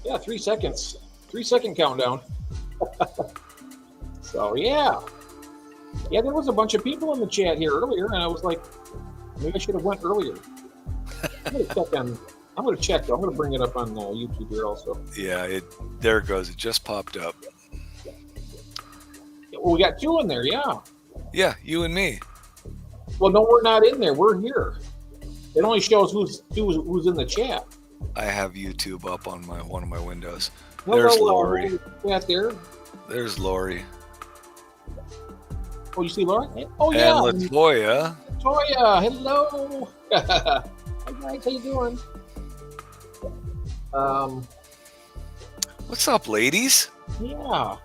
Yeah, 3 seconds. 3 second countdown. So yeah. Yeah, there was a bunch of people in the chat here earlier, and I was like, maybe I should have went earlier. I'm gonna check on. I'm gonna check. I'm gonna bring it up on YouTube here also. Yeah, there it goes. It just popped up. Well, we got two in there. Yeah. Yeah, you and me. Well, no, we're not in there. We're here. It only shows who's in the chat. I have YouTube up on one of my windows. Hello, There's Lori. Chat there. There's Lori. Oh, you see Lori? Oh yeah. And Latoya. Latoya, hello. Hi guys, how you doing? What's up, ladies? Yeah.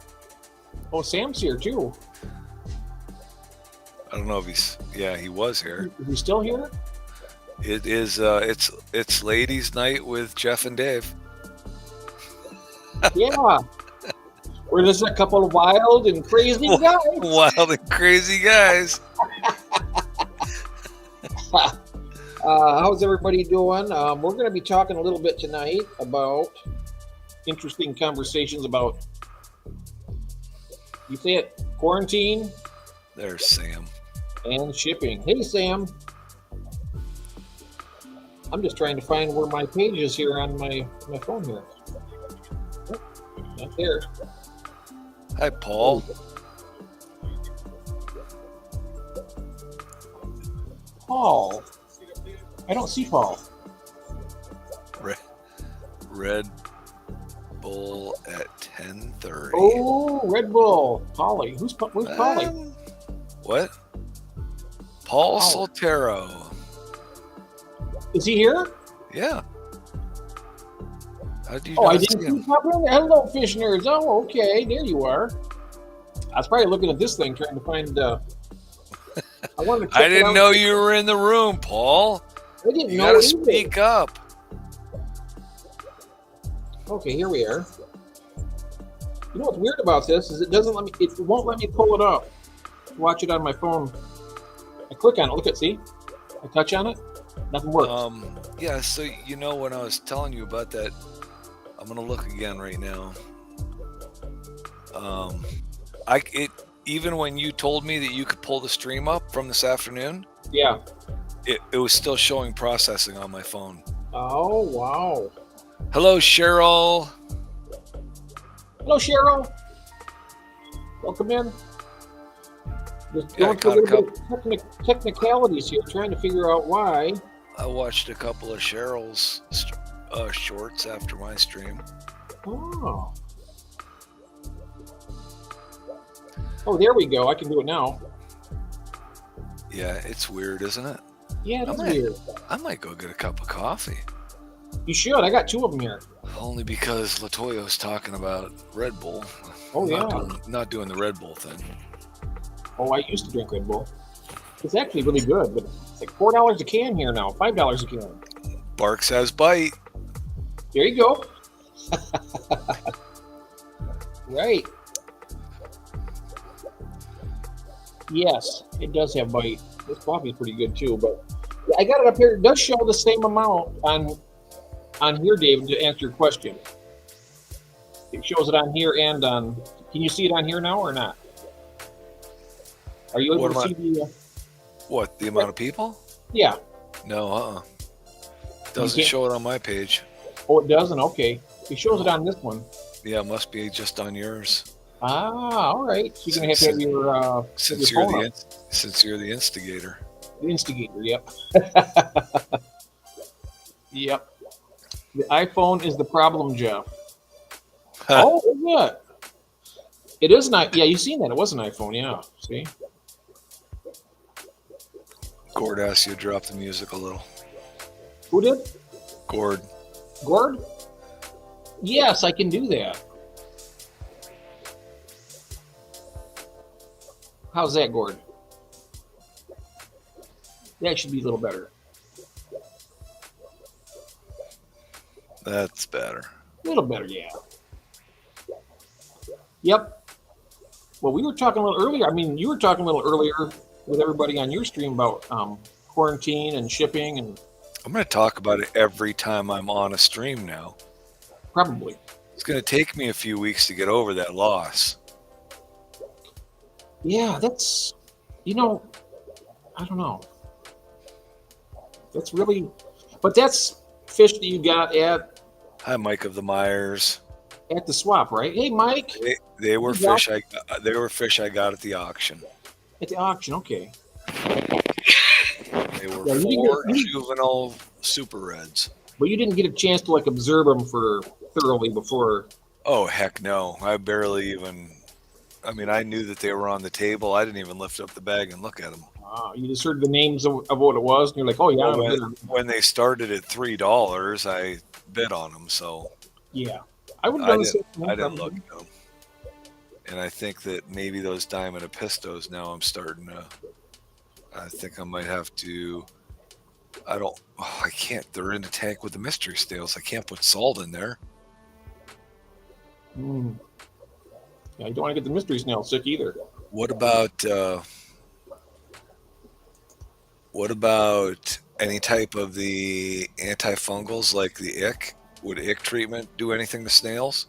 Oh, Sam's here too. I don't know if he was here. Is he still here? It is it's ladies' night with Jeff and Dave. Yeah. We're just a couple of wild and crazy guys. Wild and crazy guys. How's everybody doing? We're going to be talking a little bit tonight about interesting conversations about, you say it, quarantine. There's Sam. And shipping. Hey, Sam. I'm just trying to find where my page is here on my phone here. Oh, not there. Hi, Paul. Paul. I don't see Paul. Red Bull at 10:30. Oh, Red Bull. Polly. Who's Polly? What? Paul Soltero. Is he here? Yeah. How do you I not didn't see him? see Pop in there. Hello, fish nerds. Oh, okay. There you are. I was probably looking at this thing trying to find. I wanted to check I didn't know you were in the room, Paul. I didn't You know. gotta either. speak up. Okay, here we are. You know what's weird about this is it won't let me pull it up. Watch it on my phone. I click on it. Look at, see? I touch on it. Nothing works. Yeah. So when I was telling you about that, I'm gonna look again right now. Even when you told me that you could pull the stream up from this afternoon, Yeah. it was still showing processing on my phone. Oh, wow. Hello, Cheryl. Hello, Cheryl. Welcome in. Just Yeah, going through a little bit of technicalities here, trying to figure out why. I watched a couple of Cheryl's shorts after my stream. Oh. Oh, there we go. I can do it now. Yeah, it's weird, isn't it? Yeah, that's weird. I might go get a cup of coffee. You should. I got two of them here. Only because Latoya's talking about Red Bull. Oh, Not doing the Red Bull thing. Oh, I used to drink Red Bull. It's actually really good, but it's like $4 a can here now, $5 a can. Barks has bite. There you go. Right. Yes, it does have bite. This coffee is pretty good too, but I got it up here. It does show the same amount on here, David, to answer your question. It shows it on here and on. Can you see it on here now or not? Are you able to see the? What, the amount of people? Yeah. No, Doesn't show it on my page. Oh, it doesn't? Okay. It shows it on this one. Yeah, it must be just on yours. Ah, all right. So you're going to have your since your you're phone since you're the instigator. The instigator, yep. Yep. The iPhone is the problem, Jeff. Oh, is it? It is not. Yeah, you've seen that. It was an iPhone, yeah. See? Gord asked you to drop the music a little. Who did? Gord. Gord? Yes, I can do that. How's that, Gord? That should be a little better. That's better. A little better, yeah. Yep. Well, we were talking a little earlier. I mean, you were talking a little earlier with everybody on your stream about quarantine and shipping, and I'm going to talk about it every time I'm on a stream now. Probably. It's going to take me a few weeks to get over that loss. Yeah, that's, I don't know. That's really, but that's fish that you got at Hi, Mike of the Myers. the swap, right? Hey, Mike, They were You got- fish. They were fish I got at the auction. at the auction. Okay. They were Yeah, you didn't 4 get- juvenile super reds. But you didn't get a chance to like observe them for thoroughly before. Oh heck no! I barely even. I mean, I knew that they were on the table. I didn't even lift up the bag and look at them. You just heard the names of what it was, and you're like, oh yeah, I'm good. When they started at $3, I bid on them. So Yeah. I would have I done the same didn't. thing, I didn't probably. look at them. And I think that maybe those Diamond Epistos now I'm starting to. I think I might have to. I can't. They're in the tank with the mystery snails. I can't put salt in there. Mm. Yeah, you don't want to get the mystery snail sick either. What about any type of the antifungals like the ick? Would ick treatment do anything to snails?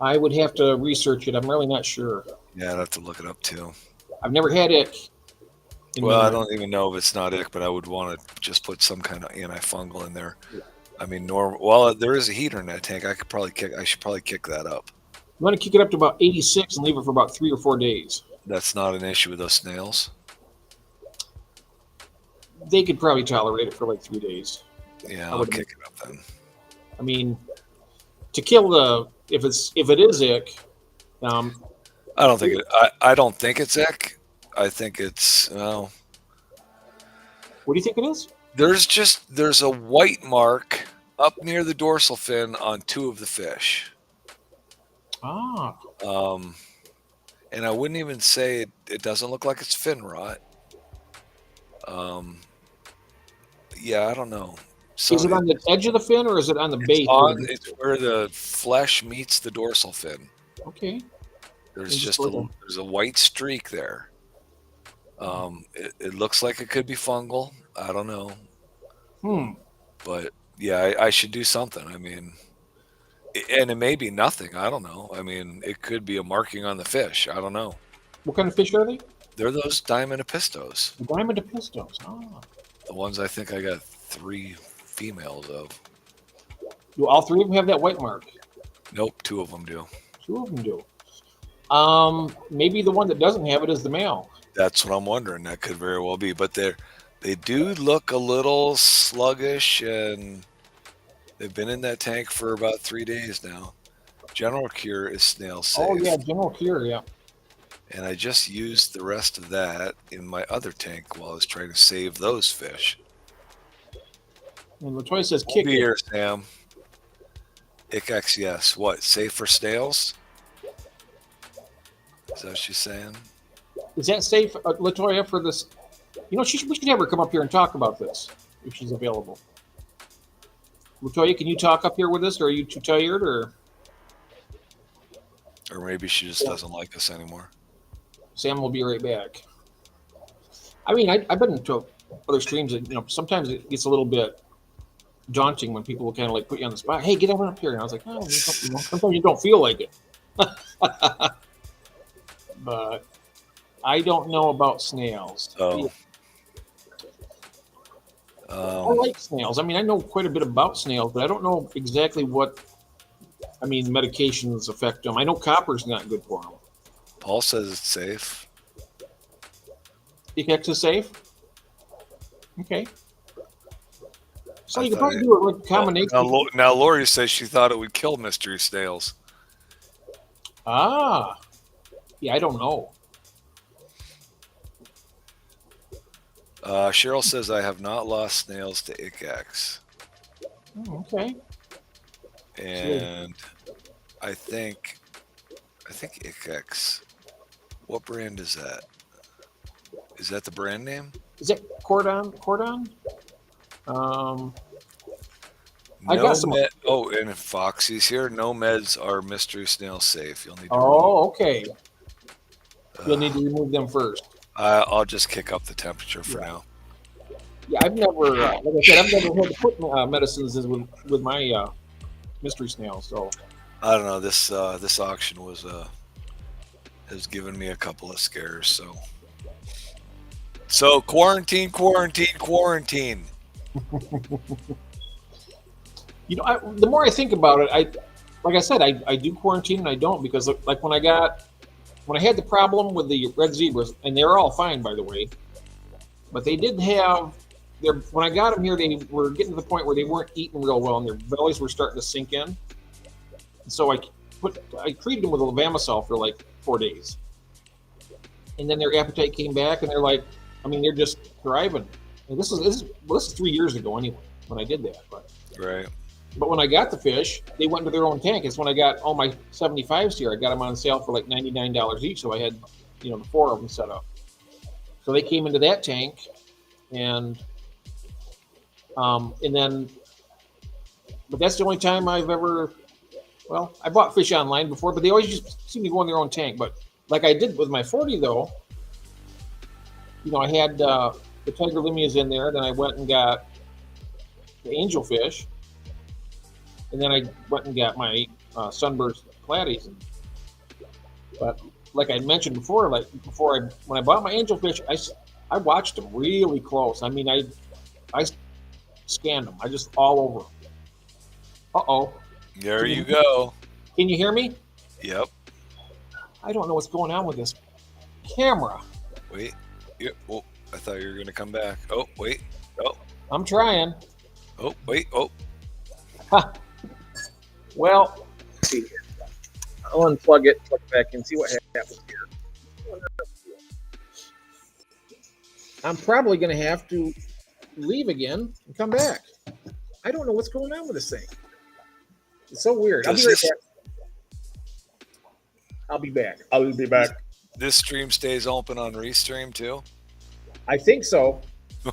I would have to research it. I'm really not sure. Yeah, I'd have to look it up too. I've never had ick. Well, I don't even know if it's not ick, but I would want to just put some kind of antifungal in there. Yeah. I mean, well, there is a heater in that tank. I should probably kick that up. You want to kick it up to about 86 and leave it for about 3 or 4 days. That's not an issue with those snails. They could probably tolerate it for like 3 days. Yeah, I I'll would- kick it up then. I mean, to kill if it is ick, I don't think I don't think it's ick. I think it's well. what do you think it is? There's a white mark up near the dorsal fin on 2 of the fish. Ah, And I wouldn't even say it doesn't look like it's fin rot. Yeah, I don't know. So is it on the edge of the fin or is it on the base? it's where the flesh meets the dorsal fin. Okay. There's It's just just like there's a white streak there. It looks like it could be fungal. I don't know. But yeah, I should do something. I mean, and it may be nothing. I don't know. I mean, it could be a marking on the fish. I don't know. What kind of fish are they? They're those Diamond Epistos. The Diamond Epistos. Ah. The ones I think I got 3 females of. Do all 3 of them have that white mark? Nope, 2 of them do. 2 of them do. Maybe the one that doesn't have it is the male. That's what I'm wondering. That could very well be. But they do look a little sluggish, and they've been in that tank for about 3 days now. General Cure is snail safe. Oh yeah, General Cure. Yeah. And I just used the rest of that in my other tank while I was trying to save those fish. And Latoya says We'll kick be it. here, Sam. Ikex, yes. What? Safe for snails? Is that what she's saying? Is that safe, Latoya, for this? We should have her come up here and talk about this if she's available. Latoya, can you talk up here with us, or are you too tired, or Or maybe she just doesn't like us anymore. Sam will be right back. I mean, I've been to other streams that, sometimes it gets a little bit daunting when people will kind of like put you on the spot. Hey, get over up here. And I was like, oh, sometimes you don't feel like it. But I don't know about snails. So, I like snails. I mean, I know quite a bit about snails, but I don't know exactly what, medications affect them. I know copper's not good for them. Paul says it's safe. Icex is safe? Okay. So I you could thought probably do it with a combination. Now Lori says she thought it would kill mystery snails. Ah. Yeah, I don't know. Cheryl says I have not lost snails to Ikex. Oh, okay. And I think Ikex. What brand is that? Is that the brand name? Is that Cordon? I got some. Oh, and Foxy's here. No meds are mystery snail safe. You'll need to Oh, okay. You'll need to remove them first. I'll just kick up the temperature for now. Yeah, I've never, like I said, I've never had to put medicines with my mystery snails. So I don't know. This auction has given me a couple of scares. So quarantine. the more I think about it, like I said, I do quarantine and I don't because like when I had the problem with the red zebras, and they're all fine by the way, but they did have when I got them here, they were getting to the point where they weren't eating real well and their bellies were starting to sink in. So I treated them with levamisole for like 4 days, and then their appetite came back, and they're like, I mean, they're just thriving. And this is 3 years ago anyway when I did that, Right. But when I got the fish, they went into their own tank. It's when I got all my 75s here. I got them on sale for like $99 each, so I had the 4 of them set up. So they came into that tank, and then, but that's the only time I've ever. Well, I bought fish online before, but they always just seem to go in their own tank. But like I did with my 40, though, I had the tiger limias in there. Then I went and got the angelfish, and then I went and got my sunburst platies. But like I mentioned before, when I bought my angelfish, I watched them really close. I mean, I scanned them. I just all over them. Uh-oh. There you go. Can you hear me? Yep. I don't know what's going on with this camera. Wait. Yep. Oh, I thought you were going to come back. Oh, wait. Oh. I'm trying. Oh, wait. Oh. Well, let's see here. I'll unplug it, plug it back in, see what happens here. I'm probably going to have to leave again and come back. I don't know what's going on with this thing. It's so weird. I'll be back. I'll be back. This stream stays open on Restream too? I think so.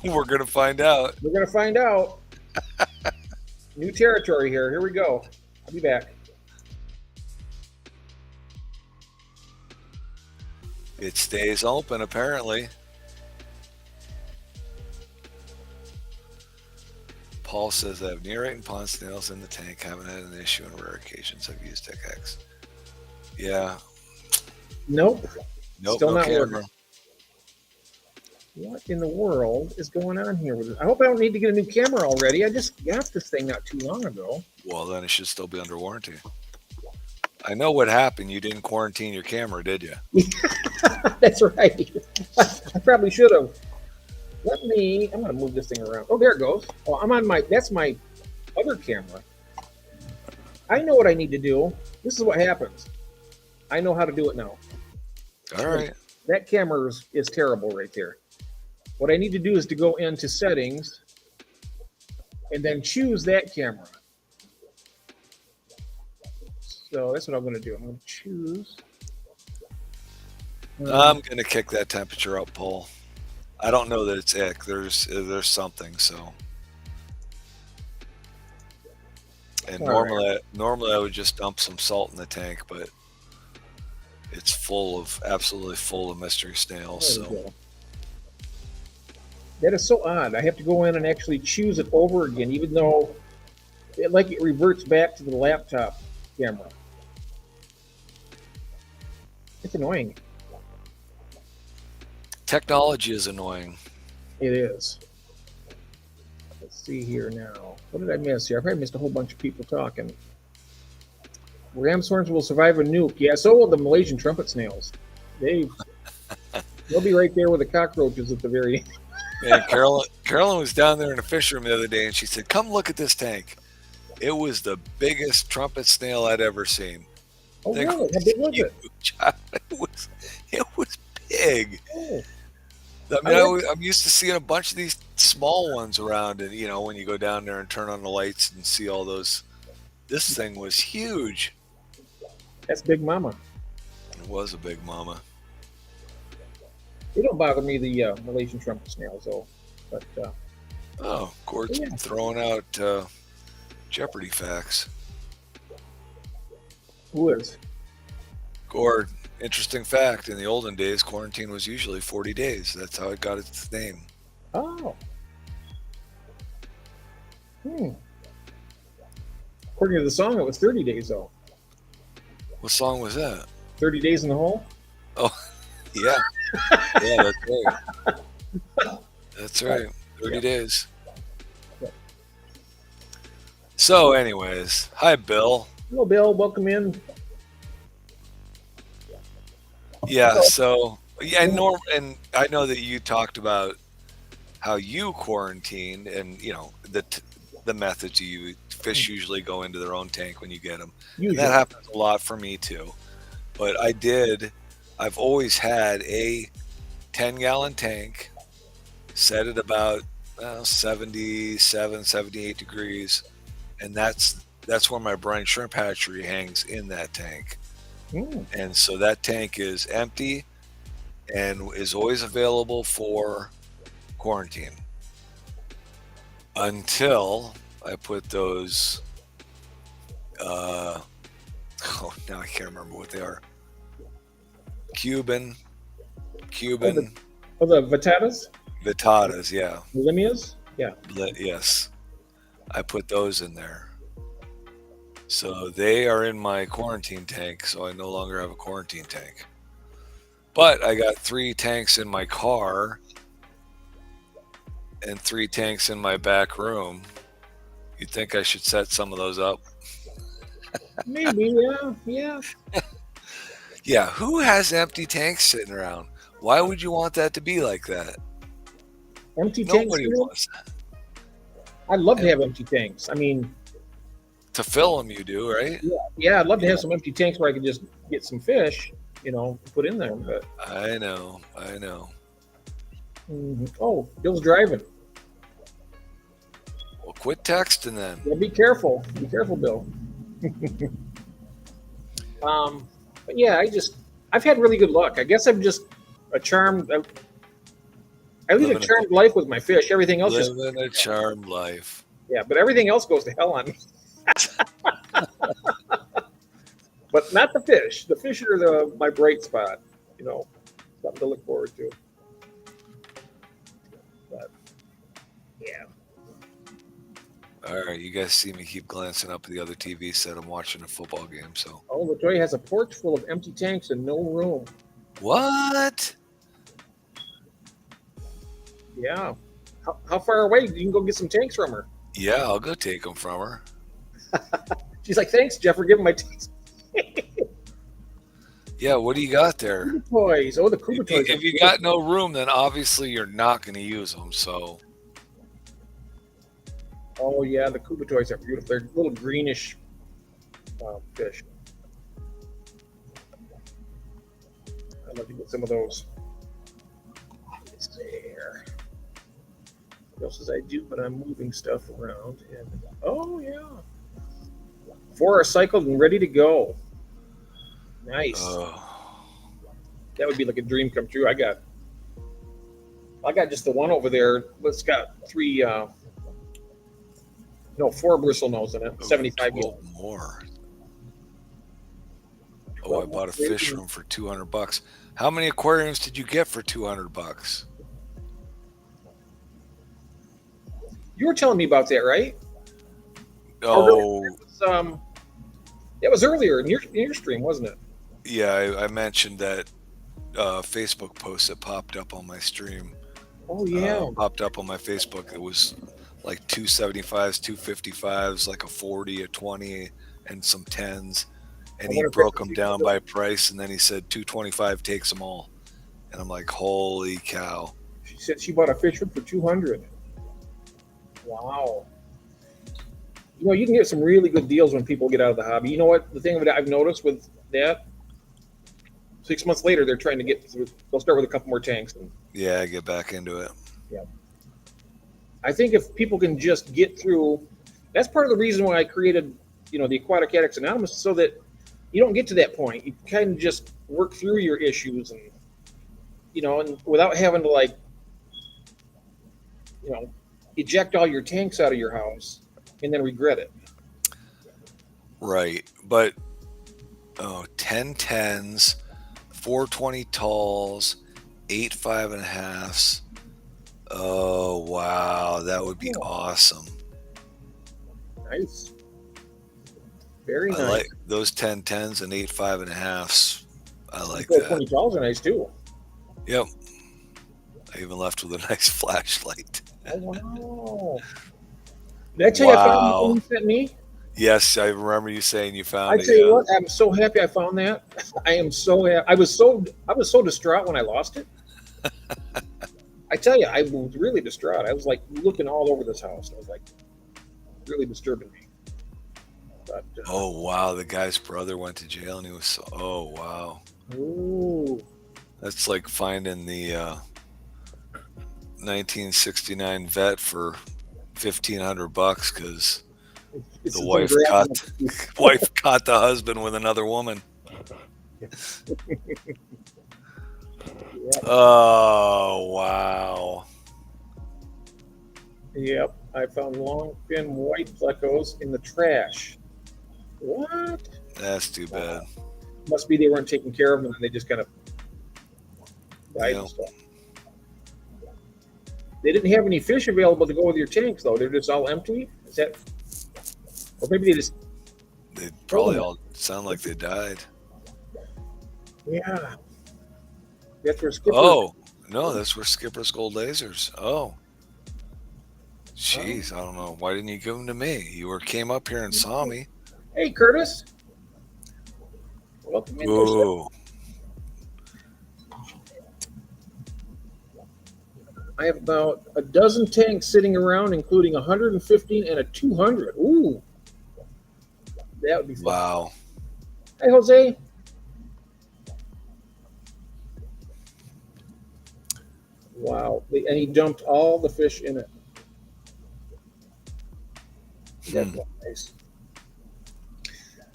We're going to find out. We're going to find out. New territory here. Here we go. I'll be back. It stays open, apparently. Paul says, I have nearite and pond snails in the tank. Haven't had an issue on rare occasions. I've used Tech-X. Yeah. Nope. Still no not camera. working. What in the world is going on here with it? I hope I don't need to get a new camera already. I just got this thing not too long ago. Well, then it should still be under warranty. I know what happened. You didn't quarantine your camera, did you? That's right. I probably should have. I'm going to move this thing around. Oh, there it goes. Oh, that's my other camera. I know what I need to do. This is what happens. I know how to do it now. All right. That camera is terrible right there. What I need to do is to go into settings and then choose that camera. So that's what I'm going to do. I'm going to choose. I'm going to kick that temperature up, Paul. I don't know that it's ick. There's something, so. And normally I would just dump some salt in the tank, but it's absolutely full of mystery snails. So that is so odd. I have to go in and actually choose it over again, even though it reverts back to the laptop camera. It's annoying. Technology is annoying. It is. Let's see here now. What did I miss here? I probably missed a whole bunch of people talking. Ram's horns will survive a nuke. Yeah, so will the Malaysian trumpet snails. They'll be right there with the cockroaches at the very end. And Carolyn was down there in a fish room the other day, and she said, "Come look at this tank." It was the biggest trumpet snail I'd ever seen. Oh, really? How big was it? It was big. Oh. I mean, I'm used to seeing a bunch of these small ones around, and when you go down there and turn on the lights and see all those, this thing was huge. That's Big Mama. It was a big mama. They don't bother me, the Malaysian trumpet snails, though. But Gord's throwing out Jeopardy facts. Who is? Gord. Interesting fact, in the olden days, quarantine was usually 40 days. That's how it got its name. Oh. According to the song, it was 30 days though. What song was that? 30 days in the hole. Oh, yeah. Yeah, that's right. That's right. 30 days. So, anyways, hi, Bill. Hello, Bill. Welcome in. Yeah. So, yeah, and I know that you talked about how you quarantine, and the methods you use. Fish usually go into their own tank when you get them. And that happens a lot for me too. But I've always had a 10-gallon tank set at about 77, 78 degrees. And that's where my brine shrimp hatchery hangs, in that tank. And so that tank is empty and is always available for quarantine until I put those now I can't remember what they are. Cuban. The Vitatas? Vitatas, yeah. Limias? Yeah. Yes. I put those in there. So they are in my quarantine tank, so I no longer have a quarantine tank. But I got 3 tanks in my car and 3 tanks in my back room. You'd think I should set some of those up. Maybe, yeah. Yeah, who has empty tanks sitting around? Why would you want that to be like that? Empty tanks? Nobody wants that. I'd love to have empty tanks. I mean, to fill them, you do, right? Yeah, I'd love to have some empty tanks where I could just get some fish, put in there. But I know. Oh, Bill's driving. Well, quit texting then. Yeah, be careful. Be careful, Bill. But yeah, I've had really good luck. I guess I'm just a charmed. I lead a charmed life with my fish. Everything else living a charmed life. Yeah, but everything else goes to hell on me. But not the fish. The fish are my bright spot. Something to look forward to. But yeah. All right, you guys see me keep glancing up at the other TV set. I'm watching a football game, so. Oh, Latoya has a porch full of empty tanks and no room. What? Yeah. How far away? You can go get some tanks from her. Yeah, I'll go take them from her. She's like, thanks, Jeff, for giving my tanks. Yeah, what do you got there? Kuba toys. Oh, the Kuba toys. If you got no room, then obviously you're not going to use them, so. Oh, yeah, the Kuba toys are beautiful. They're little greenish fish. I'd love to get some of those. Let's see here. What else does I do? But I'm moving stuff around. And oh, yeah. 4 are cycled and ready to go. Nice. That would be like a dream come true. I got just the one over there. It's got 4 bristlenose in it. 75 more. Oh, I bought a fish room for $200. How many aquariums did you get for $200? You were telling me about that, right? Oh, it was earlier in your stream, wasn't it? Yeah, I mentioned that Facebook post that popped up on my stream. Oh yeah, popped up on my Facebook. It was like 275s, 255s, like a 40, a 20, and some 10s. And he broke them down by price, and then he said 225 takes them all. And I'm like, holy cow! She said she bought a fish room for $200. Wow. You can get some really good deals when people get out of the hobby. You know what? The thing that I've noticed with that, 6 months later, they're trying to they'll start with a couple more tanks. Yeah, get back into it. Yeah. I think if people can just get through, that's part of the reason why I created, the Aquatic Addicts Anonymous, so that you don't get to that point. You kind of just work through your issues and, and without having to eject all your tanks out of your house and then regret it. Right. But 10 10s, 420 talls, 8 5.5s. Oh wow, that would be awesome. Nice. Very I nice. like those 10-10s and 8 5.5s. I like Those that. 2012s are nice too. Yep. I even left with a nice flashlight. Oh wow! Did I tell you I found the one you sent me? Yes, I remember you saying you found I it. tell you Yeah. what, I'm so happy I found that. I am so happy. I was so distraught when I lost it. I tell you, I was really distraught. I was like looking all over this house. I was like, really disturbing me. But Oh wow, the guy's brother went to jail and he was so. Oh wow, ooh, that's like finding the 1969 vet for $1,500 because it's the some wife caught the husband with another woman. Yep. Oh wow. Yep, I found long thin white plecos in the trash. What? That's too bad. Must be they weren't taking care of them and they just kind of died Yeah. and stuff. They didn't have any fish available to go with your tanks, though. They're just all empty. Is that? Or maybe they just. They probably all sound like they died. Yeah. That's where Skipper. Oh no, that's where Skipper's gold lasers. Oh. Jeez, I don't know. Why didn't you give them to me? You came up here and saw me. Hey, Curtis. Welcome in. Ooh. I have about a dozen tanks sitting around, including 115 and a 200. Ooh. That would be fun. Wow. Hey, Jose. Wow. And he dumped all the fish in it. That's nice.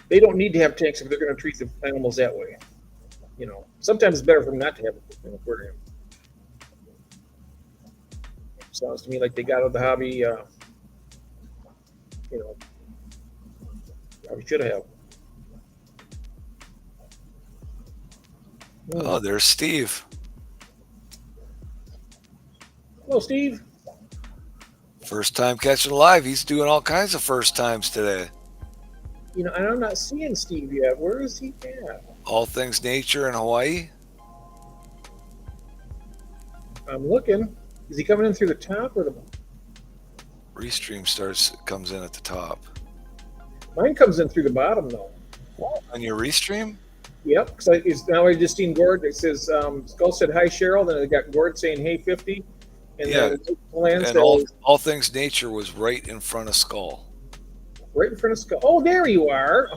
They don't need to have tanks if they're going to treat the animals that way. You know, sometimes it's better for them not to have an aquarium. Sounds to me like they got out of the hobby, you know, probably should have. Oh, there's Steve. Hello, Steve. First time catching live. He's doing all kinds of first times today. You know, and I'm not seeing Steve yet. Where is he at? All things nature in Hawaii. I'm looking. Is he coming in through the top or the? Restream comes in at the top. Mine comes in through the bottom though. On your Restream? Yep. Because now I just seen Gord. It says Skull said hi Cheryl. Then I got Gord saying hey 50. And Yeah. then And all things nature was right in front of Skull. Right in front of Skull. Oh, there you are.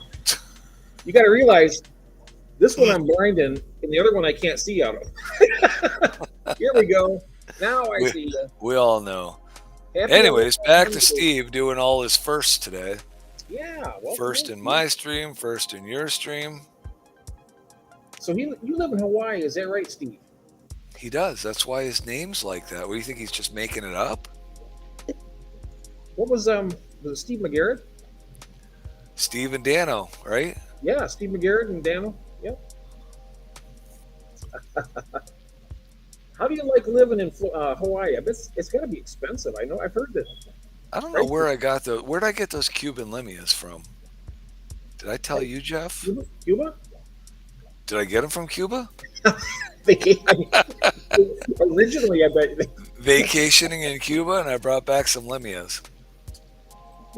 You got to realize this one I'm blind in, and the other one I can't see out of. Here we go. Now I see you. We all know. Happy Anyways, back to holidays. Steve doing all his firsts today. Yeah. Well, First in my stream, first in your stream. So you live in Hawaii, is that right, Steve? He does. That's why his name's like that. What do you think? He's just making it up? What was it Steve McGarrett? Steve and Dano, right? Yeah, Steve McGarrett and Daniel. Yep. How do you like living in Hawaii? I bet it's got to be expensive. I know. I've heard that. I don't know where I got where'd I get those Cuban Limias from? Did I tell you, Jeff? Cuba? Did I get them from Cuba? Originally, I bet. Vacationing in Cuba, and I brought back some Limias.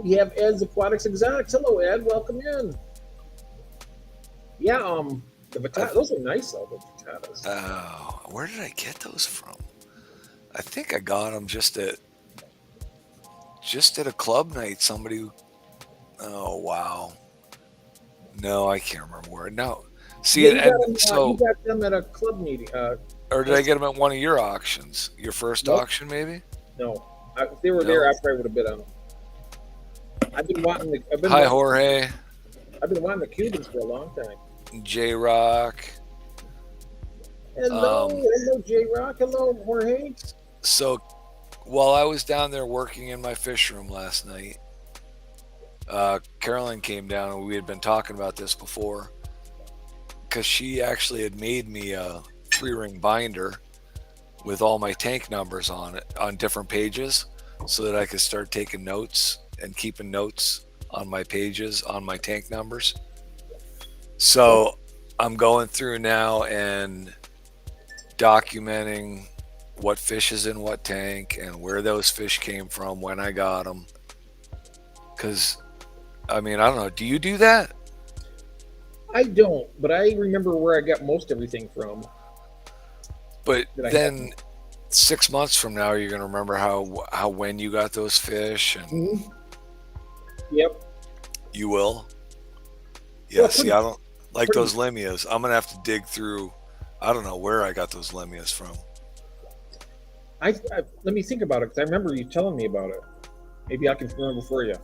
We have Ed's Aquatics Exotics. Hello, Ed. Welcome in. Yeah, the batatas, those are nice, though, the batatas. Oh, where did I get those from? I think I got them just at a club night. Somebody. Oh wow. No, I can't remember where. No, see, Yeah, you you got them at a club meeting. Or did I get them at one of your auctions? Your first auction, maybe? No, if they were there, I probably would have bid on them. I've been wanting. Hi, Jorge. I've been wanting the Cubans for a long time. J Rock. Hello, hello, J Rock. Hello, Jorge. So, while I was down there working in my fish room last night, Carolyn came down and we had been talking about this before because she actually had made me a 3-ring binder with all my tank numbers on it on different pages so that I could start taking notes and keeping notes on my pages, on my tank numbers. So I'm going through now and documenting what fish is in what tank and where those fish came from, when I got them. Because, I mean, I don't know. Do you do that? I don't, but I remember where I got most everything from. But that I then 6 months from now, you're going to remember how when you got those fish, and Mhm. Yep. you will. Yeah, Well, see, I don't like pretty- those limias. I'm going to have to dig through. I don't know where I got those limias from. Let me think about it because I remember you telling me about it. Maybe I can remember for you.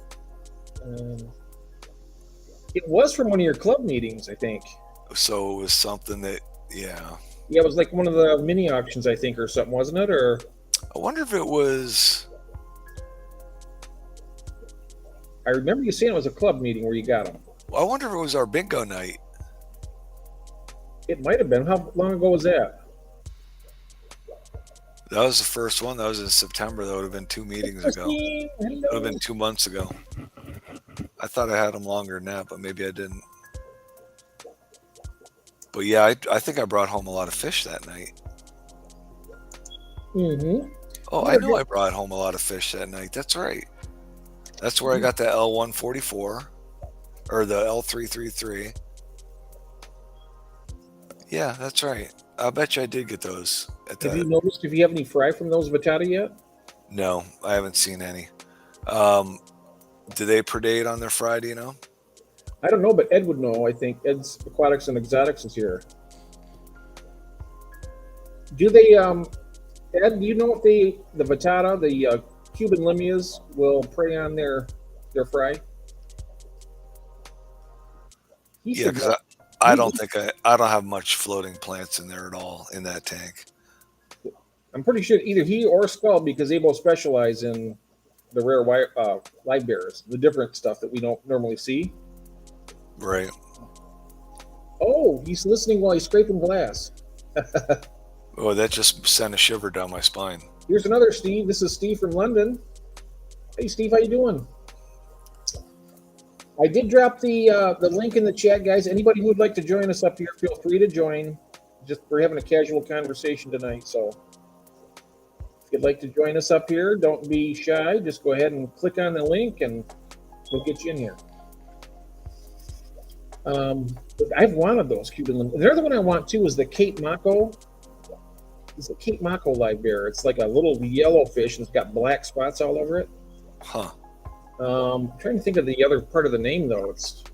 It was from one of your club meetings, I think. So it was something that, yeah. Yeah, it was like one of the mini auctions, I think, or something, wasn't it? Or I wonder if it was. I remember you saying it was a club meeting where you got them. I wonder if it was our bingo night. It might have been. How long ago was that? That was the first one. That was in September. That would have been 2 meetings ago. Christine, That would have hello. been 2 months ago. I thought I had them longer than that, but maybe I didn't. But yeah, I think I brought home a lot of fish that night. Mm-hmm. Oh, I know I brought home a lot of fish that night. That's right. That's where I got the L144 or the L333. Yeah, that's right. I bet you I did get those at Have that. you noticed if you have any fry from those Vitata yet? No, I haven't seen any. Do they predate on their Friday, you know? I don't know, but Ed would know. I think Ed's Aquatics and Exotics is here. Do they, Ed? Do you know if the Vitata, the Cuban limias, will prey on their fry? He Yeah, should because know. I don't think I don't have much floating plants in there at all in that tank. I'm pretty sure either he or Skull, because they both specialize in the rare live bearers, the different stuff that we don't normally see. Right. Oh, he's listening while he's scraping glass. Oh, that just sent a shiver down my spine. Here's another Steve. This is Steve from London. Hey, Steve, how you doing? I did drop the link in the chat, guys. Anybody who would like to join us up here, feel free to join. Just we're having a casual conversation tonight, so if you'd like to join us up here, don't be shy. Just go ahead and click on the link, and we'll get you in here. I've wanted those Cuban limos. The other one I want too is the Cape Mako. It's a Cape Mako live bear. It's like a little yellow fish and it's got black spots all over it. Huh. I'm trying to think of the other part of the name though. It's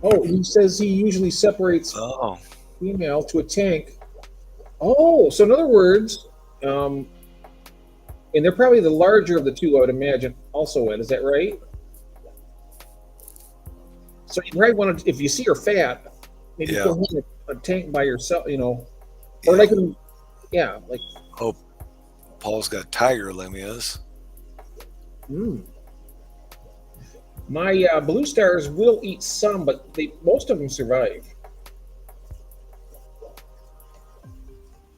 he says he usually separates female to a tank. Oh, so in other words, and they're probably the larger of the two, I would imagine. Also, Ed, is that right? So you probably want to, if you see her fat, maybe go in a tank by yourself, you know, or like, like. Oh, Paul's got tiger limias. My blue stars will eat some, but most of them survive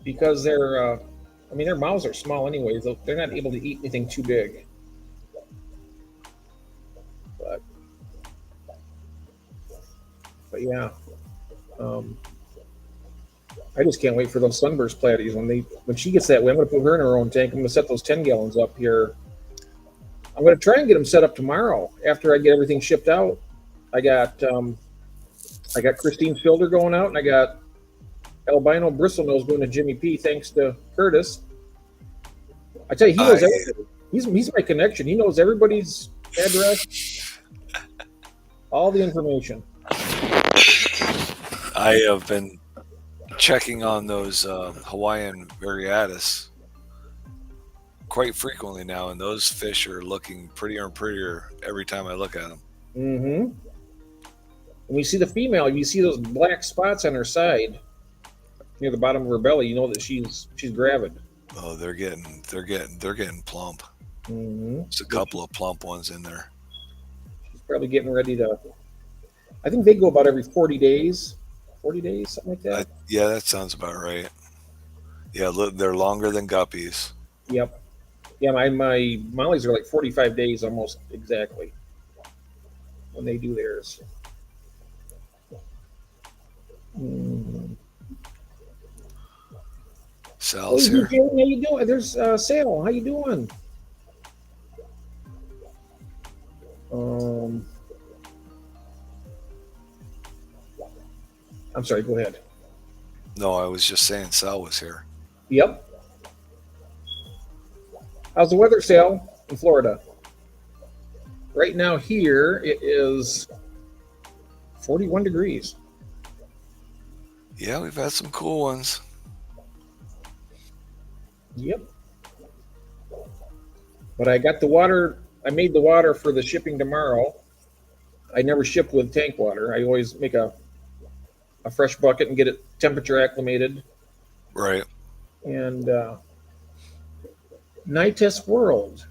because they're, their mouths are small anyways. They're not able to eat anything too big. But yeah, I just can't wait for those sunburst platies when she gets that way. I'm going to put her in her own tank. I'm going to set those 10 gallons up here. I'm going to try and get them set up tomorrow after I get everything shipped out. I got Christine's filter going out, and I got albino bristlenose going to Jimmy P. Thanks to Curtis. I tell you, he knows everything. He's my connection. He knows everybody's address, all the information. I have been checking on those Hawaiian Variatus quite frequently now, and those fish are looking prettier and prettier every time I look at them. Mm-hmm. When you see the female, you see those black spots on her side near the bottom of her belly. You know that she's gravid. Oh, they're getting plump. Mm-hmm. There's a couple of plump ones in there. She's probably getting ready to. I think they go about every 40 days. 40 days, something like that. Yeah, that sounds about right. Yeah, they're longer than guppies. Yep. Yeah, my mollies are like 45 days almost exactly when they do theirs. Mm. Sal's Hey, here. Jane, how you doing? There's Sal. How you doing? Um, I'm sorry. Go ahead. No, I was just saying Sal was here. Yep. How's the weather, Sal, in Florida? Right now here it is 41 degrees. Yeah, we've had some cool ones. Yep. But I got the water. I made the water for the shipping tomorrow. I never ship with tank water. I always make a fresh bucket and get it temperature acclimated. Right. And Nitest World.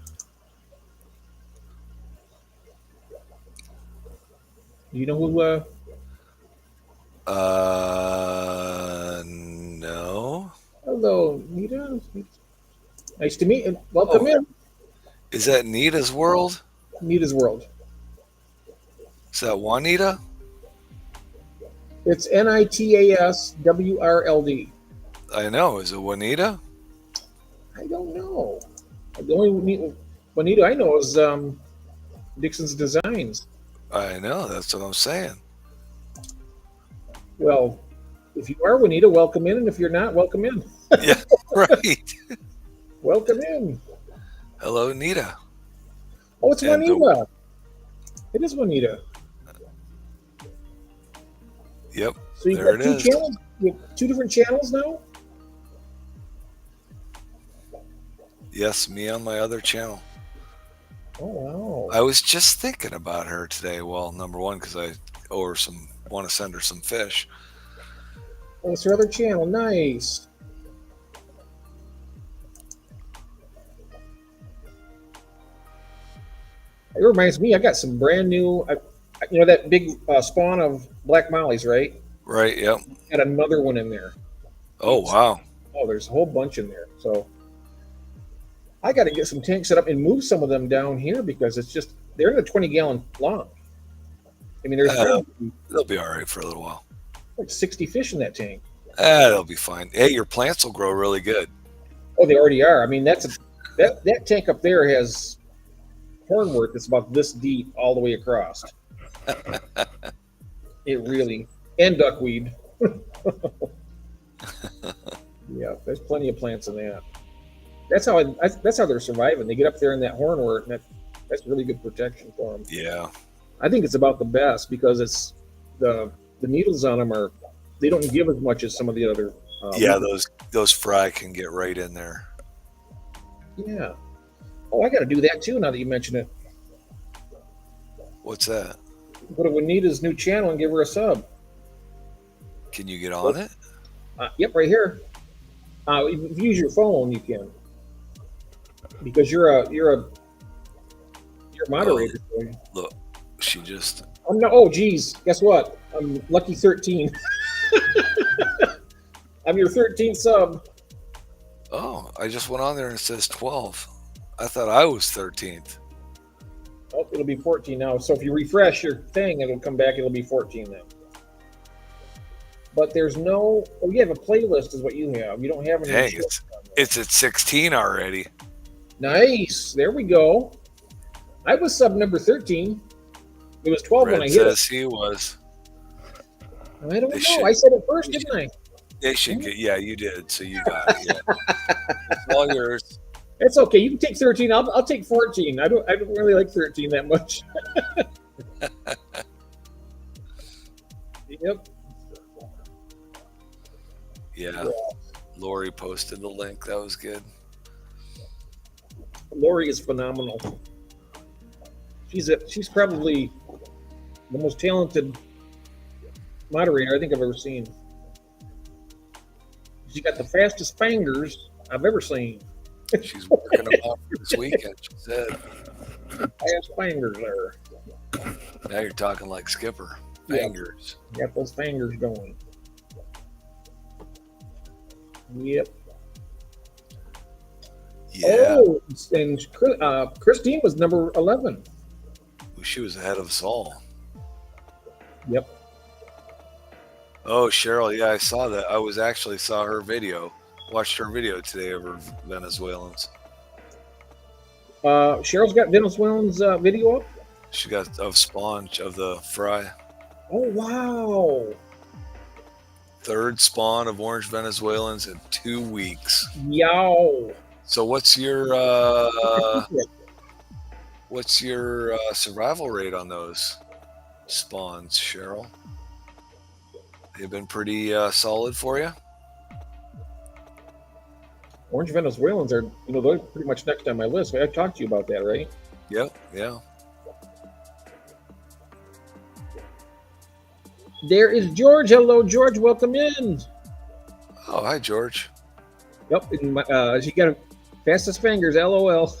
Do you know who? No. Hello, Nita. Nice to meet you. Welcome in. Is that Nita's World? Nita's World. Is that Juanita? It's NITASWRLD. I know. Is it Juanita? I don't know. The only Juanita I know is Dixon's Designs. I know. That's what I'm saying. Well, if you are Juanita, welcome in, and if you're not, welcome in. Yeah, right. Welcome in. Hello, Nita. Oh, it's And Juanita. It is Juanita. Yep. So you've There got it two is. channels. You have two different channels now. Yes, me on my other channel. Oh wow. I was just thinking about her today. Well, number one, because I owe her want to send her some fish. Oh, it's her other channel. Nice. It reminds me, I got some brand new. You know that big spawn of black mollies, right? Right. Yep. Got another one in there. Oh, wow. Oh, there's a whole bunch in there. So I got to get some tanks set up and move some of them down here because it's just they're in the 20-gallon long. I mean, there's They'll be all right for a little while. like 60 fish in that tank. They'll be fine. Hey, your plants will grow really good. Oh, they already are. I mean, that tank up there has hornwort that's about this deep all the way across. It really and duckweed. Yeah, there's plenty of plants in that. That's how they're surviving. They get up there in that hornwort, and that's really good protection for them. Yeah. I think it's about the best because it's the needles on them they don't give as much as some of the other. Yeah, those fry can get right in there. Yeah. Oh, I got to do that too. Now that you mention it, What's that? go to Juanita's new channel and give her a sub. Can you get on it? Yep, right here. If you use your phone, you can, because you're a moderator. Look, she just. Oh, geez, guess what? I'm lucky 13. I'm your 13th sub. Oh, I just went on there and it says 12. I thought I was 13th. Oh, it'll be 14 now. So if you refresh your thing, it'll come back. It'll be 14 then. But there's no. Oh, you have a playlist, is what you have. You don't have any. Dang, it's at 16 already. Nice. There we go. I was sub number 13. It was 12 when I Red hit it. says he was. I don't They know. should- I said it first, didn't I? They should get. Yeah, you did. So you got it. Yeah. It's all yours. It's okay. You can take 13. I'll take 14. I don't really like 13 that much. Yep. Yeah. Lori posted the link. That was good. Lori is phenomenal. She's probably the most talented moderator I think I've ever seen. She got the fastest fingers I've ever seen. She's working them out for this weekend. She said. Fast fingers there. Now you're talking like Skipper. Yeah. Fingers. Got those fingers going. Yep. Yeah, Oh, and Christine was number 11. she was ahead of us all. Yep. Oh, Cheryl, yeah, I saw that. I was actually saw her video, watched her video today of her Venezuelans. Cheryl's got Venezuelan's video up. She got of spawn of the fry. Oh wow! Third spawn of orange Venezuelans in 2 weeks. Yow! So what's your survival rate on those spawns, Cheryl? They've been pretty solid for you. Orange Venezuelans are, they're pretty much next on my list. I talked to you about that, right? Yep. Yeah. There is George. Hello, George. Welcome in. Oh, hi, George. Yep. She got a fastest fingers. LOL.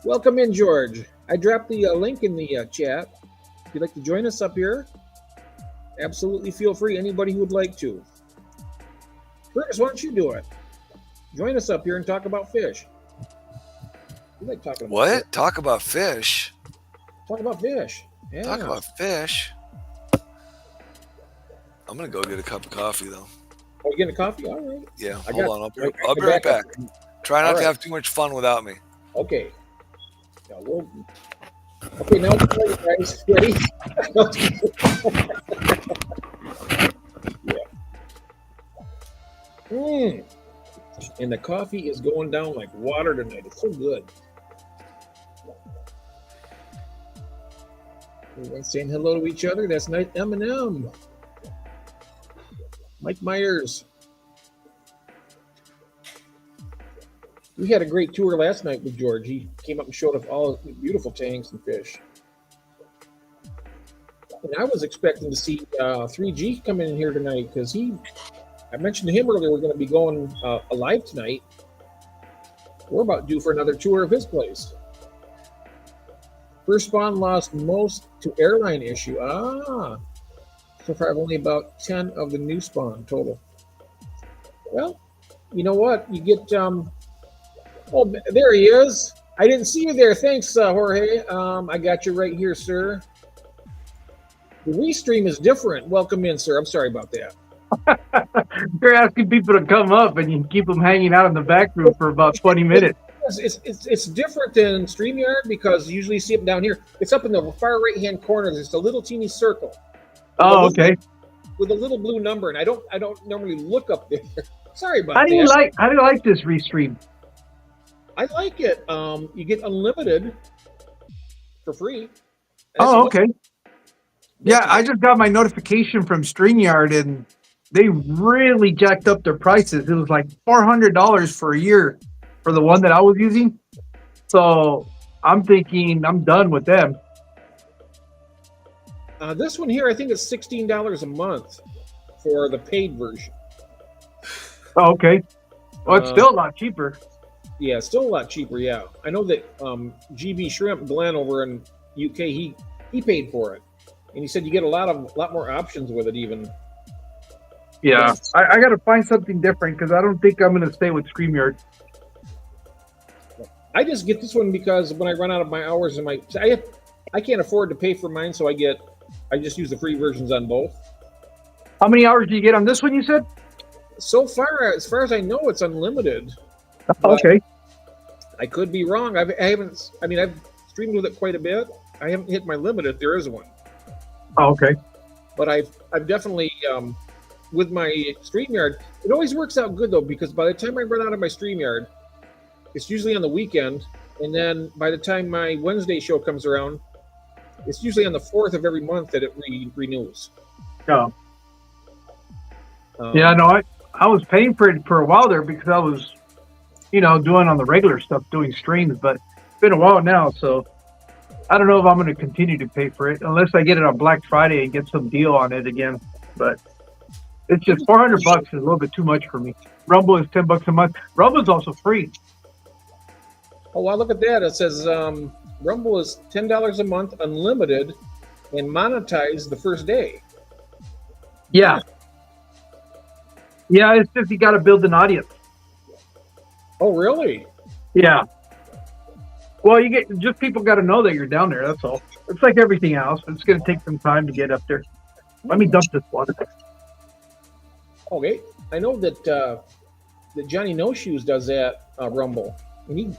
Welcome in, George. I dropped the link in the chat. If you'd like to join us up here, absolutely feel free. Anybody who would like to. Curtis, why don't you do it? Join us up here and talk about fish. You like talking about what? Fish. Talk about fish. Talk about fish. Yeah. Talk about fish. I'm gonna go get a cup of coffee though. Oh, you getting a coffee? All right. Yeah. I Hold got- on. I'll be right back. Try not to have too much fun without me. Okay. Now okay, now guys, ready? Yeah. And the coffee is going down like water tonight. It's so good. Everyone's saying hello to each other. That's nice. Eminem. Mike Myers. We had a great tour last night with George. He came up and showed us all the beautiful tanks and fish. And I was expecting to see 3G come in here tonight because I mentioned to him earlier we're going to be going live tonight. We're about due for another tour of his place. First spawn lost most to airline issue. So far I've only about 10 of the new spawn total. Well, you know what? You get oh, there he is. I didn't see you there. Thanks, Jorge. I got you right here, sir. The restream is different. Welcome in, sir. I'm sorry about that. You're asking people to come up and you keep them hanging out in the back room for about 20 minutes. It's different than StreamYard because you usually see it down here. It's up in the far right-hand corner. There's a little teeny circle. Oh, okay. With a little blue number, and I don't normally look up there. Sorry about How that. do you like this restream? I like it. You get unlimited for free. Oh, okay. Yeah, I just got my notification from StreamYard, and they really jacked up their prices. It was like $400 for a year for the one that I was using. So I'm thinking I'm done with them. This one here, I think it's $16 a month for the paid version. Oh, okay. Well, it's still a lot cheaper. Yeah, still a lot cheaper. Yeah, I know that GB Shrimp Glenn over in UK, he paid for it, and he said you get a lot more options with it even. Yeah, I got to find something different because I don't think I'm going to stay with StreamYard. I just get this one because when I run out of my hours in I can't afford to pay for mine, so I just use the free versions on both. How many hours do you get on this one, you said? So far, as far as I know, it's unlimited. Okay. I could be wrong. I've streamed with it quite a bit. I haven't hit my limit if there is one. Oh, okay. But I've definitely with my StreamYard, it always works out good though, because by the time I run out of my StreamYard, it's usually on the weekend, and then by the time my Wednesday show comes around, it's usually on the 4th of every month that it renews. Oh. Yeah, no, I was paying for it for a while there because I was, doing on the regular stuff, doing streams, but it's been a while now, so I don't know if I'm going to continue to pay for it unless I get it on Black Friday and get some deal on it again. But it's just $400 is a little bit too much for me. Rumble is $10 a month. Rumble is also free. Oh, wow, look at that. It says Rumble is $10 a month, unlimited, and monetized the first day. Yeah. Yeah, it's just you got to build an audience. Oh, really? Yeah. Well, you get just people got to know that you're down there. That's all. It's like everything else. It's going to take some time to get up there. Let me dump this water. Okay. I know that that Johnny No Shoes does that Rumble, and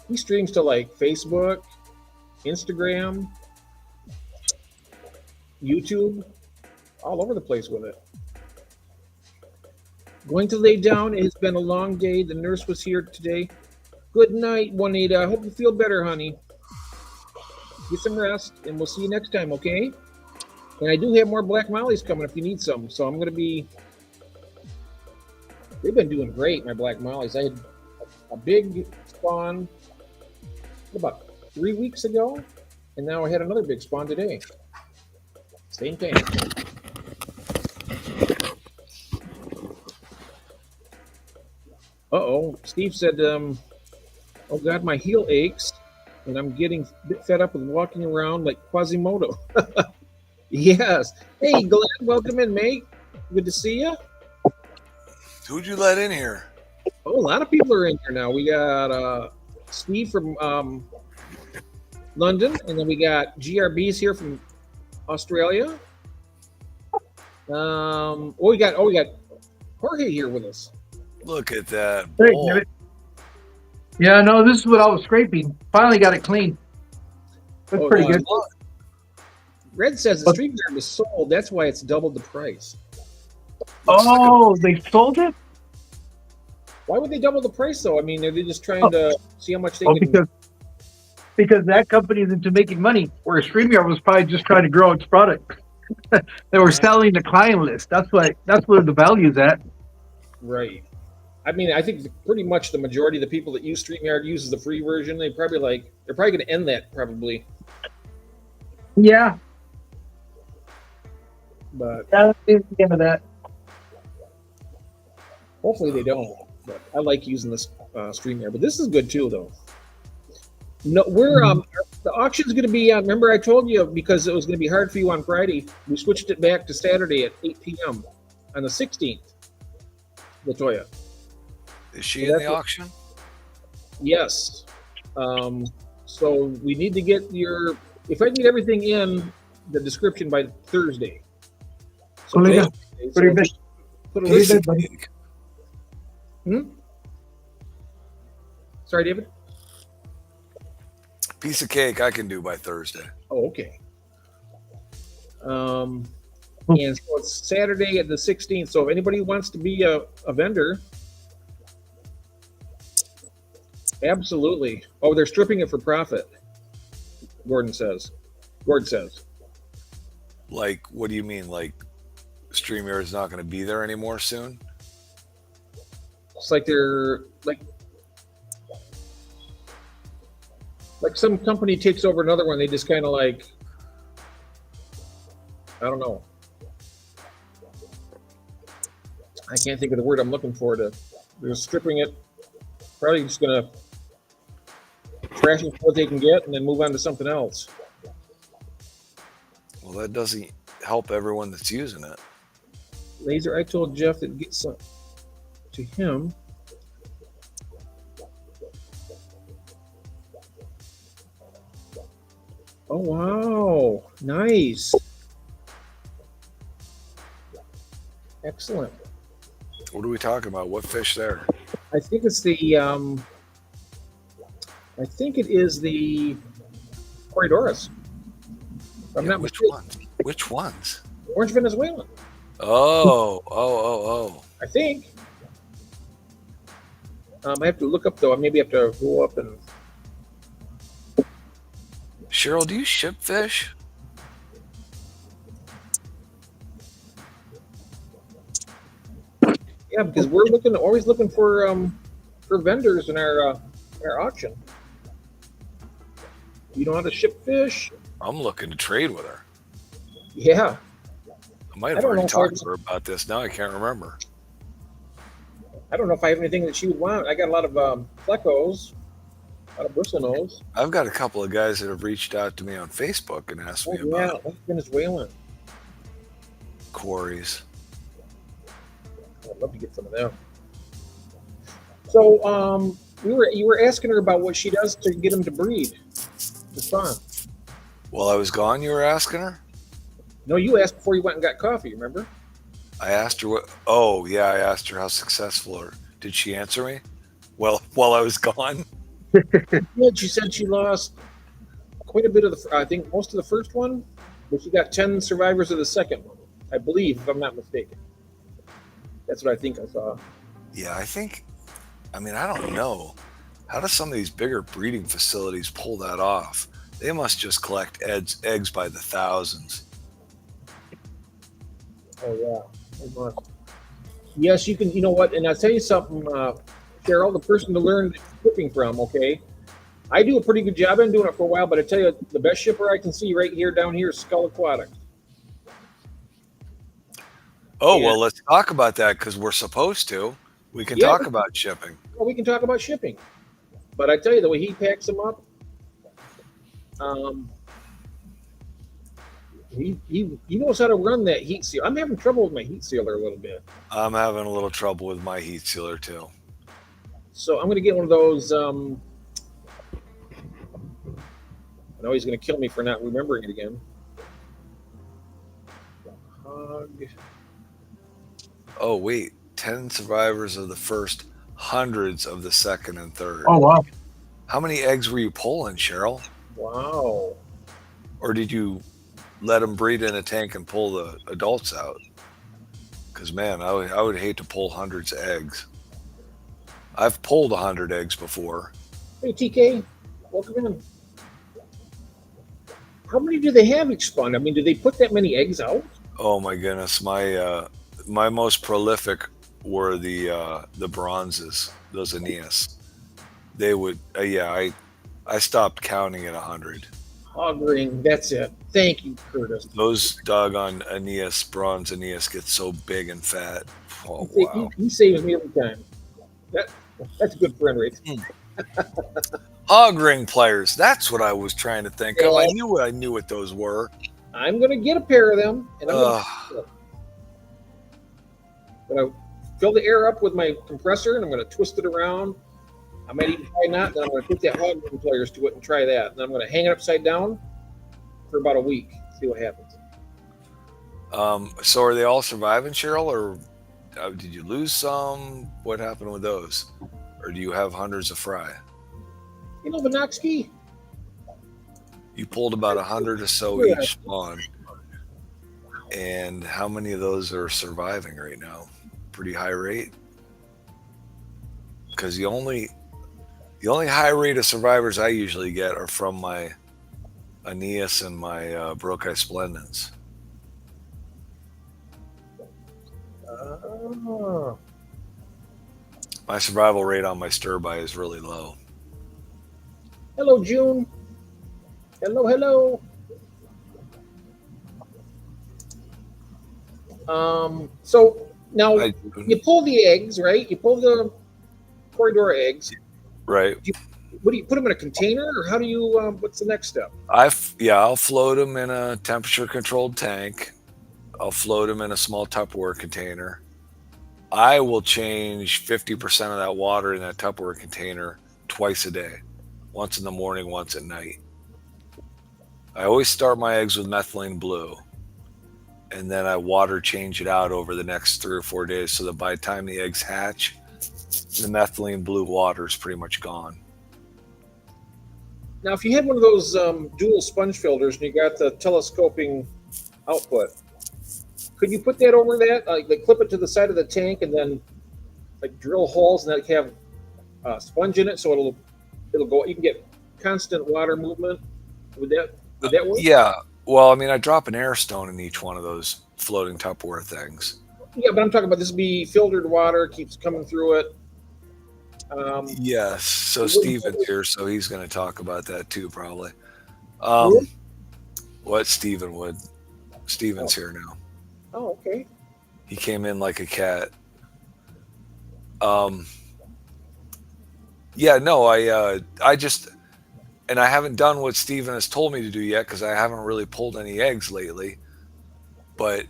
he streams to like Facebook, Instagram, YouTube, all over the place with it. Going to lay down. It's been a long day. The nurse was here today. Good night, Juanita. I hope you feel better, honey. Get some rest, and we'll see you next time, okay? And I do have more Black Mollies coming if you need some. So I'm going to be... They've been doing great, my Black Mollies. I had a big spawn about 3 weeks ago, and now I had another big spawn today. Same thing. Uh-oh. Steve said, oh, God, my heel aches, and I'm getting a bit fed up with walking around like Quasimodo. Yes. Hey, Glenn, welcome in, mate. Good to see you. Who'd you let in here? Oh, a lot of people are in here now. We got Steve from London, and then we got GRB's here from Australia. We got Jorge here with us. Look at that. Hey, bowl. David. Yeah, no, this is what I was scraping. Finally got it clean. That's Oh, pretty no, good. Red says the StreamYard is sold. That's why it's doubled the price. Oh, they sold it? Why would they double the price, though? I mean, are they just trying to see how much they Oh, can... because that company is into making money, whereas StreamYard was probably just trying to grow its product. They were selling the client list. That's where the value's at. Right. I mean, I think pretty much the majority of the people that use StreamYard uses the free version. They're probably going to end that probably. Yeah. But That's the end of that. hopefully they don't. But I like using this StreamYard. But this is good too, though. No, we're the auction's going to be on. Remember, I told you because it was going to be hard for you on Friday. We switched it back to Saturday at 8 p.m. on the 16th. Latoya. Is she in the auction? Yes. So we need to get if I can get everything in the description by Thursday. So What do you Thursday, got? put a Piece link- of cake. Sorry, David? Piece of cake I can do by Thursday. Oh, okay. And so it's Saturday at the 16th. So if anybody wants to be a vendor, absolutely. Oh, they're stripping it for profit. Gordon says. Like, what do you mean? Like, StreamYard is not going to be there anymore soon? It's like they're like some company takes over another one. They just kind of like, I don't know. I can't think of the word I'm looking for. They're stripping it. Probably just gonna trash it what they can get and then move on to something else. Well, that doesn't help everyone that's using it. Laser, I told Jeff that get some to him. Oh wow, nice, excellent. What are we talking about? What fish there? I think it's the I think it is the Corridoras. If I'm not Which mistaken. ones? Which ones? Orange Venezuelan. Oh. I think. I have to look up though. I maybe have to go up and. Cheryl, do you ship fish? Yeah, because we're always looking for vendors in our auction. You know how to ship fish? I'm looking to trade with her. Yeah. I might I have don't already know if talked to her about this. Now I can't remember. I don't know if I have anything that she would want. I got a lot of plecos, a lot of bristlenose. I've got a couple of guys that have reached out to me on Facebook and asked me Oh yeah, about that's Venezuelan. quarries. I'd love to get some of them. So you were asking her about what she does to get them to breed. The spawn. While I was gone, you were asking her? No, you asked before you went and got coffee. Remember? I asked her what. Oh, yeah, I asked her how successful or did she answer me? Well, while I was gone. Yeah, she said she lost quite a bit of I think most of the first one, but she got 10 survivors of the second one, I believe, if I'm not mistaken. That's what I think I saw. Yeah, I mean, I don't know. How do some of these bigger breeding facilities pull that off? They must just collect eggs by the thousands. Oh yeah, it must. Yes, you can. You know what? And I'll tell you something, Cheryl, the person to learn shipping from. Okay, I do a pretty good job. I've been doing it for a while, but I tell you, the best shipper I can see right here down here is Skull Aquatics. Oh, Yeah. well, let's talk about that because we're supposed to. We can Yeah. talk about shipping. Well, we can talk about shipping, but I tell you, the way he packs them up, he knows how to run that heat seal. I'm having trouble with my heat sealer a little bit, I'm having a little trouble with my heat sealer too. so I'm going to get one of those. I know he's going to kill me for not remembering it again. Hog. Oh, wait. 10 survivors of the first, hundreds of the second and third. Oh wow. How many eggs were you pulling, Cheryl? Wow. Or did you let them breed in a tank and pull the adults out? Because, man, I would hate to pull hundreds of eggs. I've pulled 100 eggs before. Hey, TK, welcome in. How many do they have each spawn? I mean, do they put that many eggs out? Oh, my goodness. My most prolific were the bronzes, those Aeneas. They would, I stopped counting at 100. Hog ring, that's it. Thank you, Curtis. Those doggone Aeneas, bronze Aeneas get so big and fat. Oh, He, wow. he saves me every time. That's a good friend rate. Hog ring players. That's what I was trying to think of. Yeah. I knew what those were. I'm gonna get a pair of them, and I'm gonna fill the air up with my compressor, and I'm gonna twist it around. I might even try not. Then I'm gonna put that hog ring players to it and try that. And I'm gonna hang it upside down for about a week. See what happens. So are they all surviving, Cheryl, or did you lose some? What happened with those? Or do you have hundreds of fry? You know, Vinoxky, You pulled about 100 or so Yeah. each spawn. And how many of those are surviving right now? Pretty high rate? Because the only high rate of survivors I usually get are from my Aeneas and my Brocai Splendens. My survival rate on my stir-by is really low. hello, June. Hello. So now you pull the eggs, right? You pull the corridor eggs. Right. What do you put them in a container, or how do you? What's the next step? I'll float them in a temperature-controlled tank. I'll float them in a small Tupperware container. I will change 50% of that water in that Tupperware container twice a day, once in the morning, once at night. I always start my eggs with methylene blue, and then I water change it out over the next 3 or 4 days so that by the time the eggs hatch, the methylene blue water is pretty much gone. Now, if you had one of those dual sponge filters and you got the telescoping output, could you put that over that, like clip it to the side of the tank, and then like drill holes and like have sponge in it, so it'll go. You can get constant water movement. Would that work? Yeah. Well, I mean, I drop an air stone in each one of those floating Tupperware things. Yeah, but I'm talking about this would be filtered water, keeps coming through it. Yes. So it Steven's here, so he's going to talk about that too, probably. Really? What Steven would. Steven's here now. Oh, okay. He came in like a cat. Yeah, no, I just, and I haven't done what Steven has told me to do yet because I haven't really pulled any eggs lately. But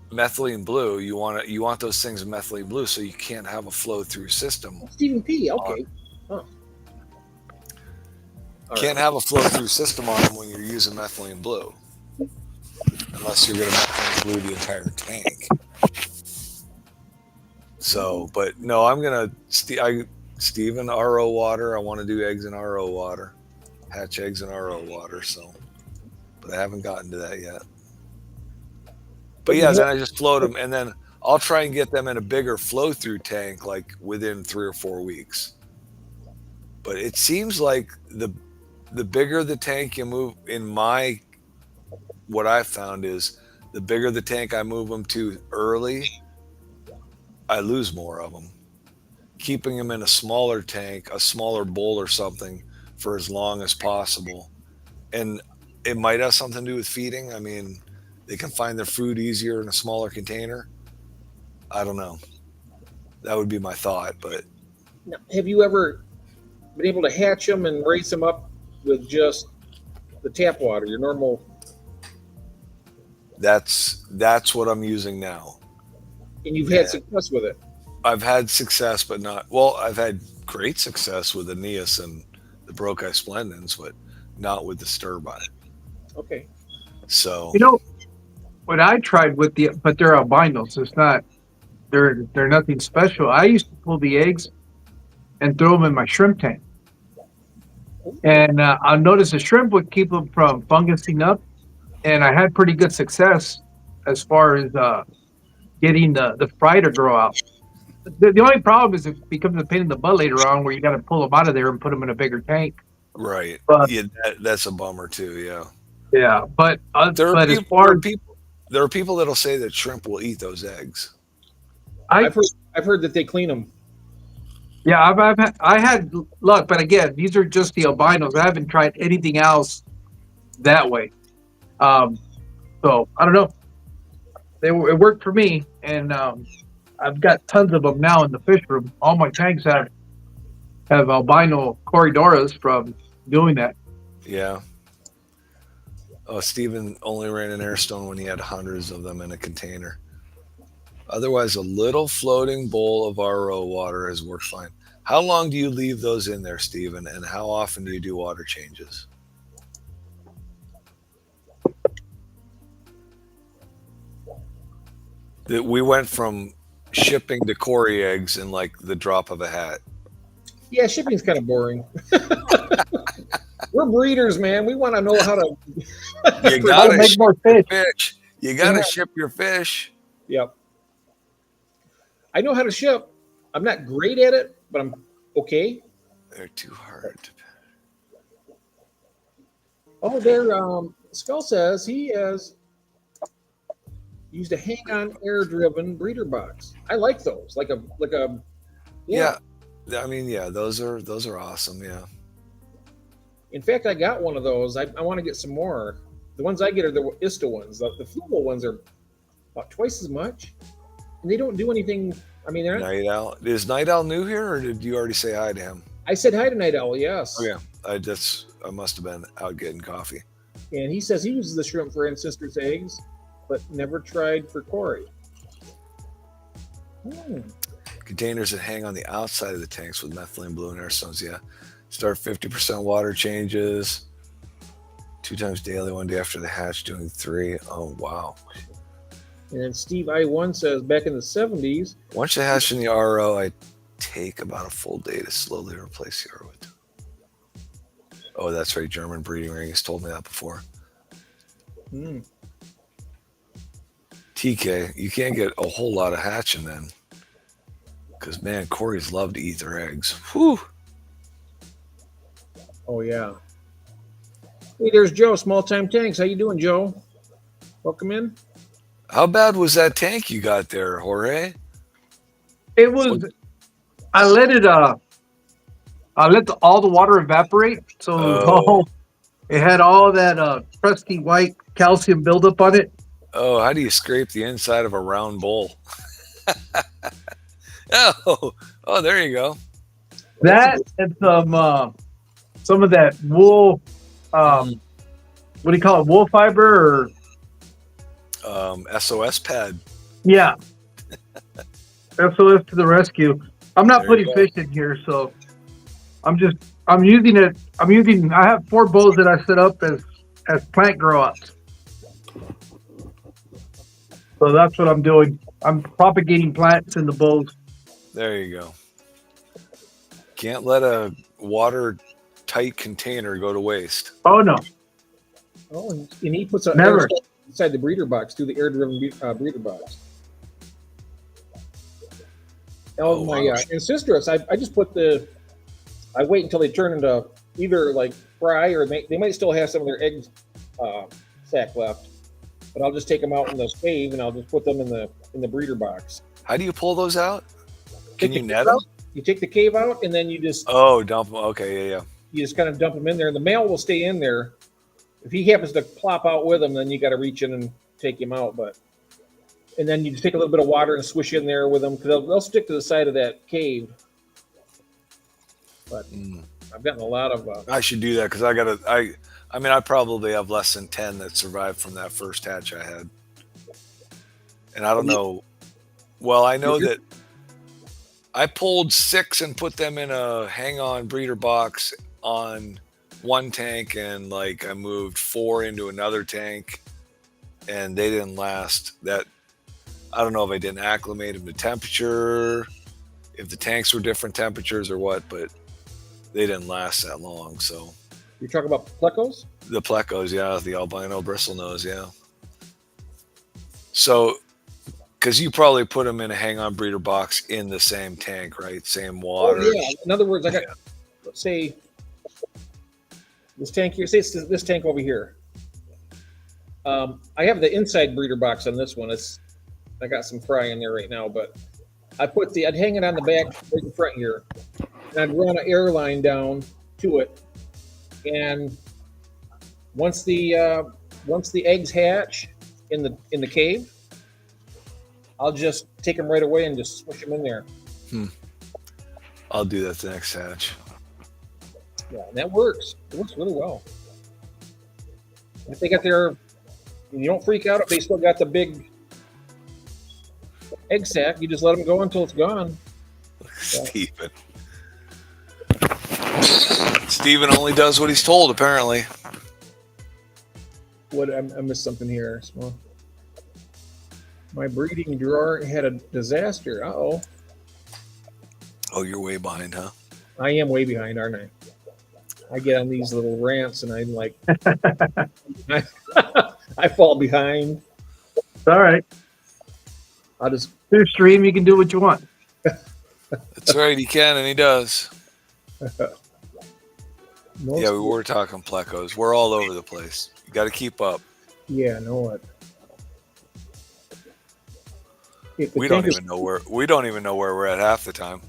methylene blue, you want those things in methylene blue, so you can't have a flow through system. Stephen P. Okay. Huh. Can't have a flow through system on them when you're using methylene blue, unless you're going to methylene blue the entire tank. So, but no, I'm gonna Steven RO water. I want to do eggs in RO water, hatch eggs in RO water. So, but I haven't gotten to that yet. But yeah, then I just float them, and then I'll try and get them in a bigger flow through tank, like within 3 or 4 weeks. But it seems like the bigger the tank you move, what I've found is the bigger the tank I move them to early, I lose more of them. Keeping them in a smaller tank, a smaller bowl or something for as long as possible. And it might have something to do with feeding. I mean, they can find their food easier in a smaller container. I don't know. That would be my thought, but. Now, have you ever been able to hatch them and raise them up with just the tap water, your normal? That's what I'm using now. And you've had success with it? I've had success, but not, well, I've had great success with Aeneas and the Brokai Splendens, but not with the Sturby. Okay. So. You know, what I tried with but they're albinos. It's not, they're nothing special. I used to pull the eggs and throw them in my shrimp tank. And I noticed the shrimp would keep them from fungusing up. And I had pretty good success as far as getting the fry to grow out. The only problem is it becomes a pain in the butt later on where you got to pull them out of there and put them in a bigger tank. Right. But, yeah, that's a bummer too. Yeah. Yeah. But, there are people that'll say that shrimp will eat those eggs. I've heard that they clean them. Yeah, I had luck, but again, these are just the albinos. I haven't tried anything else that way. So I don't know. It worked for me, and I've got tons of them now in the fish room. All my tanks have albino Corydoras from doing that. Yeah. Oh, Stephen only ran an airstone when he had hundreds of them in a container. Otherwise, a little floating bowl of RO water has worked fine. How long do you leave those in there, Stephen, and how often do you do water changes? We went from shipping to Cory eggs in like the drop of a hat. Yeah, shipping's kind of boring. We're breeders, man. We want to know how to. You gotta make more fish. You gotta ship your fish. Yep. I know how to ship. I'm not great at it, but I'm okay. They're too hard. Oh, there. Skull says he has used a hang-on air-driven breeder box. I like those. Like a. Yeah. I mean, yeah, those are awesome. Yeah. In fact, I got one of those. I want to get some more. The ones I get are the ISTA ones. The Fluval ones are about twice as much, and they don't do anything. I mean, they're not. Night Owl. Is Night Owl new here, or did you already say hi to him? I said hi to Night Owl. Yes. Oh yeah. I must have been out getting coffee. And he says he uses the shrimp for ancestors' eggs, but never tried for Cory. Containers that hang on the outside of the tanks with methylene blue and airstones. Yeah. Start 50% water changes. 2 times daily, 1 day after the hatch, doing 3. Oh, wow. And then Steve I1 says back in the 70s. Once you hatch in the RO, I take about a full day to slowly replace the RO. Oh, that's right. German breeding ring has told me that before. TK, you can't get a whole lot of hatching then. Because, man, Cory's love to eat their eggs. Whew. Oh, yeah. Hey, there's Joe, Small Time Tanks. How you doing, Joe? Welcome in. How bad was that tank you got there, Jorge? It was. I let all the water evaporate, so it had all that crusty white calcium buildup on it. Oh, how do you scrape the inside of a round bowl? Oh, there you go. That and some of that wool. What do you call it? Wool fiber or SOS pad. Yeah. SOS to the rescue. I'm not There you putting go. fish in here, so I'm using it. I have 4 bowls that I set up as plant grow ups. So that's what I'm doing. I'm propagating plants in the bowls. There you go. Can't let a watertight container go to waste. Oh no, Oh, and he puts an Never. air inside the breeder box through the air-driven breeder box. Oh, My wow. ancestors, I just put I wait until they turn into either like fry or they might still have some of their eggs sack left, but I'll just take them out in the cave and I'll just put them in the breeder box. How do you pull those out? Can Take you the net cave them? out, you take the cave out and then you just Oh, dump them. Okay, yeah. kind of dump them in there. The male will stay in there. If he happens to plop out with them, then you got to reach in and take him out. And then you just take a little bit of water and swish in there with them because they'll stick to the side of that cave. But I've gotten a lot of. I should do that because I probably have less than 10 that survived from that first hatch I had. And I don't know. Well, I know that I pulled 6 and put them in a hang-on breeder box on one tank, and like I moved 4 into another tank, and they didn't last. That I don't know if I didn't acclimate them to temperature, if the tanks were different temperatures or what, but they didn't last that long. So You're talking about plecos? the plecos, yeah, the albino bristlenose, yeah. So, because you probably put them in a hang-on breeder box in the same tank, right? Same water. Oh, yeah. In other words, I got, let's say, this tank here. Say it's this tank over here. I have the inside breeder box on this one. I got some fry in there right now, but I'd hang it on the back right in front here, and I'd run an air line down to it, and once the eggs hatch in the cave, I'll just take them right away and just smush them in there. I'll do that the next hatch. Yeah, and that works. It works really well. If they got their, you don't freak out if they still got the big egg sack. You just let them go until it's gone. Steven. Steven only does what he's told, apparently. What I missed something here. Well, my breeding drawer had a disaster. Uh-oh. Oh, you're way behind, huh? I am way behind, aren't I? I get on these little rants and I'm like, I fall behind. it's all right. I'll just, Through stream, you can do what you want. That's right, he can and he does. most- Yeah, we were talking plecos. We're all over the place. You got to keep up. Yeah, I know what. If the We don't tank is- even know where we're at half the time.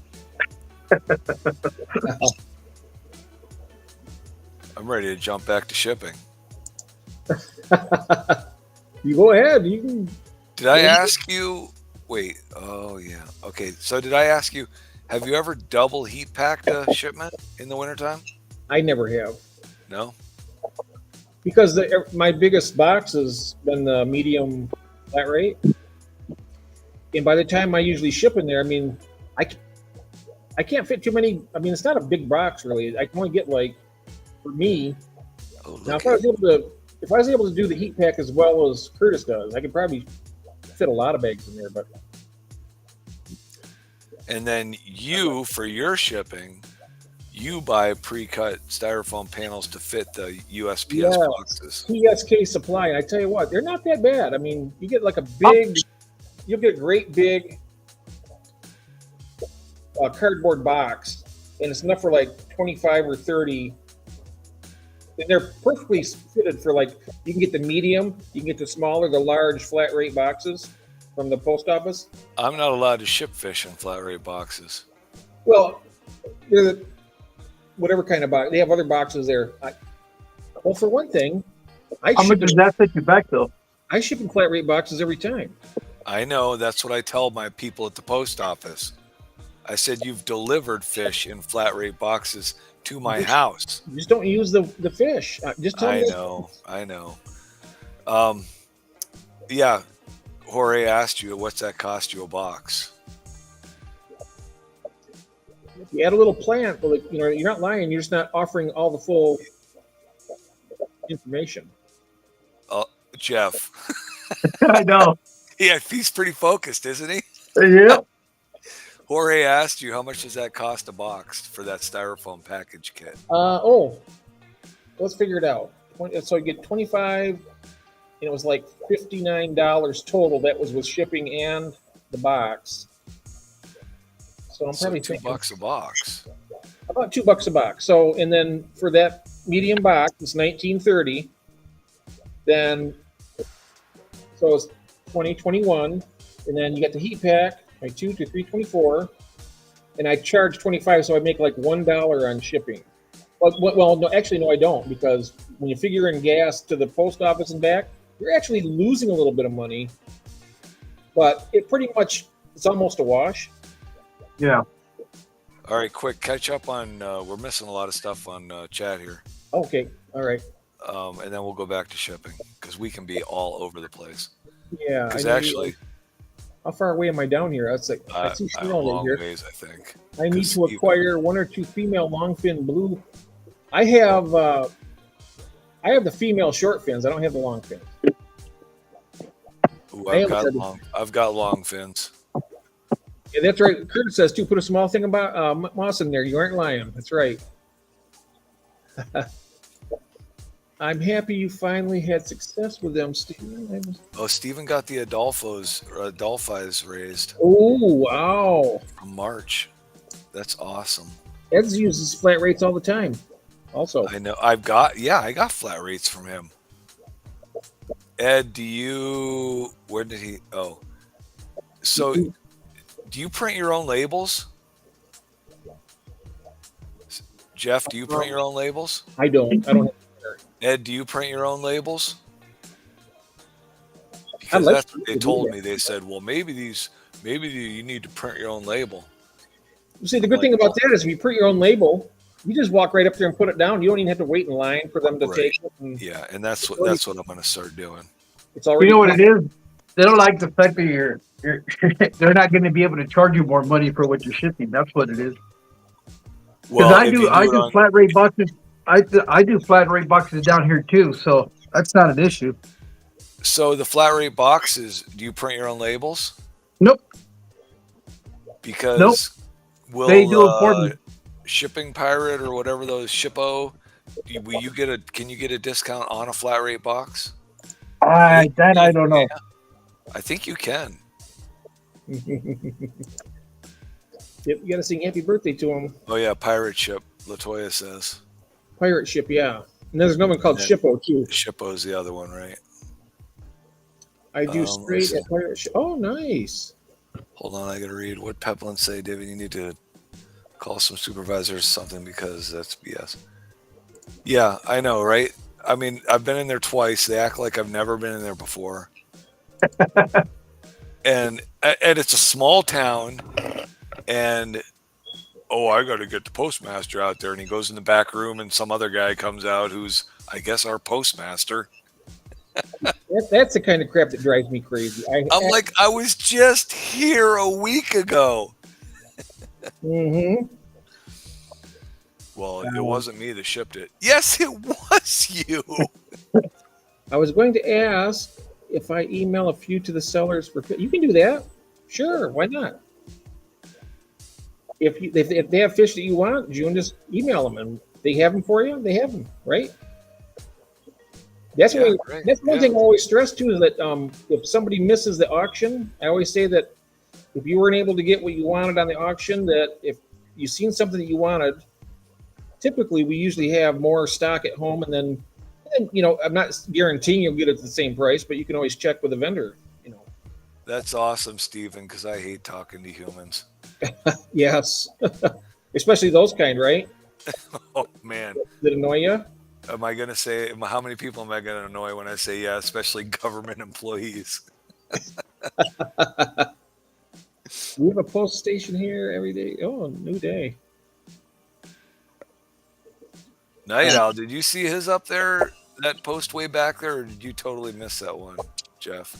I'm ready to jump back to shipping. You go ahead. You can. Did I ask you? Wait. Oh, yeah. Okay. So did I ask you, have you ever double heat packed a shipment in the wintertime? I never have No? because my biggest box has been the medium flat rate, and by the time I usually ship in there, I mean, I can't fit too many. I mean, it's not a big box really. I can only get like, for me. Oh, Now, look if I was able to do the heat pack as well as Curtis does, I could probably fit a lot of bags in there. But And then you, for your shipping, you buy pre-cut styrofoam panels to fit the USPS Yes. boxes. TSK Supply, and I tell you what, they're not that bad. I mean, you get like you'll get a great big cardboard box, and it's enough for like 25 or 30. And they're perfectly fitted for like, you can get the medium, you can get the smaller, the large flat rate boxes from the post office. I'm not allowed to ship fish in flat rate boxes. Well, they're whatever kind of box. They have other boxes there. Well, for one thing, How much does that set you back, though? I ship in flat rate boxes every time. I know. That's what I tell my people at the post office. I said, you've delivered fish in flat rate boxes to my house. You just don't use the fish. Just tell I me. know. Yeah. Jorge asked you, what's that cost you a box? If you add a little plant, well, you're not lying. You're just not offering all the full information. Jeff. I know. Yeah, he's pretty focused, isn't he? Yep. Jorge asked you, how much does that cost a box for that styrofoam package kit? Let's figure it out. So you get 25, and it was like $59 total. That was with shipping and the box. So I'm probably $2 a box. About $2 a box. So, and then for that medium box, it's $19.30. Then, so it's $20.21, and then you got the heat pack, like $2 to $3.24, and I charge $25, so I make like $1 on shipping. Well, no, actually, no, I don't, because when you figure in gas to the post office and back, you're actually losing a little bit of money. But it's almost a wash. Yeah. All right, quick catch up on. We're missing a lot of stuff on chat here. Okay, all right. And then we'll go back to shipping because we can be all over the place. Yeah. Because actually, how far away am I down here? That's like I see a small long here. ways, I think. I need to acquire 1 or 2 female longfin blue. I have the female short fins. I don't have the long fins. Ooh, I've got long fins. Yeah, that's right. Kurt says too. Put a small thing about moss in there. You aren't lying. That's right. I'm happy you finally had success with them, Stephen. Oh, Stephen got the Adolphis raised. Oh, wow. From March. That's awesome. Ed uses flat rates all the time. Also, I know. I got flat rates from him. Ed, where did he? Oh, so do you print your own labels? Jeff, do you print your own labels? I don't. Ed, do you print your own labels? Because like that's what they told me. They said, well, maybe you need to print your own label. You see, the good thing about that is if you print your own label, you just walk right up there and put it down. You don't even have to wait in line for them to take it. Yeah, and that's what I'm going to start doing. It's already. You know what it is? They don't like the fact that you're they're not going to be able to charge you more money for what you're shipping. That's what it is. Because I do flat rate boxes. I do flat rate boxes down here too, so that's not an issue. So the flat rate boxes, do you print your own labels? Nope. Because they do it for me. Shipping Pirate or whatever those Shippo, can you get a discount on a flat rate box? I don't know. I think you can. Yep, you got to sing happy birthday to him. Oh yeah, Pirate Ship, Latoya says. Pirate Ship, yeah. And there's another one called Shippo too. Shippo's the other one, right? I do straight at Pirate Ship. Oh, nice. Hold on, I got to read what Peplin say. David, you need to call some supervisors or something because that's BS. Yeah, I know, right? I mean, I've been in there twice. They act like I've never been in there before. and it's a small town, and I got to get the postmaster out there, and he goes in the back room, and some other guy comes out who's, I guess, our postmaster. That's the kind of crap that drives me crazy. I'm like, I was just here a week ago. Mm-hmm. Well, it wasn't me that shipped it. Yes, it was you. I was going to ask if I email a few to the sellers for. You can do that. Sure, why not? If they have fish that you want, June, just email them, and they have them for you. They have them, right? That's one thing I always stress too, is that if somebody misses the auction, I always say that if you weren't able to get what you wanted on the auction, that if you've seen something that you wanted, typically we usually have more stock at home, and then I'm not guaranteeing you'll get it at the same price, but you can always check with the vendor. That's awesome, Stephen, because I hate talking to humans. Yes, especially those kind, right? Oh man, that annoy you. Am I going to say, how many people am I going to annoy when I say, yeah, especially government employees? We have a post station here every day. Oh, new day. Night Owl, did you see his up there, that post way back there, or did you totally miss that one, Jeff?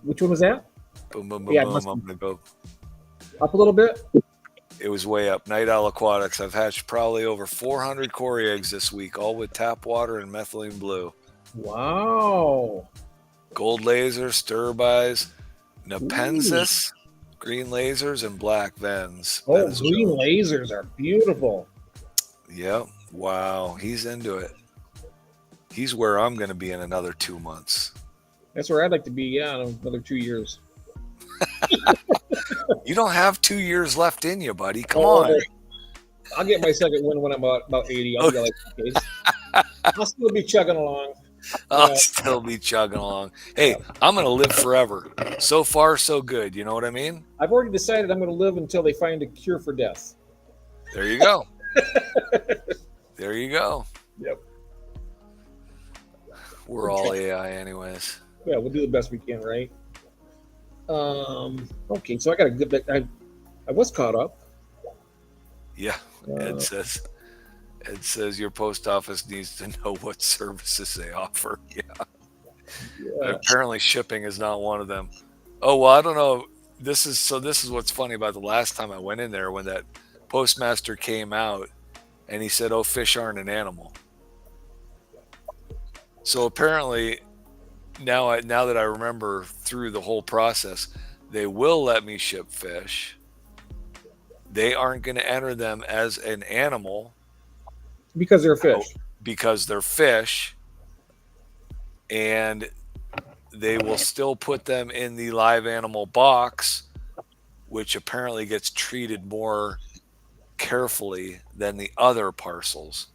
Which one was that? Boom, boom, boom, Yeah, it boom. must I'm gonna go. Up a little bit. It was way up. Night Owl Aquatics. I've hatched probably over 400 Cory eggs this week, all with tap water and methylene blue. Wow. Gold laser, Sturbies, Nepensis, green lasers, and black Vens. Oh, Venezuela. green lasers are beautiful. Yep. Wow. He's into it. He's where I'm going to be in another 2 months. That's where I'd like to be. Yeah, in another 2 years. You don't have 2 years left in you, buddy. Come Oh, on. I'll get my second win when I'm about 80. I'll be like, okay. I'll still be chugging along. I'll still be chugging along. Hey, I'm going to live forever. So far, so good. You know what I mean? I've already decided I'm going to live until they find a cure for death. There you go. There you go. Yep. We're all AI anyways. Yeah, we'll do the best we can, right? Okay, so I got a good bit. I was caught up. Yeah. Ed says your post office needs to know what services they offer. Yeah. Apparently shipping is not one of them. Oh, well, I don't know. This is what's funny about the last time I went in there when that postmaster came out and he said, "Oh, fish aren't an animal." So apparently now that I remember through the whole process, they will let me ship fish. They aren't going to enter them as an animal Because they're fish. because they're fish, and they will still put them in the live animal box, which apparently gets treated more carefully than the other parcels.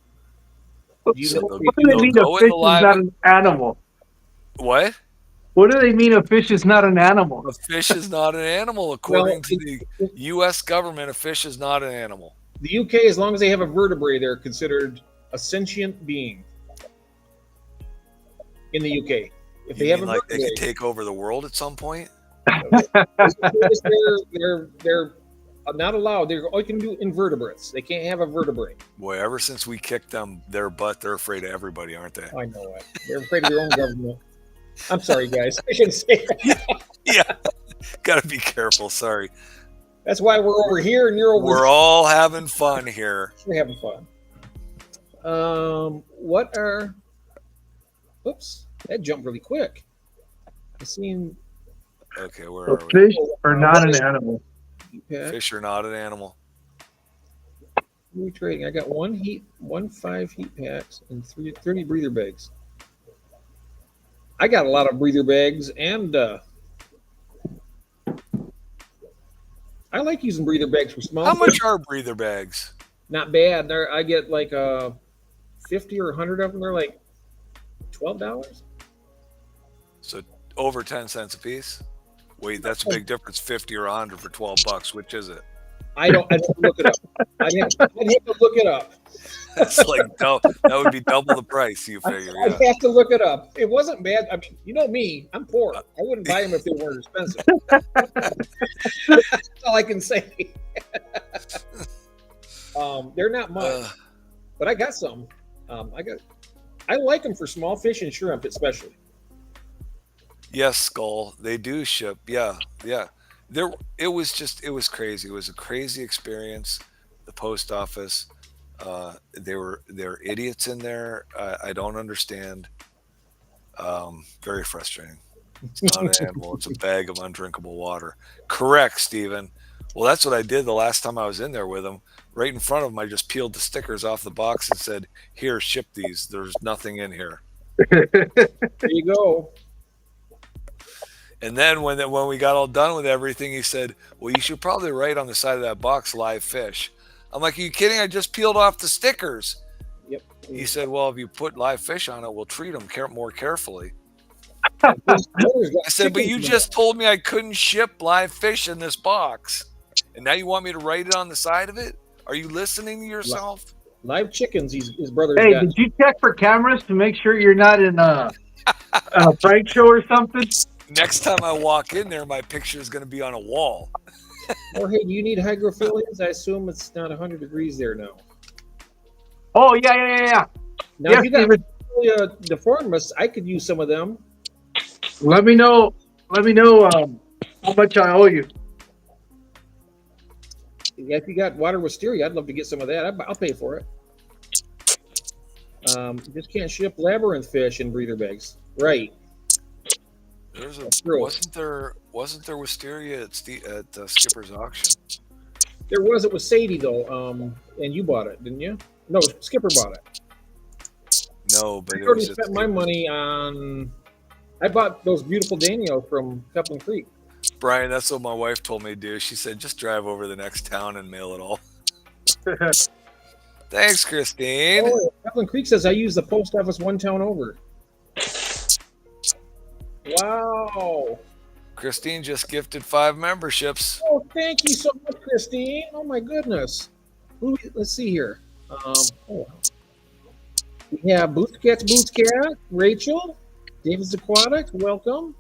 What You do know, they mean a fish is not an animal? What? What do they mean a fish is not an animal? A fish is not an animal. According to the U.S. government, a fish is not an animal. The UK, as long as they have a vertebrae, they're considered a sentient being. In the UK, if they You have mean a like vertebrae, they could take over the world at some point? they're not allowed. They're all you can do invertebrates. They can't have a vertebrae. Boy, ever since we kicked them their butt, they're afraid of everybody, aren't they? I know it. They're afraid of their own government. I'm sorry, guys. I shouldn't say that. Yeah, gotta be careful. Sorry, That's why we're over here and you're over we're all having fun here. We're having fun. What are? Oops, that jumped really quick. I seen Okay, where So are we? fish are not an animal. Fish are not an animal. We trading. I got 5 heat packs, and 30 breather bags. I got a lot of breather bags, and I like using breather bags for small. How much fish. are breather bags? Not bad. I get like 50 or 100 of them. They're like $12. So over 10 cents a piece. Wait, that's a big difference. 50 or 100 for $12. Which is it? I'd have to look it up. I'd have to look it up. That's like that would be double the price. You figure? I'd Yeah. have to look it up. It wasn't bad. I mean, you know me. I'm poor. I wouldn't buy them if they weren't expensive. That's all I can say. They're not much, but I got some. I like them for small fish and shrimp, especially. Yes, Skull. They do ship. Yeah, yeah. It was crazy. It was a crazy experience. The post office. They're idiots in there. I don't understand. Very frustrating. It's not an animal. It's a bag of undrinkable water. Correct, Stephen. Well, that's what I did the last time I was in there with them. Right in front of them, I just peeled the stickers off the box and said, "Here, ship these. There's nothing in here." There you go. And then when we got all done with everything, he said, "Well, you should probably write on the side of that box, live fish." I'm like, "Are you kidding? I just peeled off the stickers." Yep. He said, "Well, if you put live fish on it, we'll treat them more carefully." I I said, "But you just told me I couldn't ship live fish in this box. And now you want me to write it on the side of it? Are you listening to yourself?" live chickens. His brother's Hey, got. did you check for cameras to make sure you're not in a prank show or something? Next time I walk in there, my picture is going to be on a wall. Jorge, do you need hydrophilians? I assume it's not 100 degrees there now. Oh, yeah. Now, Yes, if you got David. deformists, I could use some of them. Let me know let me know how much I owe you. Yeah, if you got water wisteria, I'd love to get some of that. I'll pay for it. Just can't ship labyrinth fish in breather bags. Right. Wasn't there wisteria at Skipper's auction? There was. It was Sadie though, and you bought it, didn't you? No, Skipper bought it. No, but I already spent my money on. I bought those beautiful Daniels from Coupling Creek. Brian, that's what my wife told me to do. She said, just drive over the next town and mail it all. Thanks, Christine. Oh, Coupling Creek says I use the post office one town over. Wow. Christine just gifted 5 memberships. Oh, thank you so much, Christine. Oh my goodness. Let's see here. We have Boots Cat, Rachel, David's Aquatics, welcome.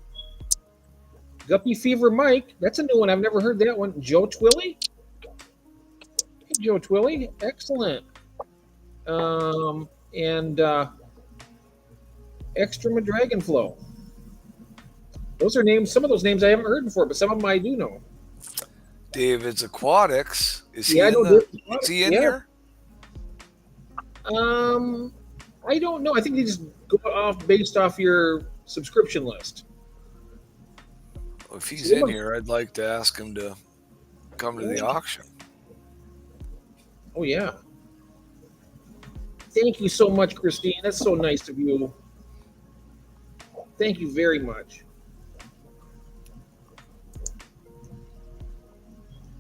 Guppy Fever Mike, that's a new one. I've never heard that one. Joe Twilly. Hey, Joe Twilly, excellent. And Extrema Dragonflow. Those are names. Some of those names I haven't heard before, but some of them I do know. David's Aquatics. Is he in here? I don't know. I think they just go off based off your subscription list. Well, if he's in here, I'd like to ask him to come to the auction. Oh, yeah. Thank you so much, Christine. That's so nice of you. Thank you very much.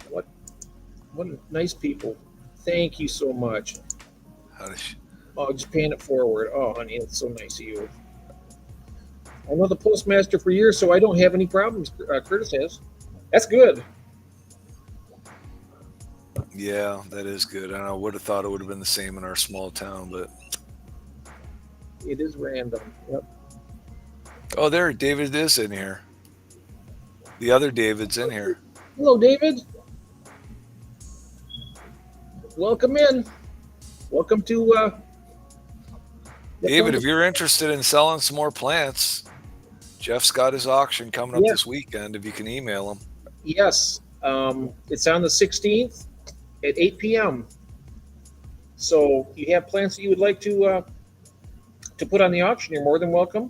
What nice people. Thank you so much. Just paying it forward. Oh, honey, that's so nice of you. I know the postmaster for years, so I don't have any problems. Curtis has. That's good. Yeah, that is good. I would have thought it would have been the same in our small town, but it is random. Yep. Oh, there, David is in here. The other David's in here. Hello, David. Welcome in. Welcome to David, if you're interested in selling some more plants, Jeff's got his auction coming up this weekend. If you can email him. Yes. It's on the 16th at 8 p.m. So if you have plants that you would like to put on the auction, you're more than welcome.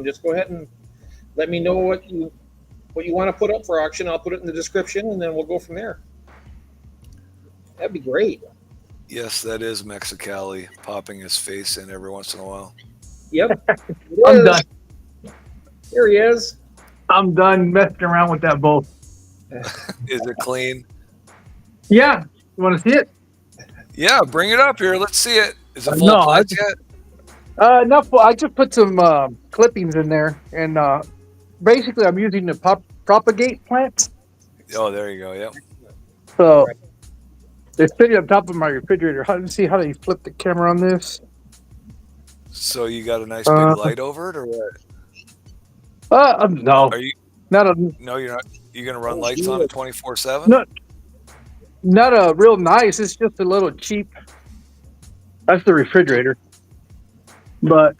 Just go ahead and let me know what you want to put up for auction. I'll put it in the description, and then we'll go from there. That'd be great. Yes, that is Mexicali popping his face in every once in a while. Yep. I'm done. Here he is. I'm done messing around with that bowl. Is it clean? Yeah. You want to see it? Yeah, bring it up here. Let's see it. Is it full of plants yet? No, I just put some clippings in there, and basically I'm using the propagate plant. Oh, there you go. Yep. So they're sitting on top of my refrigerator. Let's see how they flip the camera on this. So you got a nice big light over it, or what? No. Are you? No, you're not. You gonna run lights on it 24/7? No, not a real nice. It's just a little cheap. That's the refrigerator, but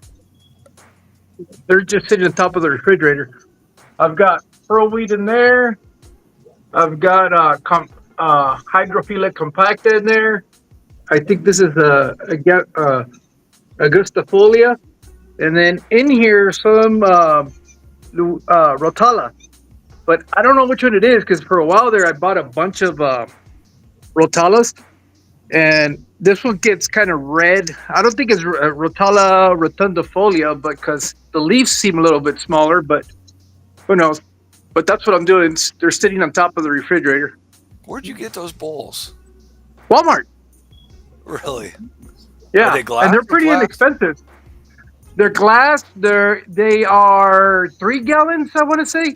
they're just sitting on top of the refrigerator. I've got pearl weed in there. I've got hydrophila compacta in there. I think this is Augustifolia, and then in here some Rotala, but I don't know which one it is because for a while there I bought a bunch of Rotalas, and this one gets kind of red. I don't think it's Rotala rotundifolia, because the leaves seem a little bit smaller, but who knows? But that's what I'm doing. They're sitting on top of the refrigerator. Where'd you get those bowls? Walmart. Really? Yeah, are they glass, and they're pretty inexpensive. They're glass. They are 3 gallons, I want to say.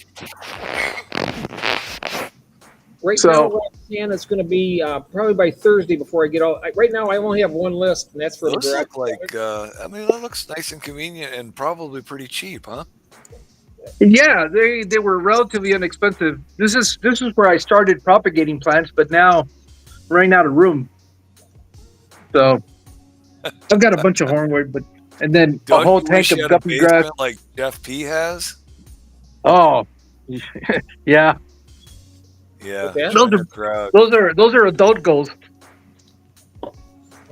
Right now, it's going to be probably by Thursday before I get all. Right now, I only have one list, and that's for those look like. That looks nice and convenient, and probably pretty cheap, huh? Yeah, they were relatively inexpensive. This is where I started propagating plants, but now I'm running out of room. So I've got a bunch of hornwood, and then a whole tank of guppy grass like Jeff P has. Oh, Yeah, Yeah, Okay. join the crowd. those are adult goals.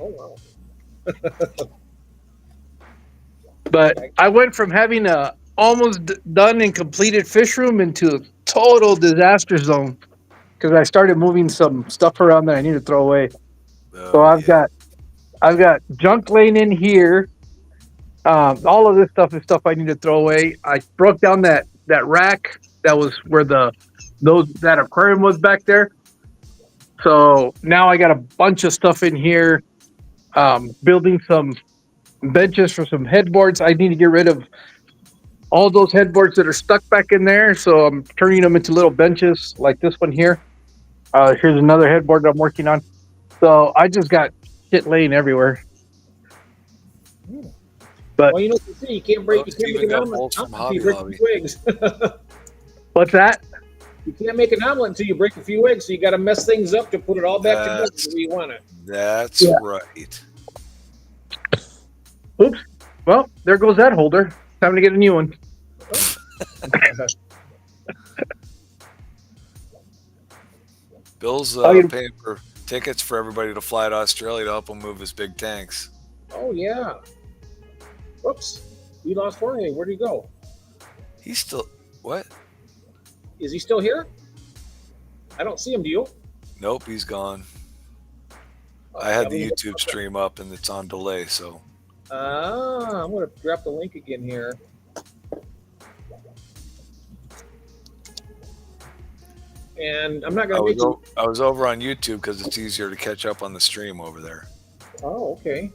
Oh wow. But I went from having a almost done and completed fish room into a total disaster zone because I started moving some stuff around that I need to throw away. So Oh yeah. I've got junk laying in here. All of this stuff is stuff I need to throw away. I broke down that rack that was where that aquarium was back there. So now I got a bunch of stuff in here. Building some benches for some headboards. I need to get rid of all those headboards that are stuck back in there. So I'm turning them into little benches like this one here. Here's another headboard that I'm working on. So I just got shit laying everywhere. But Well, you know what they say, you can't break. Well, You can't Steven make an got omelet bolts from until you Hobby break a few eggs. what's that? You can't make an omelet until you break a few eggs. So you got to mess things up to put it all back together That's- the way you want it. That's Yeah. right. Oops. Well, there goes that holder. Time to get a new one. Bill's you- paying for tickets for everybody to fly to Australia to help him move his big tanks. Oh yeah. Whoops. We lost Jorge. Where'd he go? He's still what? Is he still here? I don't see him. Do you? Nope, he's gone. I had the YouTube stream up and it's on delay, so I'm gonna drop the link again here. And I'm not I gonna was, make you. I was over on YouTube because it's easier to catch up on the stream over there. Oh, okay.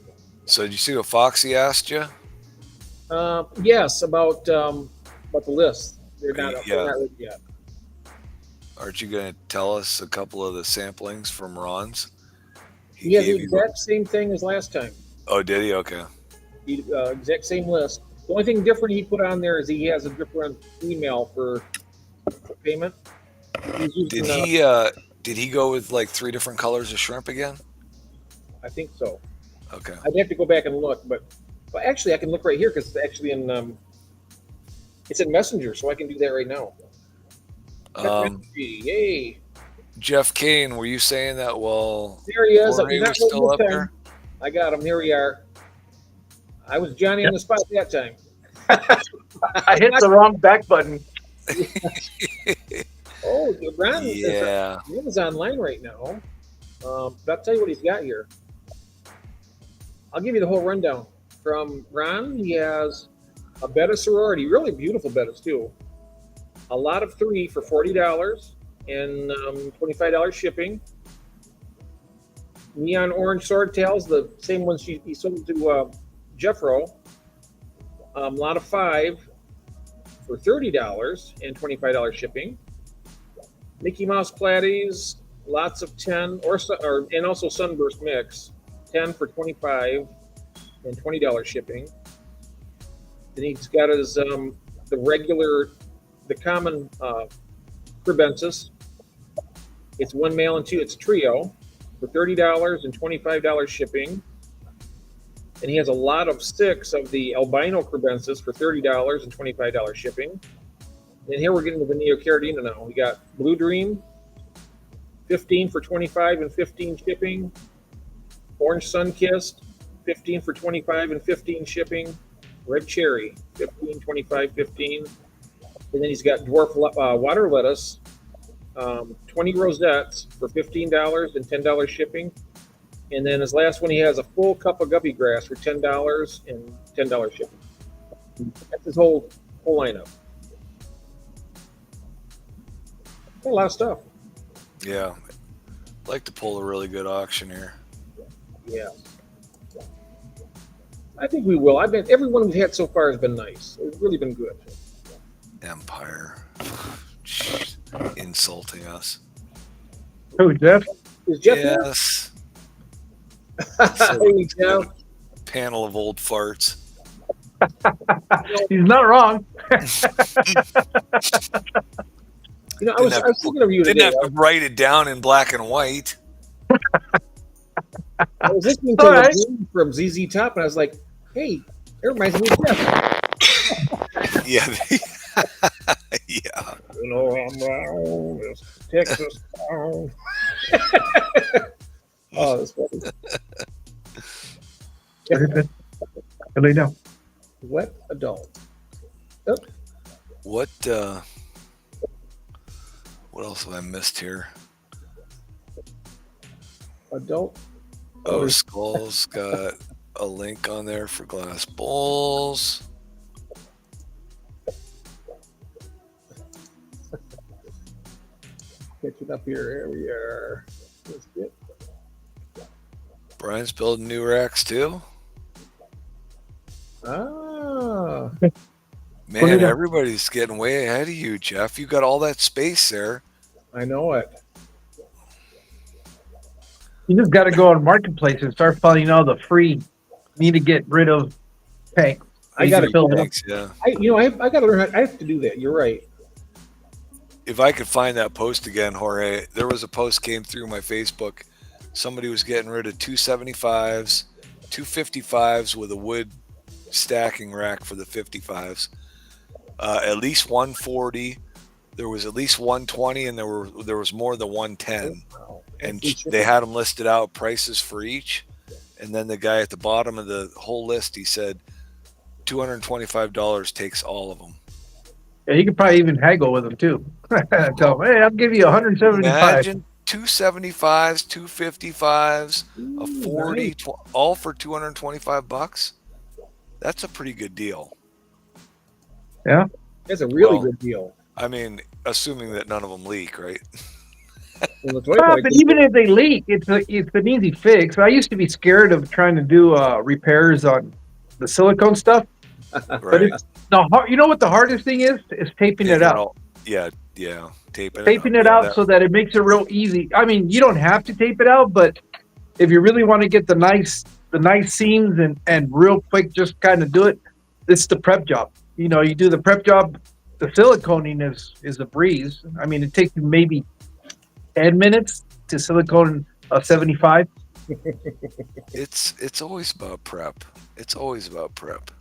So did you see what Foxy asked you? Yes, about the list. They're not, Yeah. they're not ready yet. Aren't you going to tell us a couple of the samplings from Ron's? He has the gave you- exact same thing as last time. Oh, did he? Okay. The exact same list. The only thing different he put on there is he has a different email for payment. He's using, Did he go with like 3 different colors of shrimp again? I think so. Okay. I'd have to go back and look, but actually I can look right here because it's actually in it's in Messenger, so I can do that right now. Yay! Jeff Kane, were you saying that? Well, There he is. Jorge He's not was still up waiting this there. time. I got him. Here we are. I was Johnny on the spot that time. I hit the wrong back button. Oh, Ron Yeah. is online right now. But I'll tell you what he's got here. I'll give you the whole rundown. From Ron, he has a Betta sorority, really beautiful Bettas too. A lot of 3 for $40 and $25 shipping. Neon orange swordtails, the same ones he sold to Jeffro. A lot of 5 for $30 and $25 shipping. Mickey Mouse platies, lots of 10 and also Sunburst mix, 10 for $25 and $20 shipping. Then he's got his the common Crebensis. It's 1 male and 2. It's a trio for $30 and $25 shipping. And he has a lot of 6 of the albino Crebensis for $30 and $25 shipping. And here we're getting to the Neo Caridina now. We got Blue Dream, 15 for $25 and $15 shipping. Orange Sunkissed, 15 for $25 and $15 shipping. Red Cherry, 15, $25, $15. And then he's got Dwarf Water Lettuce, 20 rosettes for $15 and $10 shipping. And then his last one, he has a full cup of guppy grass for $10 and $10 shipping. That's his whole lineup. A lot of stuff. Yeah. I'd like to pull a really good auction here. Yeah. I think we will. Every one we've had so far has been nice. It's really been good. Empire. Insulting us. Who, Jeff? Is Jeff here? Yes. Hey, Jeff. Panel of old farts. He's not wrong. You know, I was thinking of you Didn't today. have to write it down in black and white. I was listening to a game from ZZ Top, and I was like, "Hey, it reminds me of Jeff." Yeah. Yeah. You know, I'm round this Texas town. Oh, that's funny. Very good. I lay down. Wet adult. What else have I missed here? Adult. Oh, Skull's got a link on there for glass bowls. Catching up here. Here we are. Let's get. Brian's building new racks too. Ah. Man, everybody's getting way ahead of you, Jeff. You got all that space there. I know it. You just got to go on Marketplace and start finding all the free. Need to get rid of tanks. I got to build it up. Thanks, yeah. I got to learn. I have to do that. You're right. If I could find that post again, Jorge, there was a post came through my Facebook. Somebody was getting rid of 275s, 255s with a wood stacking rack for the 55s. At least 140. There was at least 120, and there was more than 110. Wow. And they had them listed out prices for each. And then the guy at the bottom of the whole list, he said $225 takes all of them. Yeah, you could probably even haggle with them too. Tell them, hey, I'll give you 175. Imagine 275s, 255s, a 40, nice. all for $225. That's a pretty good deal. Yeah. That's a really Well, good deal. I mean, assuming that none of them leak, right? Well, the toy But even if they leak, it's an easy fix. I used to be scared of trying to do repairs on the silicone stuff. But Right. it's you know what the hardest thing is? Is taping it out. Yeah, taping It Yeah, out so that it makes it real easy. I mean, you don't have to tape it out, but if you really want to get the nice seams and real quick, just kind of do it. It's the prep job. You know, you do the prep job. The siliconing is a breeze. I mean, it takes you maybe 10 minutes to silicone a 75. It's always about prep. It's always about prep.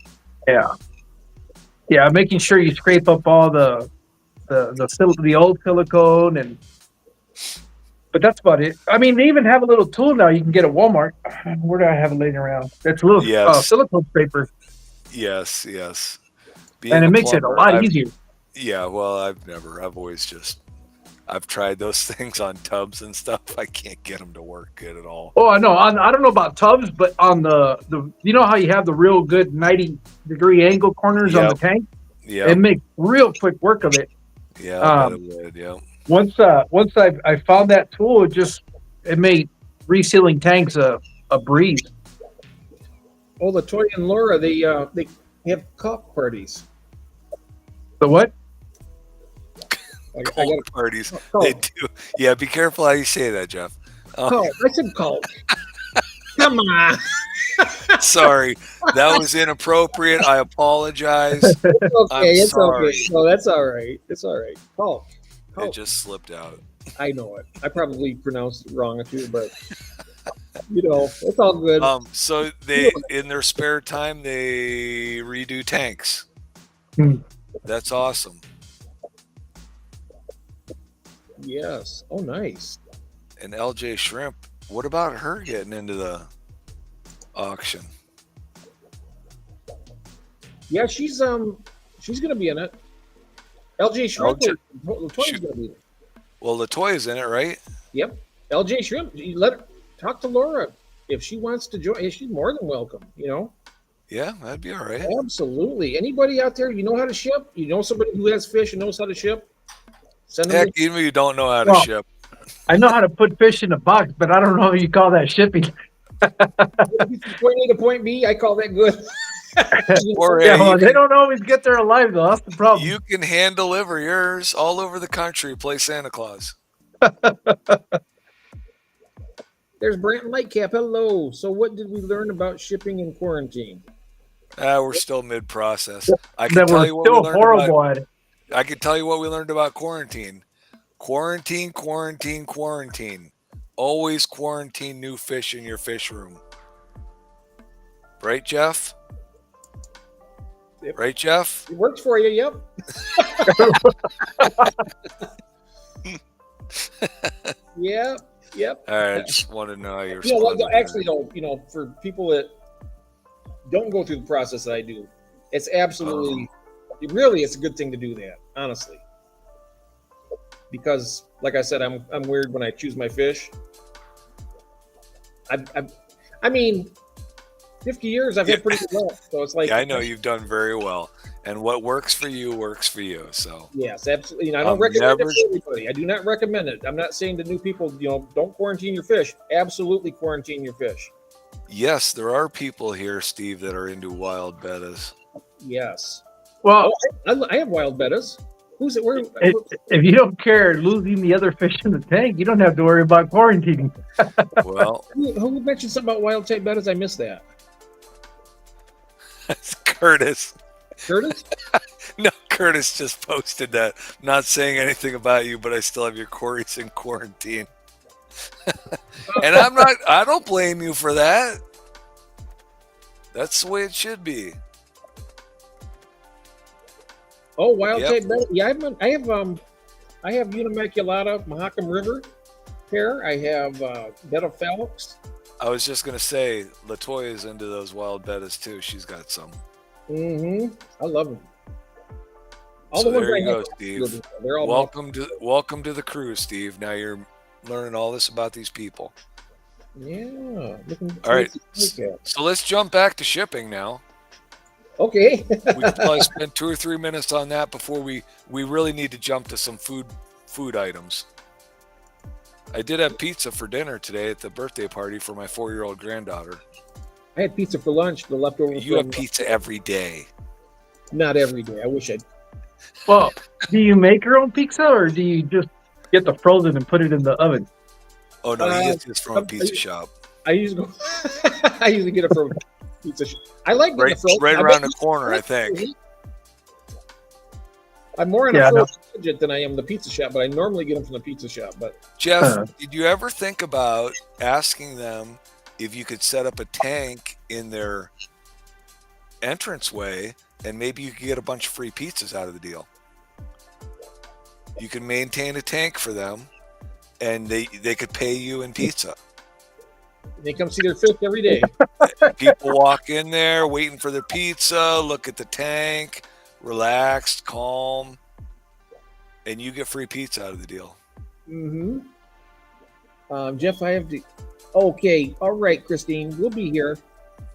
Yeah, making sure you scrape up all the old silicone but that's about it. I mean, they even have a little tool now you can get at Walmart. Where do I have it laying around? It's a little Yes. silicone scraper, Yes. and it makes it a lot easier. Yeah, well, I've tried those things on tubs and stuff. I can't get them to work good at all. Oh, I know. I don't know about tubs, but on the you know how you have the real good 90-degree angle corners on the tank? Yeah. It makes real quick work of it. Yeah, I bet it would, yeah. Once I found that tool, it made resealing tanks a breeze. Oh, the Toy and Laura, they have caulk parties. The what? I Caulk got parties. caulk. They do. Yeah, be careful how you say that, Jeff. Caulk. I said caulk. Come on. Sorry, that was inappropriate. I apologize. It's okay. I'm It's sorry. okay. No, that's all right. It's all right. Caulk. It just slipped out. I know it. I probably pronounced it wrong too, but it's all good. So they, in their spare time, they redo tanks. Hmm. That's awesome. Yes. Oh, nice. And LJ Shrimp, what about her getting into the auction? Yeah, she's gonna be in it. LJ Shrimp. Latoya's gonna be there. Well, Latoya's in it, right? Yep. LJ Shrimp. You let her talk to Laura if she wants to join. She's more than welcome. Yeah, that'd be all right. Absolutely. Anybody out there, you know how to ship? You know somebody who has fish and knows how to ship? Send them. Heck, even if you don't know how to ship. I know how to put fish in a box, but I don't know if you call that shipping. Point A to point B. I call that good. Or They don't always get there alive, though. That's the problem. you can hand deliver yours all over the country. Play Santa Claus. There's Brant Lightcap. Hello. So, what did we learn about shipping in quarantine? We're still mid-process. I can That tell we're you what still we learned horrible at it. I can tell you what we learned about quarantine. Quarantine. Always quarantine new fish in your fish room. Right, Jeff? Right, Jeff? It works for you. Yep. Yep. Yep. All right, I just wanted to know how you You know, responded. actually, though, for people that don't go through the process that I do, it's absolutely, really, it's a good thing to do that, honestly. Because, like I said, I'm weird when I choose my fish. I mean, 50 years I've had pretty good luck, so it's like. Yeah, I know you've done very well, and what works for you works for you. So Yes, absolutely. I don't recommend it for everybody. I do not recommend it. I'm not saying to new people, don't quarantine your fish. Absolutely quarantine your fish. yes, there are people here, Steve, that are into wild bettas. Yes. Well, I have wild bettas. Who's it? Where? if you don't care losing the other fish in the tank, you don't have to worry about quarantining. Well, who mentioned something about wild type bettas? I missed that. it's Curtis. Curtis? No, Curtis just posted that. Not saying anything about you, but I still have your quarries in quarantine. And I don't blame you for that. That's the way it should be. Oh, wild type betta. Yeah, I have Unimaculata Mahakam River pair. I have Betta Phalix. I was just gonna say, Latoya's into those wild bettas too. She's got some. Mm-hmm. I love them. So there you go, Steve. They're all welcome to the crew, Steve. Now you're learning all this about these people. Yeah. All right. So let's jump back to shipping now. Okay. We could probably spend 2 or 3 minutes on that before we really need to jump to some food items. I did have pizza for dinner today at the birthday party for my 4-year-old granddaughter. I had pizza for lunch, the leftover. You have pizza every day. Not every day. I wish I'd. Well, do you make your own pizza or do you just get the frozen and put it in the oven? Oh no, he gets this from a pizza shop. I usually get it from pizza shop. I like getting the frozen. Right around the corner, I think. I'm more in a frozen budget than I am the pizza shop, but I normally get them from the pizza shop. But Jeff, did you ever think about asking them if you could set up a tank in their entranceway and maybe you could get a bunch of free pizzas out of the deal? You can maintain a tank for them and they could pay you in pizza. They come see their fish every day. People walk in there waiting for their pizza, look at the tank, relaxed, calm, and you get free pizza out of the deal. Mm-hmm. Jeff, I have to. Okay, all right, Christine, we'll be here.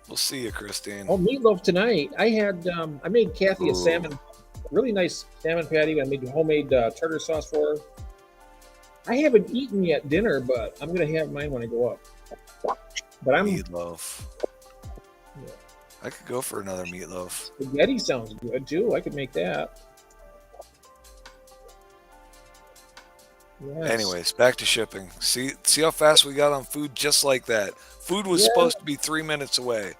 We'll see you, Christine. Oh, meatloaf tonight. I made Kathy a salmon, really nice salmon patty. I made homemade tartar sauce for her. I haven't eaten yet dinner, but I'm gonna have mine when I go up. But I'm meatloaf. Yeah. I could go for another meatloaf. Spaghetti sounds good too. I could make that. Yes. Anyways, back to shipping. See how fast we got on food just like that. Food was supposed to be 3 minutes away.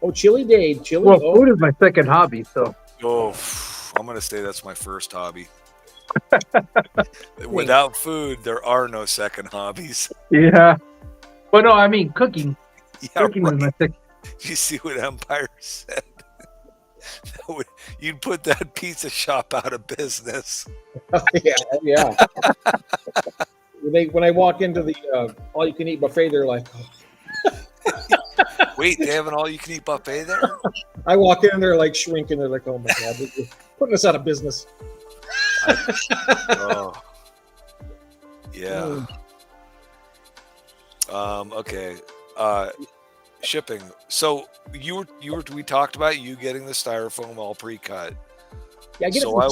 Oh, chili day. Chili. Well, food is my second hobby, so. Oh, I'm going to say that's my first hobby. Without food, there are no second hobbies. Yeah. Well, no, I mean cooking. Yeah, cooking is my second. You see what Empire said? You'd put that pizza shop out of business. Yeah. When I walk into the all-you-can-eat buffet, they're like, "Wait, they have an all-you-can-eat buffet there?" I walk in and they're like shrinking. They're like, "Oh my god, they're putting us out of business." Yeah. Okay. Shipping. So we talked about you getting the styrofoam all pre-cut. Yeah, I get so I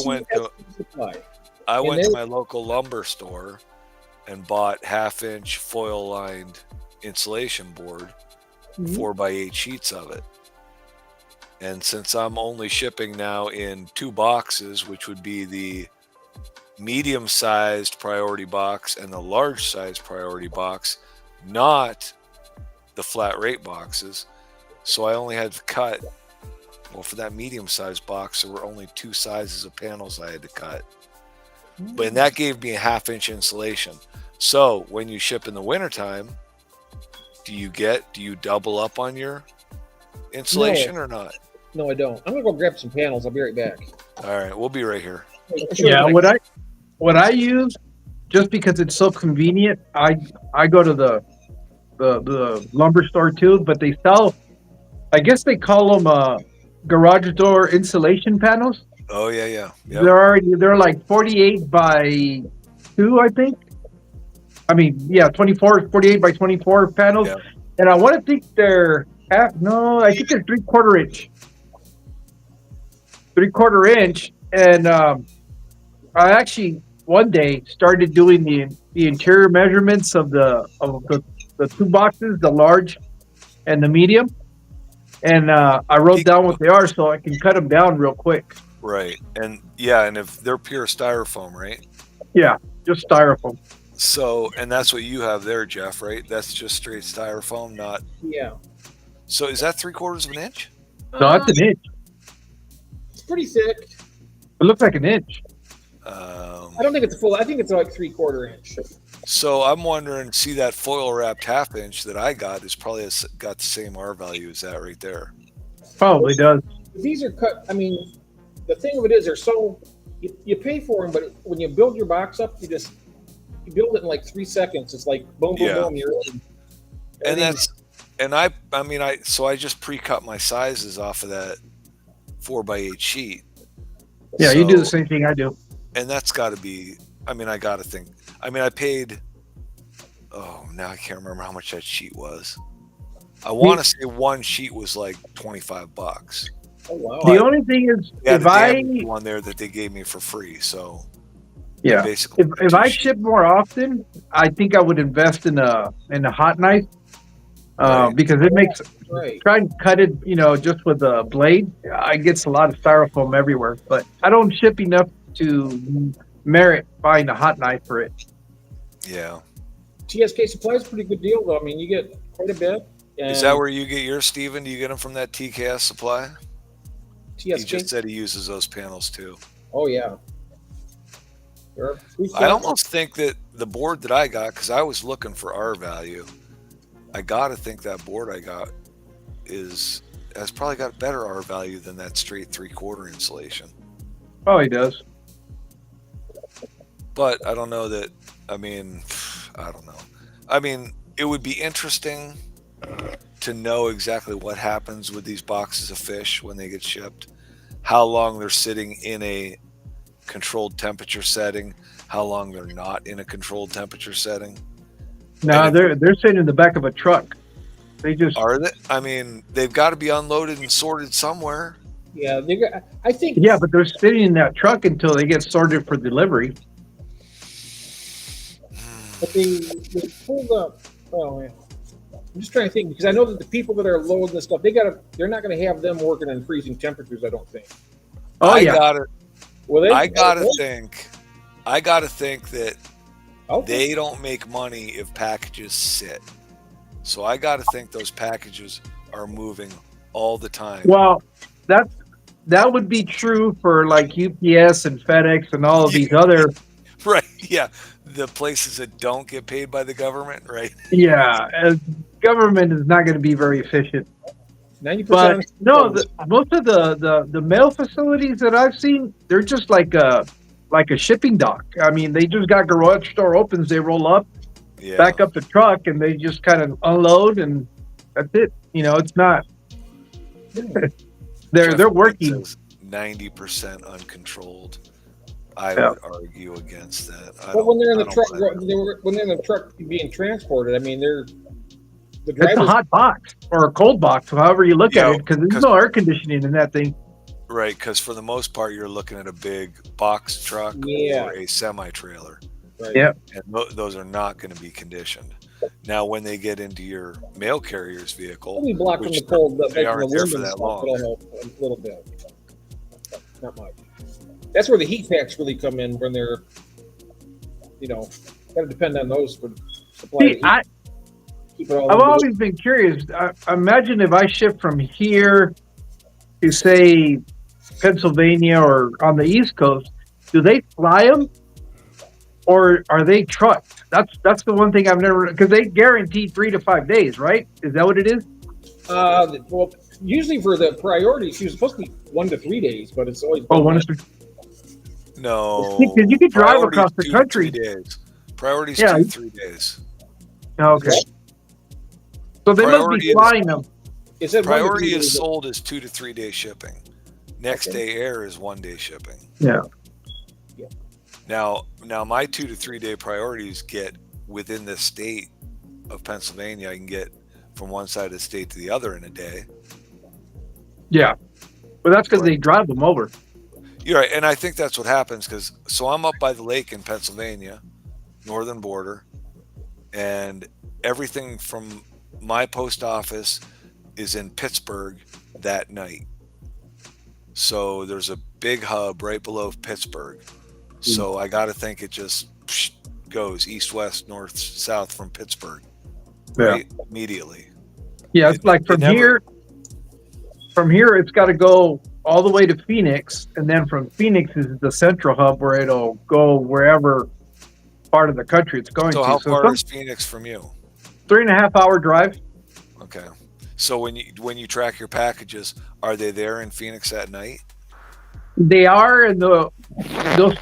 went to my local lumber store and bought 1/2-inch foil-lined insulation board, 4x8 sheets of it. And since I'm only shipping now in 2 boxes, which would be the medium-sized priority box and the large-sized priority box, not the flat rate boxes, so I only had to cut. Well, for that medium-sized box, there were only 2 sizes of panels I had to cut. But that gave me a 1/2-inch insulation. So when you ship in the wintertime, do you double up on your insulation or not? No, I don't. I'm gonna go grab some panels. I'll be right back. All right, we'll be right here. Yeah, what I use, just because it's so convenient, I go to the lumber store too, but they sell, I guess they call them garage door insulation panels. Oh yeah, yeah. Yep. They're like 48 by 2, I think. I mean, yeah, 48 by 24 panels. Yeah. And I want to think they're I think they're 3/4 inch. 3/4 inch. And I actually one day started doing the interior measurements of the two boxes, the large and the medium. And I wrote down what they are so I can cut them down real quick. Right. And yeah, and if they're pure styrofoam, right? Yeah, just styrofoam. So, and that's what you have there, Jeff, right? That's just straight styrofoam, not. Yeah. So is that 3/4 of an inch? No, that's an inch. It's pretty thick. It looks like an inch. I don't think it's full. I think it's like 3/4 inch. So I'm wondering, see that foil wrapped 1/2 inch that I got is probably got the same R value as that right there. Probably does. These are cut. I mean, the thing of it is, they're so you pay for them, but when you build your box up, you build it in like 3 seconds. It's like boom, boom, boom. You're in. And that's, and I just pre-cut my sizes off of that 4x8 sheet. Yeah, you do the same thing I do. And that's got to be, I got to think. I paid, now I can't remember how much that sheet was. I want to say one sheet was like $25. Oh wow! The only thing is, if I one there that they gave me for free, so yeah, basically, if I ship more often, I think I would invest in a hot knife, because it makes try and cut it, just with a blade. I gets a lot of styrofoam everywhere, but I don't ship enough to merit buying a hot knife for it. Yeah. TSK Supply is a pretty good deal, though. I mean, you get quite a bit. Is that where you get yours, Steven? Do you get them from that TKS Supply? TSK? He just said he uses those panels too. Oh, yeah. Sure. I almost think that the board that I got, because I was looking for R value, I got to think that board I got has probably got better R value than that straight 3/4 insulation. Oh, he does. But I don't know that, I don't know. It would be interesting to know exactly what happens with these boxes of fish when they get shipped, how long they're sitting in a controlled temperature setting, how long they're not in a controlled temperature setting. No, they're sitting in the back of a truck. They just are they? They've got to be unloaded and sorted somewhere. Yeah, I think. Yeah, but they're sitting in that truck until they get sorted for delivery. But they pulled up. Oh, yeah. I'm just trying to think, because I know that the people that are loading this stuff, they're not going to have them working in freezing temperatures, I don't think. Oh, I yeah. gotta think that they don't make money if packages sit. So I gotta think those packages are moving all the time. Well, that would be true for like UPS and FedEx and all of these other. Right. Yeah. The places that don't get paid by the government, right? Yeah. Government is not going to be very efficient. 90%. But no, most of the mail facilities that I've seen, they're just like a shipping dock. They just got garage door opens. They roll up, back up the truck, and they just kind of unload, and that's it. It's not. They're working 90% uncontrolled. I would argue against that. But when they're in the truck, when they're in the truck being transported, the drivers. It's a hot box or a cold box, however you look at it, because there's no air conditioning in that thing. Right, because for the most part, you're looking at a big box truck or a semi-trailer. Right. Yeah, and those are not going to be conditioned. Now, when they get into your mail carrier's vehicle, we block from the cold, they aren't there for that long. A little bit, not much. That's where the heat packs really come in when they're, got to depend on those for supply. See, I've always been curious. Imagine if I ship from here to, say, Pennsylvania or on the East Coast, do they fly them or are they trucked? That's the one thing I've never, because they guarantee 3 to 5 days, right? Is that what it is? Well, Usually for the priority, she was supposed to be 1 to 3 days, but it's always Oh, been one that. is No, because you could drive priority's across the 2 to country. 3 days. Priority's Yeah. 2 to 3 days. Okay. So they must Priority be is- flying them. It said 1 to 3 Priority days. is sold as 2 to 3 day shipping. Next Okay. day air is 1 day shipping. Yeah. Now my 2 to 3 day priorities get within the state of Pennsylvania. I can get from one side of the state to the other in a day. Yeah. But that's because they drive them over. You're right, and I think that's what happens because so I'm up by the lake in Pennsylvania, northern border, and everything from my post office is in Pittsburgh that night. So there's a big hub right below Pittsburgh. So I got to think it just goes east, west, north, south from Pittsburgh, right? Immediately. Yeah, it's like from here. From here, it's got to go all the way to Phoenix, and then from Phoenix is the central hub where it'll go wherever part of the country it's going So to. how So far is Phoenix from you? 3.5 hour drive. Okay. So when you track your packages, are they there in Phoenix at night? They are, and they'll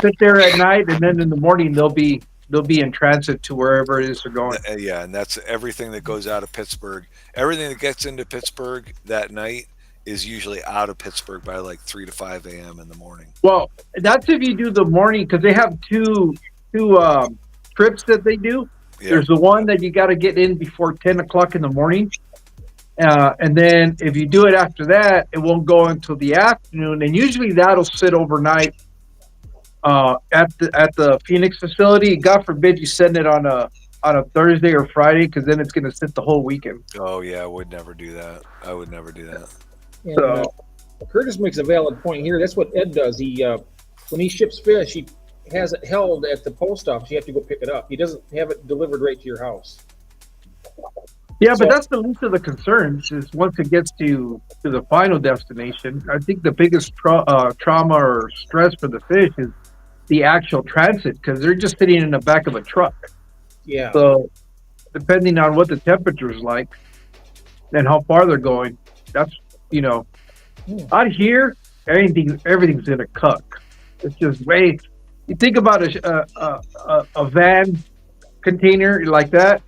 sit there at night, and then in the morning they'll be in transit to wherever it is they're going. Yeah, and that's everything that goes out of Pittsburgh. Everything that gets into Pittsburgh that night is usually out of Pittsburgh by like 3 to 5 a.m. in the morning. Well, that's if you do the morning, because they have two trips that they do. Yeah. There's the one that you got to get in before 10 o'clock in the morning. And then if you do it after that, it won't go until the afternoon. And usually that'll sit overnight at the Phoenix facility. God forbid you send it on a Thursday or Friday, because then it's going to sit the whole weekend. Oh yeah, I would never do that. I would never do that. And, So Curtis makes a valid point here. That's what Ed does. He when he ships fish, he has it held at the post office. You have to go pick it up. He doesn't have it delivered right to your house. yeah, So- but that's the least of the concerns. Is once it gets to the final destination, I think the biggest trauma or stress for the fish is the actual transit, because they're just sitting in the back of a truck. Yeah. So depending on what the temperature is like and how far they're going, that's out here everything's in a cuck. It's just way. You think about a van container like that.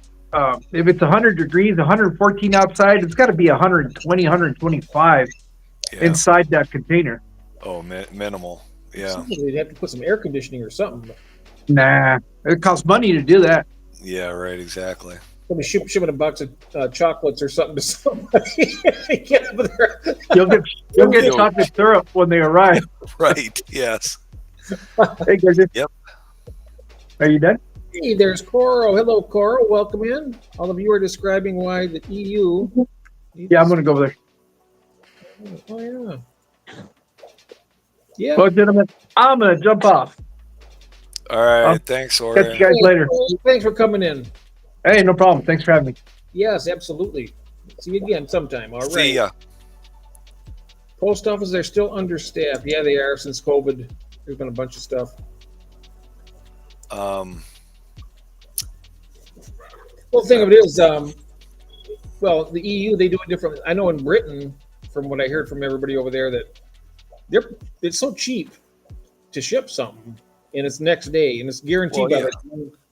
If it's 100 degrees, 114 outside, it's got to be 120, 125 Yeah. inside that container. Oh, minimal. Yeah. They'd have to put some air conditioning or something. Nah, it costs money to do that. Yeah. Right. Exactly. Probably shipping a box of chocolates or something to somebody. Get over there. You'll get chocolate syrup when they arrive. Right. Yes. Hey, guys. Yep. Are you done? Hey, there's Coro. Hello, Coro. Welcome in. All of you are describing why the EU. Yeah, I'm going to go over there. Oh, yeah. Yeah. Well, gentlemen, I'm going to jump off. All right. I'll Thanks, Catch you Orion. guys later. Thanks for coming in. Hey, no problem. Thanks for having me. Yes, absolutely. See you again sometime. All right. See ya. Post office, they're still understaffed. Yeah, they are since COVID. There's been a bunch of stuff. Well, the thing of it is, well, the EU, they do it differently. I know in Britain, from what I heard from everybody over there, that it's so cheap to ship something, and it's next day, and it's guaranteed Well, by yeah. like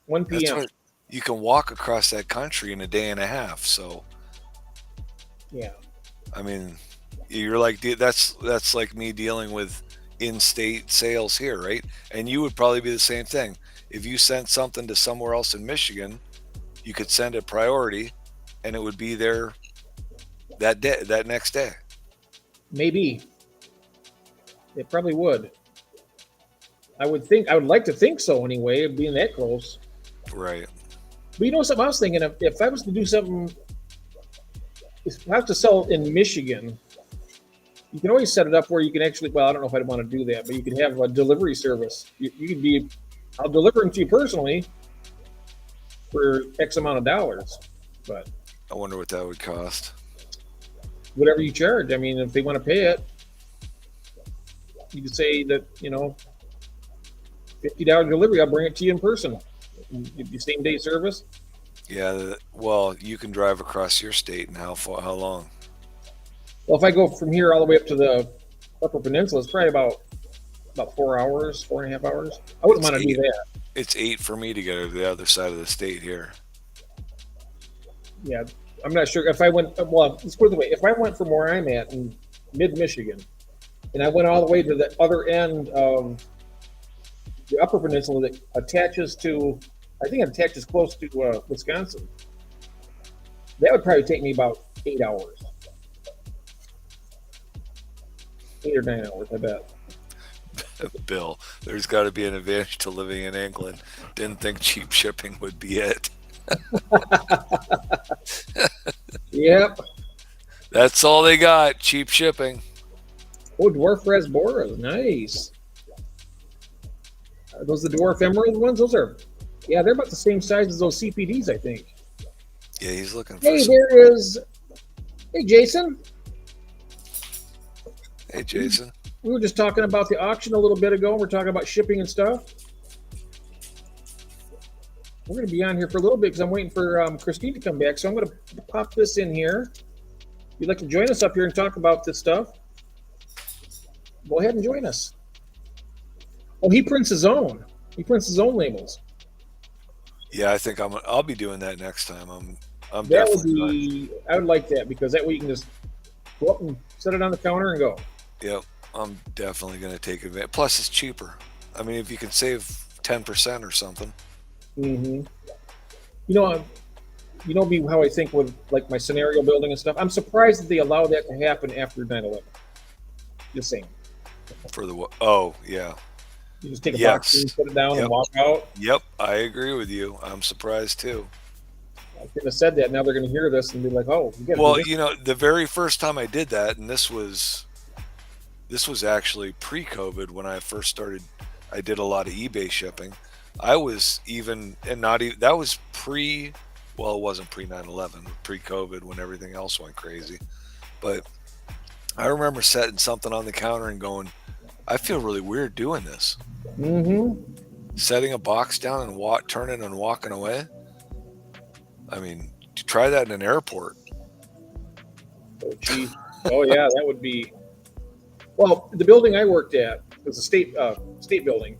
1 That's p.m. what, you can walk across that country in a day and a half. So, Yeah. I mean, you're like that's like me dealing with in-state sales here, right? And you would probably be the same thing. If you sent something to somewhere else in Michigan, you could send it priority, and it would be there that day, that next day. Maybe. It probably would. I would like to think so anyway, being that close. Right. But you know something I was thinking of? If I was to do something, if I have to sell in Michigan, you can always set it up where you can actually, well, I don't know if I'd want to do that, but you can have a delivery service. You could be, I'll deliver them to you personally for X amount of dollars, but I wonder what that would cost. whatever you charge. I mean, if they want to pay it, you could say that, $50 delivery, I'll bring it to you in person. The same day service. Yeah. Well, you can drive across your state, and how long? Well, if I go from here all the way up to the Upper Peninsula, it's probably about 4 hours, 4.5 hours. I wouldn't want to do that. It's 8 for me to go to the other side of the state here. Yeah, I'm not sure if I went. Well, let's put it the way: if I went from where I'm at in mid-Michigan, and I went all the way to the other end of the Upper Peninsula that attaches to, I think it attaches close to Wisconsin. That would probably take me about 8 hours, 8 or 9 hours, I bet. Bill, there's got to be an advantage to living in England. Didn't think cheap shipping would be it. Yep. That's all they got, cheap shipping. Oh, dwarf rasboras, nice. Are those the dwarf emerald ones? Those are, yeah, they're about the same size as those CPDs, I think. Yeah, he's looking for Hey, some. there is. Hey, Jason. Hey, Jason. We were just talking about the auction a little bit ago. We're talking about shipping and stuff. We're going to be on here for a little bit because I'm waiting for Christine to come back. So I'm going to pop this in here. If you'd like to join us up here and talk about this stuff, go ahead and join us. Oh, he prints his own. He prints his own labels. Yeah, I think I'll be doing that next time. I'm That would definitely. be. I would like that because that way you can just go up and set it on the counter and go. Yep, I'm definitely going to take advantage. Plus, it's cheaper. I mean, if you can save 10% or something. Mm-hmm. You know me how I think with like my scenario building and stuff. I'm surprised that they allow that to happen after 9/11. Just saying. For the oh yeah. You just take a Yes. box and put it down Yep. and walk out. Yep, I agree with you. I'm surprised too. I couldn't have said that. Now they're going to hear this and be like, "Oh, you got Well, this." you know, the very first time I did that, and this was actually pre-COVID when I first started. I did a lot of eBay shipping. I was even, and not even that was pre. Well, it wasn't pre 9/11, pre-COVID when everything else went crazy. But I remember setting something on the counter and going, I feel really weird doing this. Mm-hmm. Setting a box down and turning and walking away. I mean, try that in an airport. Oh, geez. Oh, yeah, that would be. Well, the building I worked at was a state building.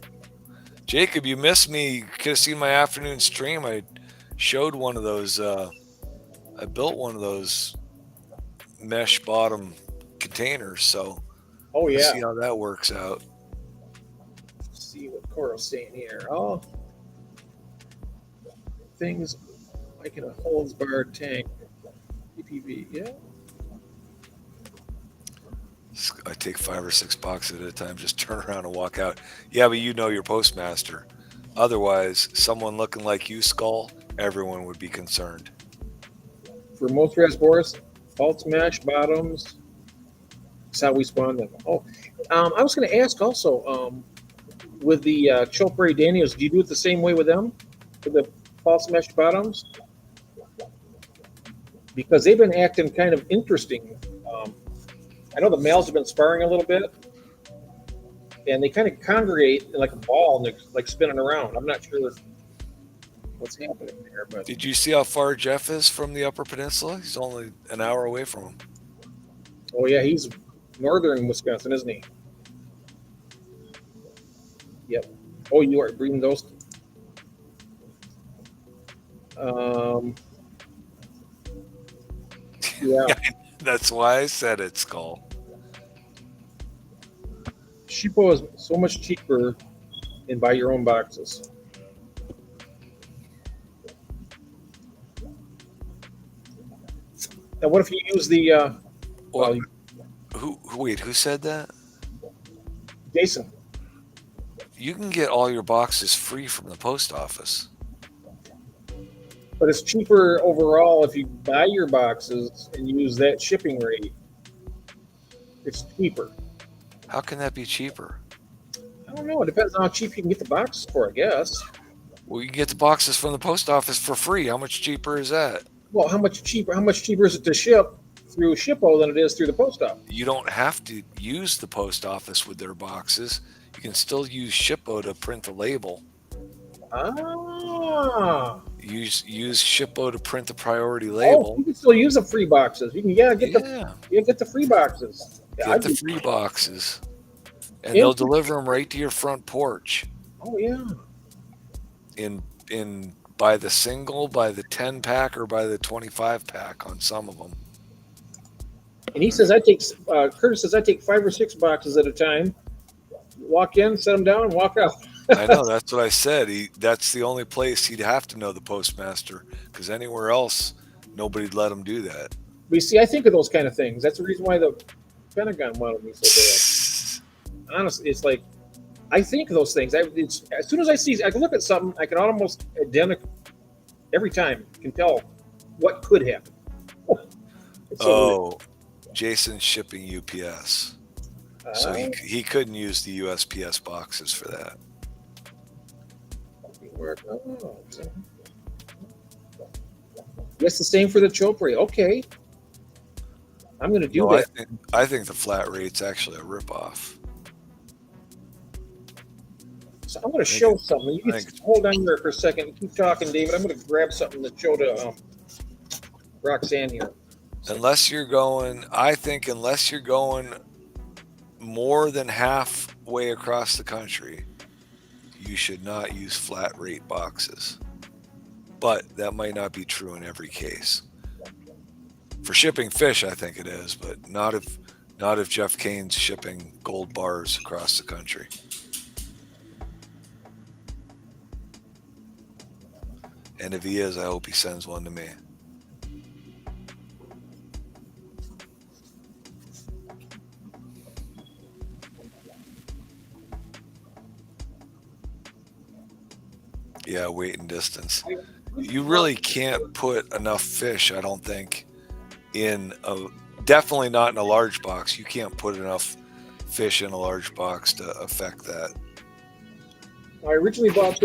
Jacob, you missed me. You could have seen my afternoon stream. I showed one of those. I built one of those mesh bottom containers. So Oh, let's yeah. see how that works out. Let's see what Coro's saying here. Oh, things like in a hose bar tank. PPV, yeah. I take 5 or 6 boxes at a time, just turn around and walk out. Yeah, but you know your postmaster. Otherwise, someone looking like you, Skull, everyone would be concerned. For most rasboras, false mesh bottoms. That's how we spawn them. Oh, I was going to ask also, with the Chopre Daniels, do you do it the same way with them? With the false mesh bottoms? Because they've been acting kind of interesting. I know the males have been sparring a little bit, and they kind of congregate in like a ball and they're like spinning around. I'm not sure what's happening there, but Did you see how far Jeff is from the Upper Peninsula? He's only an hour away from him. oh yeah, he's northern Wisconsin, isn't he? Yep. Oh, you are breeding those. Yeah, That's why I said it, Skull. Shippo is so much cheaper and buy your own boxes. Now, what if you use the Well, wait, who said that? Jason? You can get all your boxes free from the post office. But it's cheaper overall if you buy your boxes and use that shipping rate. It's cheaper. How can that be cheaper? I don't know. It depends on how cheap you can get the boxes for, I guess. Well, you can get the boxes from the post office for free. How much cheaper is that? Well, how much cheaper? How much cheaper is it to ship through Shippo than it is through the post office? You don't have to use the post office with their boxes. You can still use Shippo to print the label. Ah, use Shippo to print the priority Oh, label. you can still use the free boxes. You can get the free boxes. Yeah, Get the free boxes, and they'll deliver them right to your front porch. Oh yeah. In by the single, by the 10 pack, or by the 25 pack on some of them. And he says Curtis says I take 5 or 6 boxes at a time. Walk in, set them down, and walk out. I know, that's what I said. That's the only place he'd have to know the postmaster, because anywhere else, nobody'd let him do that. But you see, I think of those kind of things. That's the reason why the Pentagon wanted me so bad. Honestly, it's like I think of those things. As soon as I can look at something, I can almost identical every time. Can tell what could happen. Jason's shipping UPS, so he couldn't use the USPS boxes for that. Yes, the same for the Chopre. Okay. I'm going to do that. I think the flat rate's actually a ripoff. So I'm going to show something. You can hold on there for a second. Keep talking, David. I'm going to grab something to show to Roxanne here. Unless you're going more than halfway across the country, you should not use flat rate boxes. But that might not be true in every case. For shipping fish, I think it is, but not if Jeff Kane's shipping gold bars across the country. And if he is, I hope he sends one to me. Yeah, weight and distance. You really can't put enough fish, I don't think, definitely not in a large box. You can't put enough fish in a large box to affect that. I originally bought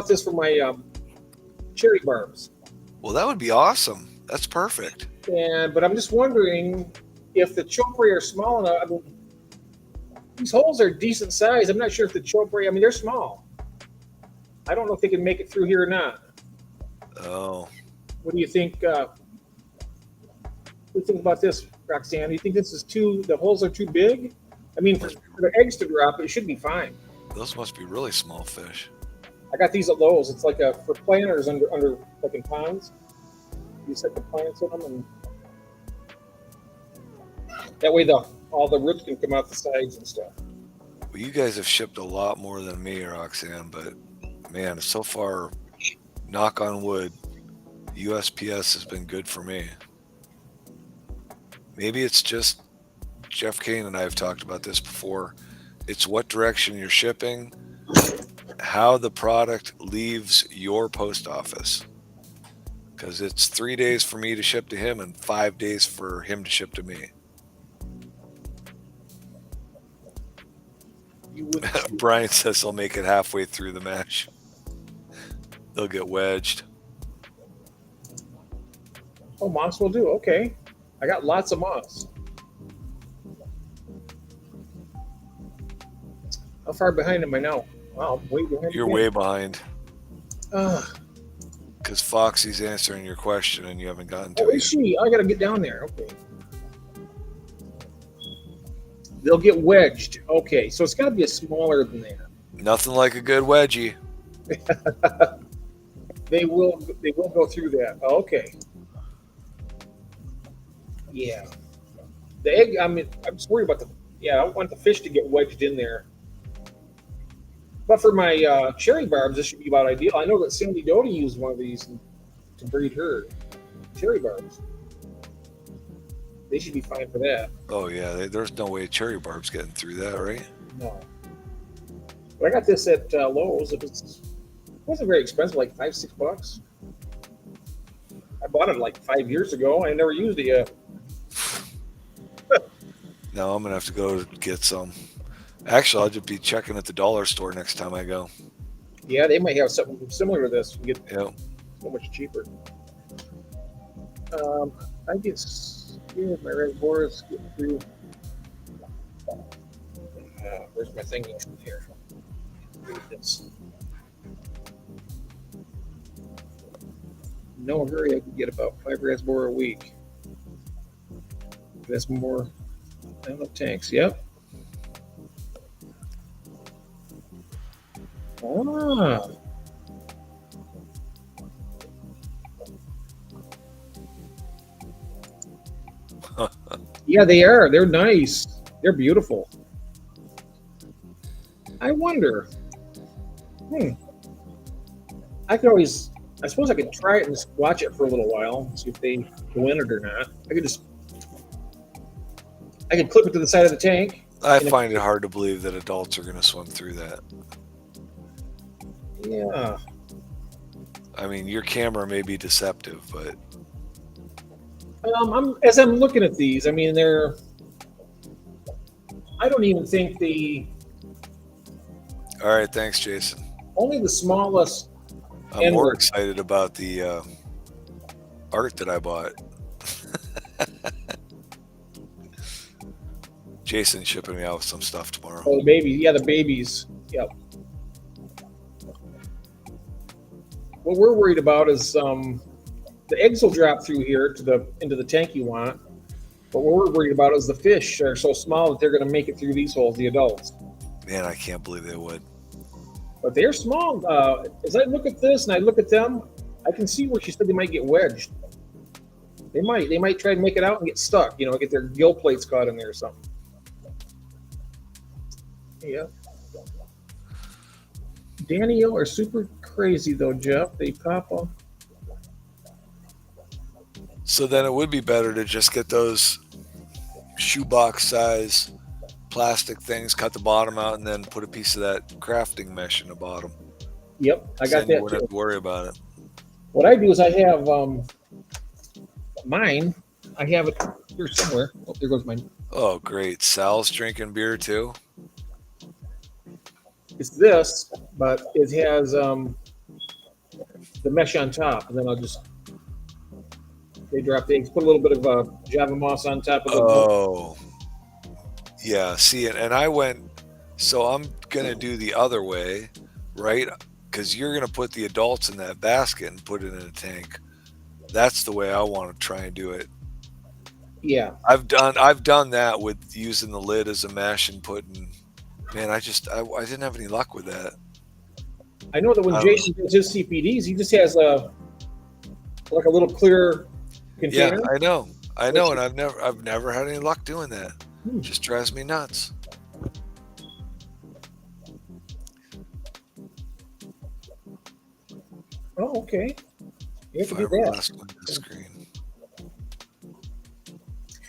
this for my cherry barbs. Well, that would be awesome. That's perfect. But I'm just wondering if the Chopre are small enough. I mean, these holes are decent size. I'm not sure if the Chopre, they're small. I don't know if they can make it through here or not. Oh. What do you think? What do you think about this, Roxanne? Do you think the holes are too big? For the eggs to drop, it should be fine. Those must be really small fish. I got these at Lowe's. It's like for planters under like in ponds. You set the plants in them, and that way all the roots can come out the sides and stuff. Well, you guys have shipped a lot more than me, Roxanne, but man, so far, knock on wood, USPS has been good for me. Maybe it's just Jeff Kane and I have talked about this before. It's what direction you're shipping, how the product leaves your post office. Because it's 3 days for me to ship to him and 5 days for him to ship to me. Brian says he'll make it halfway through the mesh. They'll get wedged. Oh, moss will do. Okay. I got lots of moss. How far behind am I now? Wow, I'm way behind. You're way behind. Because Foxy's answering your question and you haven't gotten to it. Is she? I got to get down there. Okay. They'll get wedged. Okay, so it's got to be a smaller than that. Nothing like a good wedgie. They will go through that. Okay. Yeah. The egg, I'm just worried about I don't want the fish to get wedged in there. But for my cherry barbs, this should be about ideal. I know that Sandy Doty used one of these to breed her cherry barbs. They should be fine for that. Oh, yeah. There's no way cherry barb's getting through that, right? No. But I got this at Lowe's. It wasn't very expensive, like $5-6. I bought it like 5 years ago. I never used it yet. No, I'm going to have to go get some. Actually, I'll just be checking at the dollar store next time I go. Yeah, they might have something similar to this. You get so much cheaper. I guess my reservoirs getting through. Where's my thingy here? This. no hurry. I can get about 5 reservoir a week. That's more than the tanks. Yep. Ah. Yeah, they are. They're nice. They're beautiful. I wonder. I could always. I suppose I could try it and just watch it for a little while, and see if they go in it or not. I could clip it to the side of the tank. I find it hard to believe that adults are going to swim through that. Yeah. I mean, your camera may be deceptive, but as I'm looking at these, I mean, they're. I don't even think all right. Thanks, Jason. only the smallest. I'm more excited about the art that I bought. Jason's shipping me out with some stuff tomorrow. Oh, the babies. Yeah, the babies. Yep. What we're worried about is the eggs will drop through here into the tank you want. But what we're worried about is the fish are so small that they're going to make it through these holes, the adults. Man, I can't believe they would. But they're small. As I look at this and I look at them, I can see where she said they might get wedged. They might try to make it out and get stuck. Get their gill plates caught in there or something. Yeah. Danio are super crazy though, Jeff. They pop up. So then it would be better to just get those shoebox size plastic things, cut the bottom out, and then put a piece of that crafting mesh in the bottom. Yep, I got that. You wouldn't have to worry about it. What I do is I have mine. I have it here somewhere. Oh, there goes mine. Oh, great. Sal's drinking beer too? It's this, but it has the mesh on top, and then they drop the eggs. Put a little bit of Java moss on top of it. Oh, yeah. See, and I went, so I'm going to do the other way, right? Because you're going to put the adults in that basket and put it in a tank. That's the way I want to try and do it. Yeah. I've done that with using the lid as a mesh and putting, man, I didn't have any luck with that. I know that when Jason does his CPDs, he just has a little clear container. Yeah, I know, and I've never had any luck doing that. It just drives me nuts. Oh, okay. You have to do that. Screen.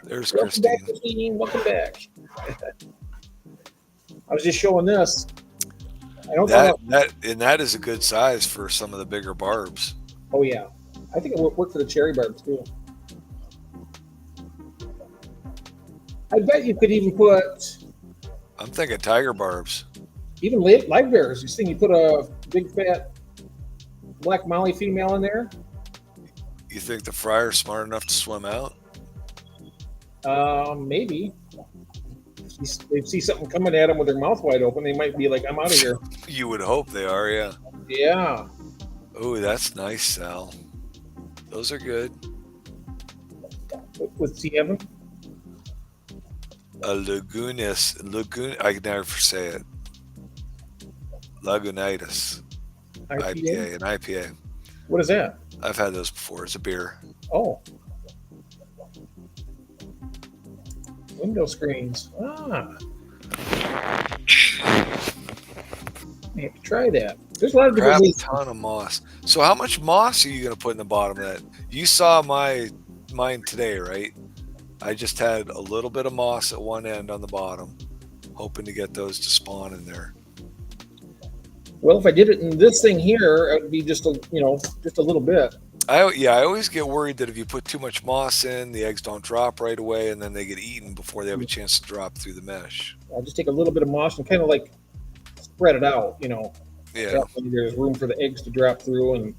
There's Welcome back, Christine. Welcome back. I was just showing this. I don't know. That is a good size for some of the bigger barbs. Oh yeah, I think it would work for the cherry barbs too. I bet you could even put. I'm thinking tiger barbs. Even live bears. You put a big fat black molly female in there. You think the fryer's smart enough to swim out? Maybe. They see something coming at them with their mouth wide open. They might be like, "I'm out of here." You would hope they are, yeah. Yeah. Oh, that's nice, Sal. Those are good. With Evan? A lagoon. I can never say it. Lagunitas. IPA, an IPA. What is that? I've had those before. It's a beer. Oh. Window screens. Ah. I have to try that. There's a lot of different ways. A ton of moss. So how much moss are you going to put in the bottom of that? You saw mine today, right? I just had a little bit of moss at one end on the bottom, hoping to get those to spawn in there. Well, if I did it in this thing here, it would be just a little bit. I always get worried that if you put too much moss in, the eggs don't drop right away, and then they get eaten before they have a chance to drop through the mesh. I'll just take a little bit of moss and kind of like spread it out, Yeah. So there's room for the eggs to drop through, and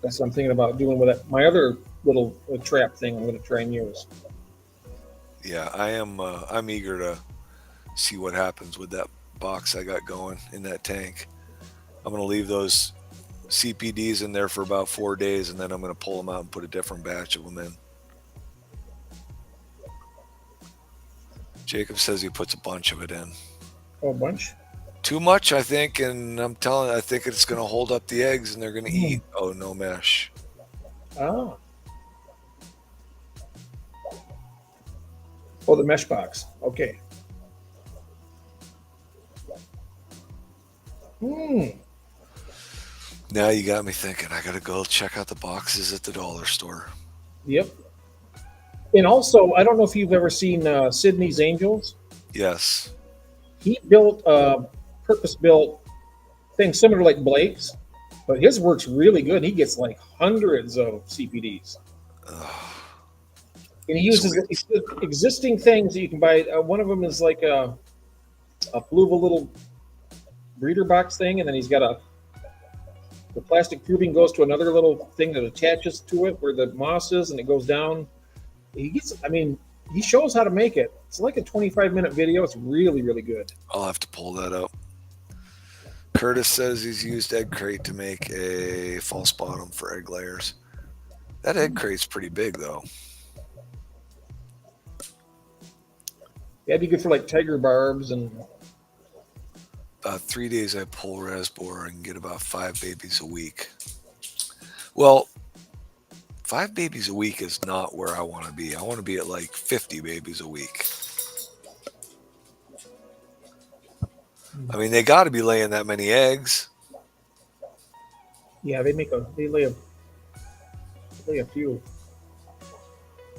that's what I'm thinking about doing with it. My other little trap thing I'm going to try and use. Yeah, I am. I'm eager to see what happens with that box I got going in that tank. I'm going to leave those CPDs in there for about 4 days, and then I'm going to pull them out and put a different batch of them in. Jacob says he puts a bunch of it in. Oh, a bunch? Too much, I think, and I think it's going to hold up the eggs, and they're going to eat. Oh, no mesh. Ah. Oh, the mesh box. Okay. Now you got me thinking. I got to go check out the boxes at the dollar store. Yep. And also, I don't know if you've ever seen Sydney's Angels. Yes. He built a purpose-built thing similar like Blake's, but his works really good. He gets like hundreds of CPDs. And he uses existing things that you can buy. One of them is like a Fluval little breeder box thing, and then he's got the plastic tubing goes to another little thing that attaches to it where the moss is, and it goes down. He shows how to make it. It's like a 25-minute video. It's really, really good. I'll have to pull that up. Curtis says he's used egg crate to make a false bottom for egg layers. That egg crate's pretty big, though. That'd be good for like tiger barbs and. 3 days I pull Rasbor and get about 5 babies a week. Well, 5 babies a week is not where I want to be. I want to be at like 50 babies a week. I mean, they got to be laying that many eggs. Yeah, they lay a few.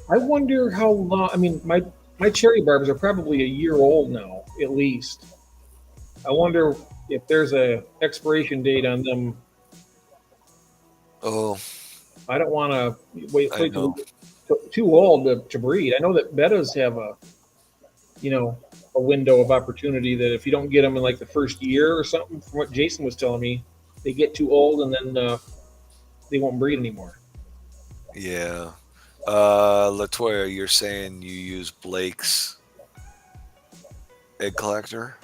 I wonder how long. I mean, my cherry barbs are probably a year old now, at least. I wonder if there's a expiration date on them. Oh, I don't want to wait too old to breed. I know that bettas have a window of opportunity that if you don't get them in like the first year or something, from what Jason was telling me, they get too old and then they won't breed anymore. Yeah. Latoya, you're saying you use Blake's egg collector?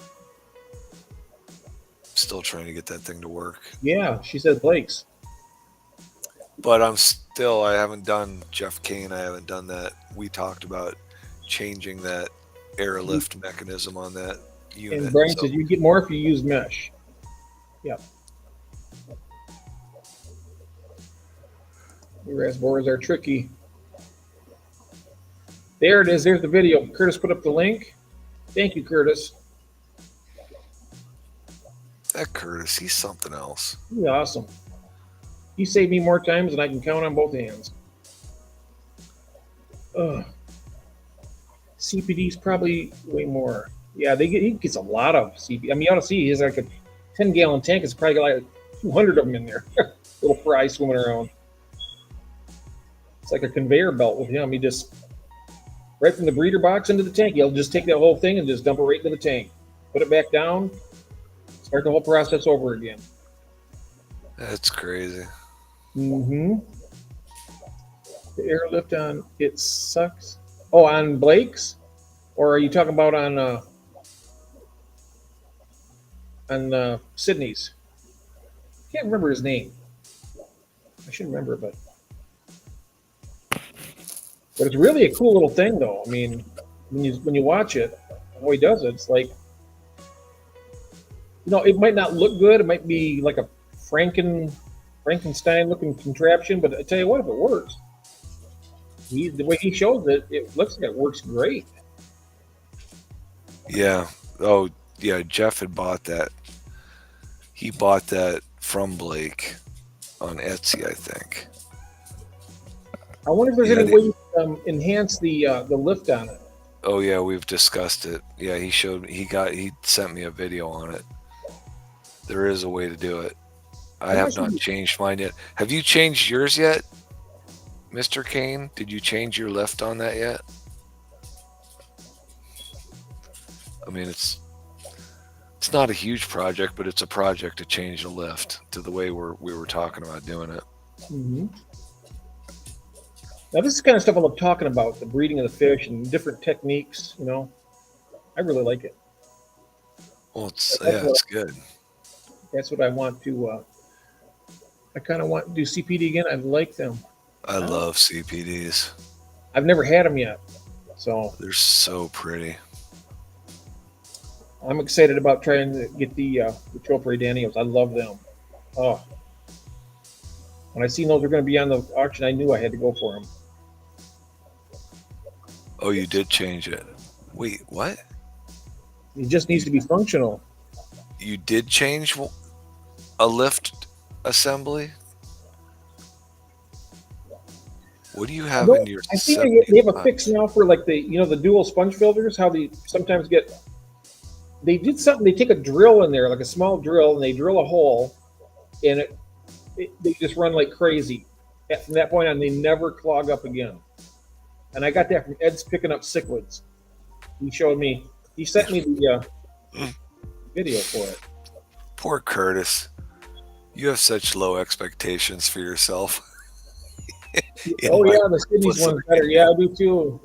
Still trying to get that thing to work. Yeah, she said Blake's. But I haven't done Jeff Kane. I haven't done that. We talked about changing that airlift mechanism on that unit. And Brian says you get more if you use mesh. Yep. The Rasbors are tricky. There it is. There's the video. Curtis put up the link. Thank you, Curtis. That Curtis, he's something else. He's awesome. He saved me more times than I can count on both hands. CPD's probably way more. Yeah, he gets a lot of CPD. I mean, you ought to see he's like a 10-gallon tank. It's probably got like 200 of them in there. Little fry swimming around. It's like a conveyor belt with him. He just right from the breeder box into the tank. He'll just take that whole thing and just dump it right into the tank. Put it back down. Start the whole process over again. That's crazy. Mm-hmm. The airlift on it sucks. Oh, on Blake's? Or are you talking about on Sydney's? I can't remember his name. I should remember, but it's really a cool little thing, though. I mean, when you watch it, how he does it, it's like, it might not look good. It might be like a Frankenstein-looking contraption, but I tell you what, if it works, the way he shows it, it looks like it works great. Yeah. Oh, yeah. Jeff had bought that. He bought that from Blake on Etsy, I think. I wonder if there's any way you can enhance the lift on it. Oh yeah, we've discussed it. Yeah, he sent me a video on it. There is a way to do it. I have not changed mine yet. Have you changed yours yet, Mr. Kane? Did you change your lift on that yet? I mean, it's not a huge project, but it's a project to change the lift to the way we were talking about doing it. Mm-hmm. Now, this is the kind of stuff I love talking about, the breeding of the fish and different techniques, I really like it. Well, it's good. That's what I want to I kind of want to do CPD again. I like them. I love CPDs. I've never had them yet, so They're so pretty. I'm excited about trying to get the Chopra Daniels. I love them. Oh, when I seen those were going to be on the auction, I knew I had to go for them. Oh, you did change it. Wait, what? It just needs to be functional. You did change a lift assembly? What do you have in your? I think they have a fix now for like the dual sponge filters. How they sometimes get. They did something. They take a drill in there, like a small drill, and they drill a hole, and they just run like crazy. From that point on, they never clog up again. And I got that from Ed's Picking Up Cichlids. He showed me. He sent me the video for it. Poor Curtis. You have such low expectations for yourself. Oh yeah, the Sydney's one's better. Yeah, I do too.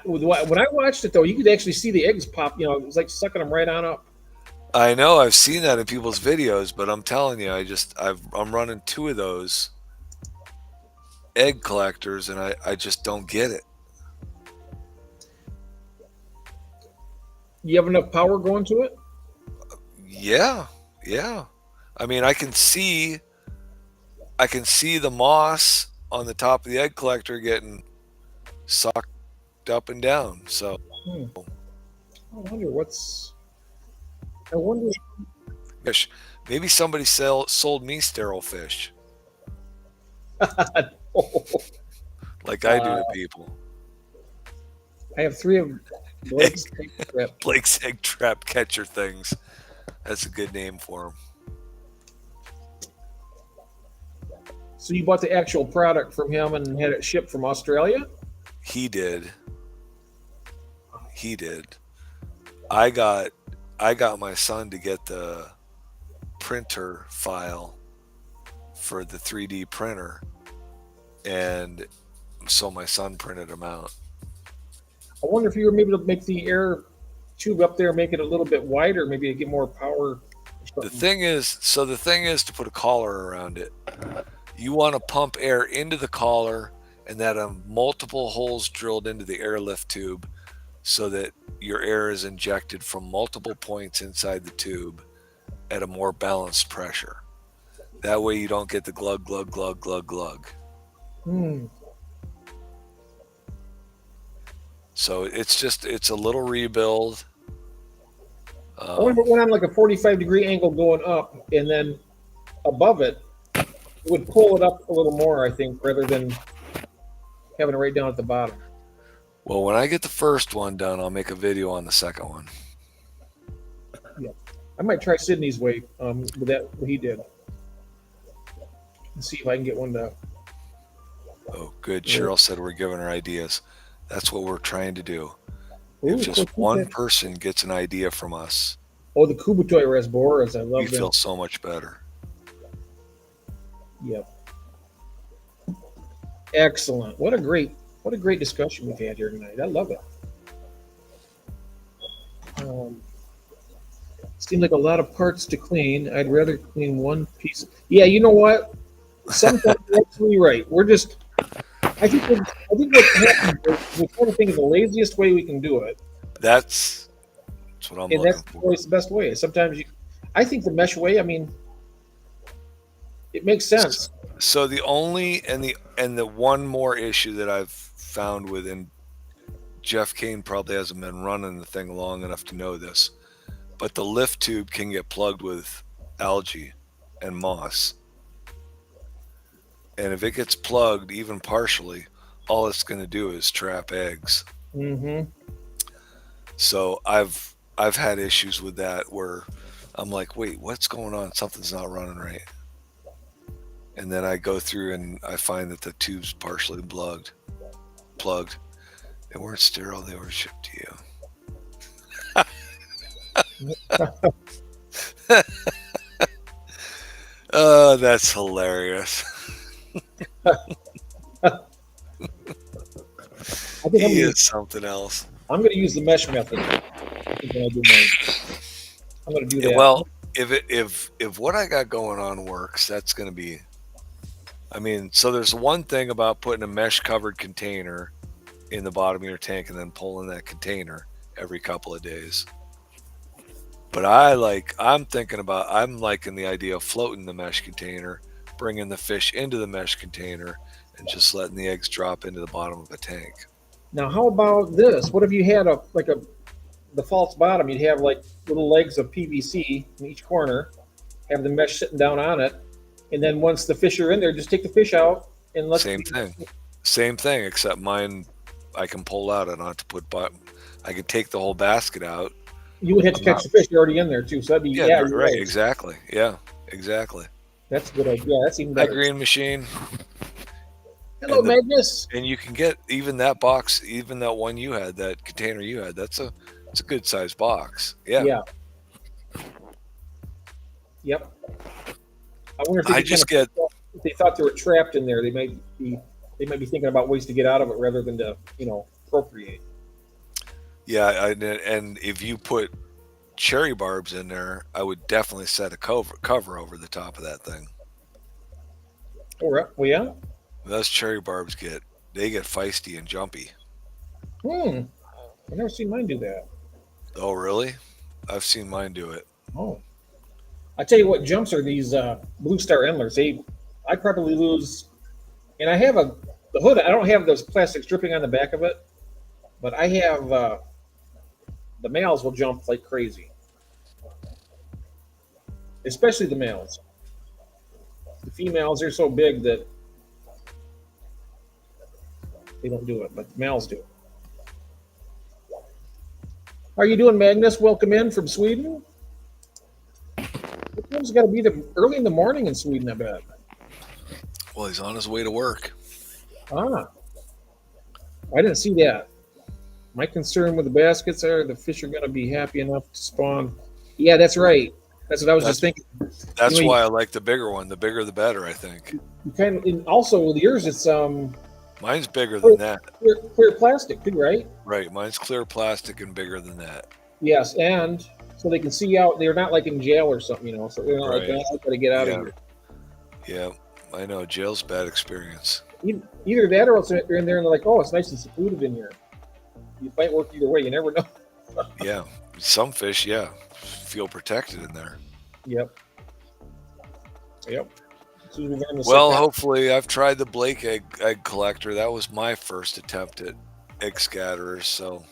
When I watched it though, you could actually see the eggs pop. You know, it was like sucking them right on up. I know. I've seen that in people's videos, but I'm telling you, I'm running 2 of those egg collectors, and I just don't get it. You have enough power going to it? Yeah. I mean, I can see the moss on the top of the egg collector getting sucked up and down. So I wonder fish. Maybe somebody sold me sterile fish. Like I do to people. I have 3 of Blake's egg trap. Blake's egg trap catcher things. That's a good name for them. So you bought the actual product from him and had it shipped from Australia? He did. I got my son to get the printer file for the 3D printer, and so my son printed them out. I wonder if you were maybe to make the air tube up there, make it a little bit wider, maybe to get more power. The thing is to put a collar around it. You want to pump air into the collar and that multiple holes drilled into the airlift tube so that your air is injected from multiple points inside the tube at a more balanced pressure. That way you don't get the glug, glug, glug, glug, glug. So it's a little rebuild. I wonder if it went on like a 45-degree angle going up, and then above it would pull it up a little more, I think, rather than having it right down at the bottom. Well, when I get the first one done, I'll make a video on the second one. Yeah, I might try Sydney's way with that what he did, and see if I can get one to. Oh, good. Cheryl said we're giving her ideas. That's what we're trying to do. Ooh, if just one person gets an idea from us, the Kubutoy Rasboras, I love them. You feel so much better. Yep. Excellent. What a great discussion we've had here tonight. I love it. Seemed like a lot of parts to clean. I'd rather clean one piece. Yeah, you know what? Sometimes you're absolutely right. I think what's happening is we're trying to think of the laziest way we can do it. That's what I'm looking for. And that's always the best way. Sometimes I think the mesh way, I mean, it makes sense. So the only and the one more issue that I've found with, and Jeff Kane probably hasn't been running the thing long enough to know this, but the lift tube can get plugged with algae and moss. And if it gets plugged even partially, all it's going to do is trap eggs. Mm-hmm. So I've had issues with that where I'm like, wait, what's going on? Something's not running right. And then I go through and I find that the tube's partially plugged. They weren't sterile, they were shipped to you. Oh, that's hilarious. He is something else. I'm going to use the mesh method when I do mine. I'm going to do that. Well, if if what I got going on works, that's going to be. I mean, so there's one thing about putting a mesh covered container in the bottom of your tank and then pulling that container every couple of days. But I'm liking the idea of floating the mesh container, bringing the fish into the mesh container, and just letting the eggs drop into the bottom of a tank. Now, how about this? What if you had the false bottom? You'd have like little legs of PVC in each corner, have the mesh sitting down on it, and then once the fish are in there, just take the fish out and let. Same thing, except mine I can pull out. I don't have to put. I can take the whole basket out. You would have to catch the fish already in there too, so that'd be right. Right. Exactly. Yeah, exactly. That's a good idea. That's even That better. green machine. Hello, Magnus. And you can get even that box, even that one you had, that container you had. It's a good sized box. Yeah. Yeah. Yep. I wonder if if they thought they were trapped in there, they might be thinking about ways to get out of it rather than to procreate. Yeah, and if you put cherry barbs in there, I would definitely set a cover over the top of that thing. Oh, well, yeah. Those cherry barbs get feisty and jumpy. I've never seen mine do that. Oh, really? I've seen mine do it. Oh. I tell you what, jumps are these Blue Star Endlers. I probably lose, and I have the hood. I don't have those plastic stripping on the back of it, but I have the males will jump like crazy, especially the males. The females are so big that they don't do it, but the males do. How are you doing, Magnus? Welcome in from Sweden. It's got to be early in the morning in Sweden, I bet. Well, he's on his way to work. I didn't see that. My concern with the baskets are the fish are going to be happy enough to spawn. Yeah, that's right. That's what I was just thinking. That's why I like the bigger one. The bigger, the better, I think. You and also with yours, it's mine's bigger than that. Clear plastic too, right? Right. Mine's clear plastic and bigger than that. Yes, and so they can see out. They're not like in jail or something, So they're not like, I got to get out of here. Yeah, I know. Jail's a bad experience. Either that or else they're in there and they're like, oh, it's nice and secluded in here. You might work either way. You never know. Yeah. Some fish, feel protected in there. Yep. Well, hopefully, I've tried the Blake egg collector. That was my first attempt at egg scatterers. So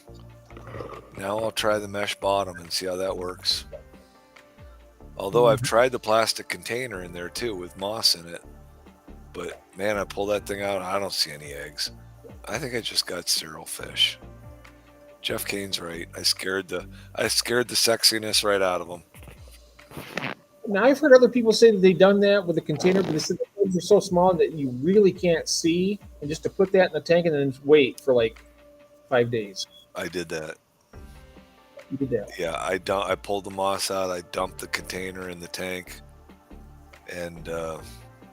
now I'll try the mesh bottom and see how that works. Although I've tried the plastic container in there too with moss in it. But man, I pull that thing out and I don't see any eggs. I think I just got sterile fish. Jeff Kane's right. I scared the sexiness right out of them. Now I've heard other people say that they've done that with a container, but they said the eggs are so small that you really can't see, and just to put that in the tank and then wait for like 5 days. I did that. You did that. Yeah, I pulled the moss out. I dumped the container in the tank, and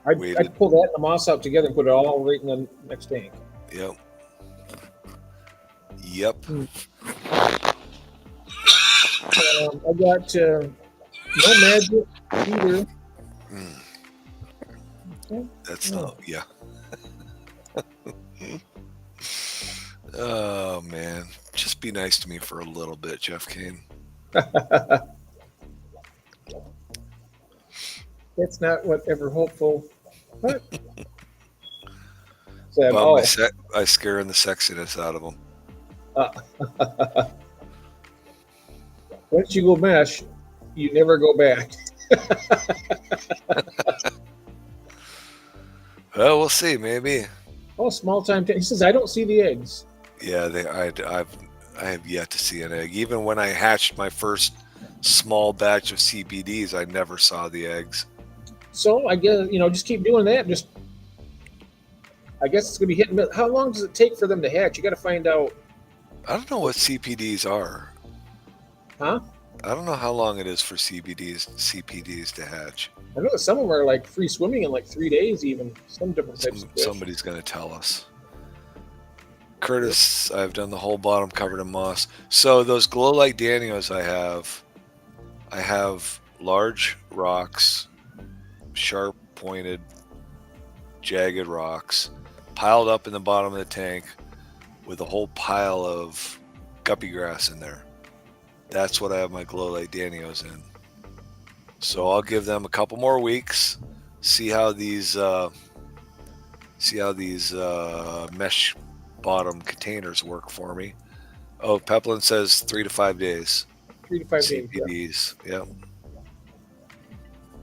I'd pull that and the moss out together and put it all right in the next tank. Yep. I got no magic either. Okay. That's not, Oh man, just be nice to me for a little bit, Jeff Kane. That's not what ever hopeful. What? I scaring the sexiness out of them. Once you go mesh, you never go back. Well, we'll see. Maybe. Oh, small time. He says, I don't see the eggs. Yeah, I have yet to see an egg. Even when I hatched my first small batch of CPDs, I never saw the eggs. So I guess, just keep doing that. I guess it's going to be hit and miss. How long does it take for them to hatch? You got to find out. I don't know what CPDs are. Huh? I don't know how long it is for CPDs to hatch. I know that some of them are like free swimming in like 3 days, even some different types of fish. Somebody's going to tell us. Curtis, I've done the whole bottom covered in moss. So those glow light Danios I have large rocks, sharp pointed, jagged rocks, piled up in the bottom of the tank with a whole pile of guppy grass in there. That's what I have my glow light Danios in. So I'll give them a couple more weeks, see how these mesh bottom containers work for me. Oh, Peplin says 3 to 5 days. 3 to 5 days. CPDs, yeah.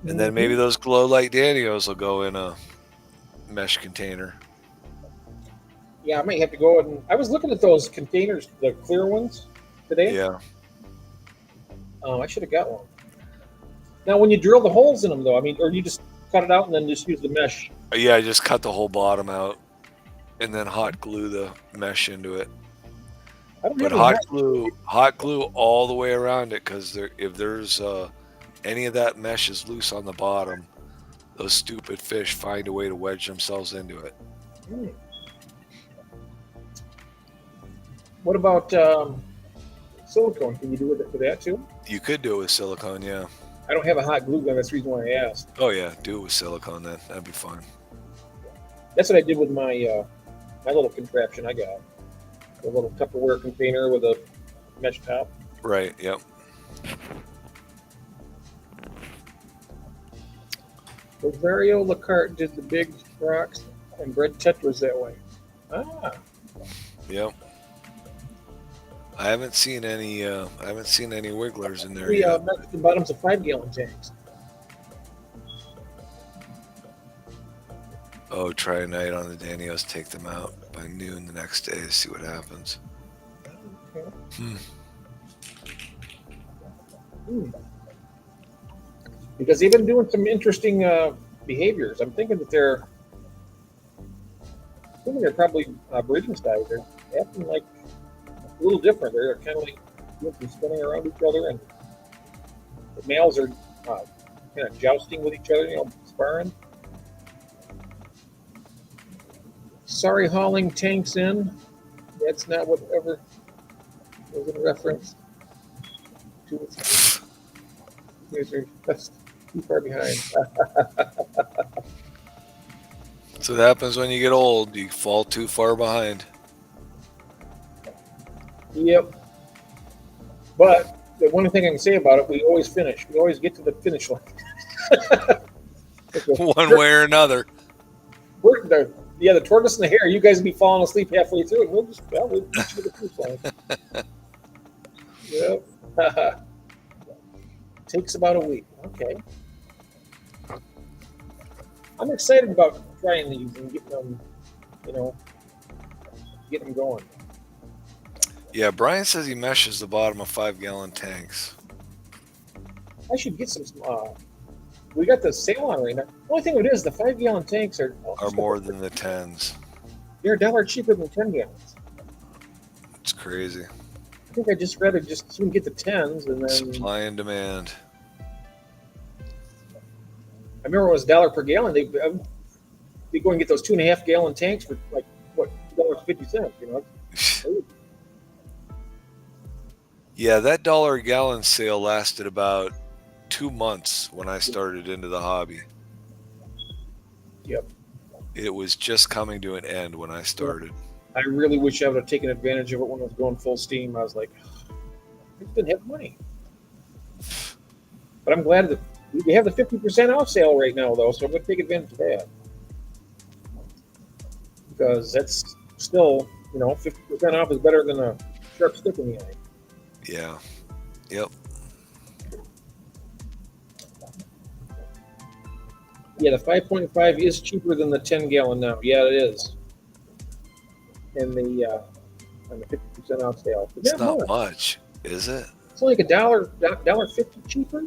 And then maybe those glow light Danios will go in a mesh container. Yeah, I might have to go and I was looking at those containers, the clear ones today. Yeah. Oh, I should have got one. Now, when you drill the holes in them, though, I mean, or you just cut it out and then just use the mesh. Yeah, I just cut the whole bottom out and then hot glue the mesh into it. But hot glue all the way around it, because if there's any of that mesh is loose on the bottom, those stupid fish find a way to wedge themselves into it. What about silicone? Can you do it for that too? You could do it with silicone, yeah. I don't have a hot glue gun. That's the reason why I asked. Oh yeah, do it with silicone then. That'd be fun. That's what I did with my my little contraption I got. A little Tupperware container with a mesh top. Right, yep. Rosario Lacarte did the big rocks and bred tetras that way. Ah. Yep. I haven't seen any wigglers in there yet. We the bottoms of 5-gallon tanks. Oh, try a night on the Danios, take them out by noon the next day to see what happens. Okay. Because they've been doing some interesting behaviors. I'm thinking that they're probably breeding styles. They're acting like a little different. They're kind of like doing some spinning around each other, and the males are kind of jousting with each other, sparring. Sorry, hauling tanks in. That's not whatever was in reference to. That's too far behind. So that happens when you get old. You fall too far behind. Yep. But the one thing I can say about it, we always finish. We always get to the finish line. One way or another. The tortoise and the hare, you guys will be falling asleep halfway through, and we'll get to the finish line. Yep. Takes about a week. Okay. I'm excited about trying these and getting them, getting them going. Yeah, Brian says he meshes the bottom of 5-gallon tanks. I should get some. We got the sale on right now. The only thing it is, the 5-gallon tanks are more than the 10s. They're $1 cheaper than 10 gallons. It's crazy. I think I just rather just soon get the 10s and then supply and demand. I remember it was $1 per gallon. They go and get those 2.5-gallon tanks for like what, $2.50. Yeah, that $1 a gallon sale lasted about 2 months when I started into the hobby. Yep. It was just coming to an end when I started. I really wish I would have taken advantage of it when I was going full steam. I was like, I didn't have money. But I'm glad that we have the 50% off sale right now, though, so I'm going to take advantage of that. Because that's still, 50% off is better than a sharp stick in the eye. Yeah. Yep. Yeah, the 5.5 is cheaper than the 10-gallon now. Yeah, it is. And the 50% off sale. It's not much, is it? It's like $1.50 cheaper.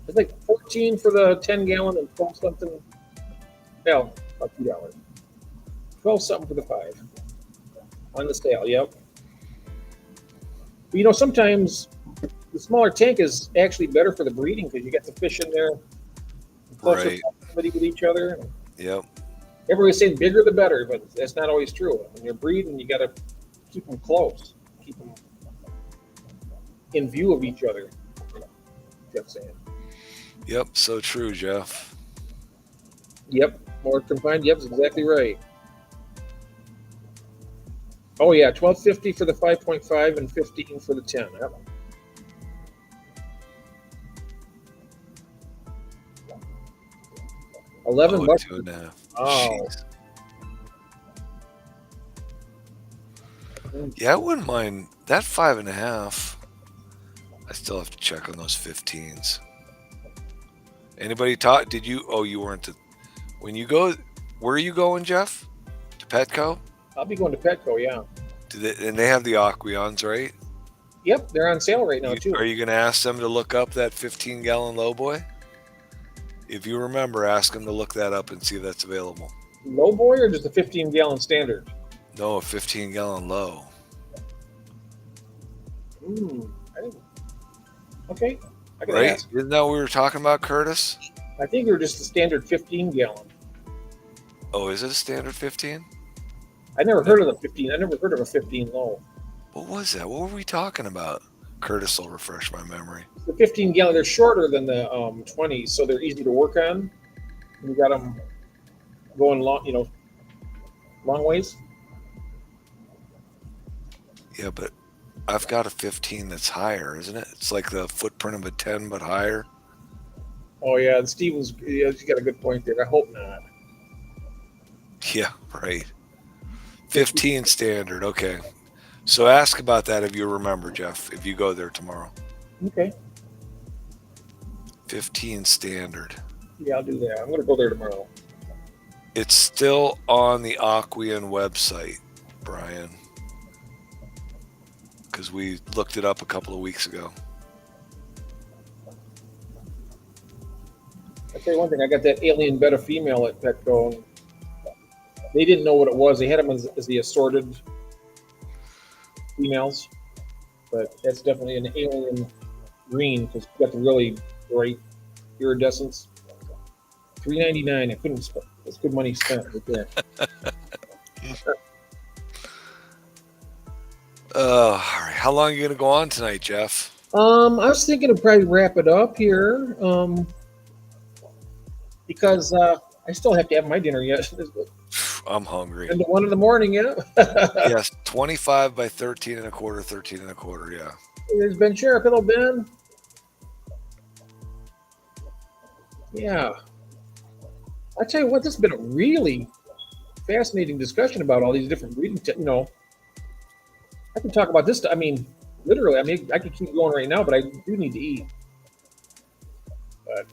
It's like $14 for the 10-gallon and 12 something. Well, about $2. 12 something for the 5 on the sale. Yep. But sometimes the smaller tank is actually better for the breeding because you get the fish in there closer proximity with each other. Yep. Everybody's saying bigger the better, but that's not always true. When you're breeding, you got to keep them close, keep them in view of each other. kept saying. Yep, so true, Jeff. Yep, more confined. Yep, that's exactly right. Oh yeah, $12.50 for the 5.5 and $15 for the 10. Yep. $11. 2.5. Oh. Jeez. Yeah, I wouldn't mind that 5.5. I still have to check on those 15s. Anybody talk? Did you? Oh, you weren't. When you go, where are you going, Jeff? To Petco? I'll be going to Petco, yeah. And they have the Aqueons, right? Yep, they're on sale right now, too. Are you going to ask them to look up that 15-gallon Lowboy? If you remember, ask them to look that up and see if that's available. Lowboy or just a 15-gallon standard? No, a 15-gallon low. Okay. I can Right? ask. Isn't that what we were talking about, Curtis? I think they're just a standard 15-gallon. Oh, is it a standard 15? I never heard of the 15. I never heard of a 15 low. What was that? What were we talking about? Curtis will refresh my memory. The 15-gallon, they're shorter than the 20s, so they're easy to work on. You got them going long, long ways. Yeah, but I've got a 15 that's higher, isn't it? It's like the footprint of a 10, but higher. Oh yeah, and Steven's he's got a good point there. I hope not. Yeah, right. 15 standard. Okay. So ask about that if you remember, Jeff, if you go there tomorrow. Okay. 15 standard. Yeah, I'll do that. I'm going to go there tomorrow. It's still on the Aqueon website, Brian, because we looked it up a couple of weeks ago. I'll tell you one thing. I got that alien beta female at Petco. And they didn't know what it was. They had them as the assorted females, but that's definitely an alien green because it's got the really bright iridescence. $3.99. I couldn't spend. That's good money spent right there. All right. How long are you going to go on tonight, Jeff? I was thinking to probably wrap it up here, because I still have to have my dinner yet. I'm hungry. And 1 in the morning, yeah. Yes, 25 by 13 and a quarter, 13 and a quarter, yeah. There's Ben Sheriff. Hello, Ben. Yeah. I tell you what, this has been a really fascinating discussion about all these different breeding. I can talk about this. I mean, literally. I mean, I could keep going right now, but I do need to eat. But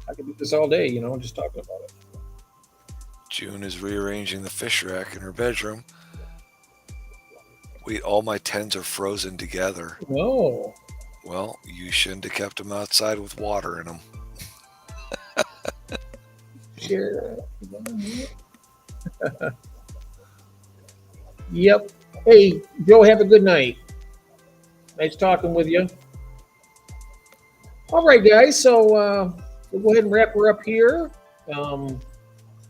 I could do this all day, just talking about it. June is rearranging the fish rack in her bedroom. Wait, all my 10s are frozen together. No. Well, you shouldn't have kept them outside with water in them. Sure. Yep. Hey, Joe, have a good night. Nice talking with you. All right, guys. So we'll go ahead and wrap her up here.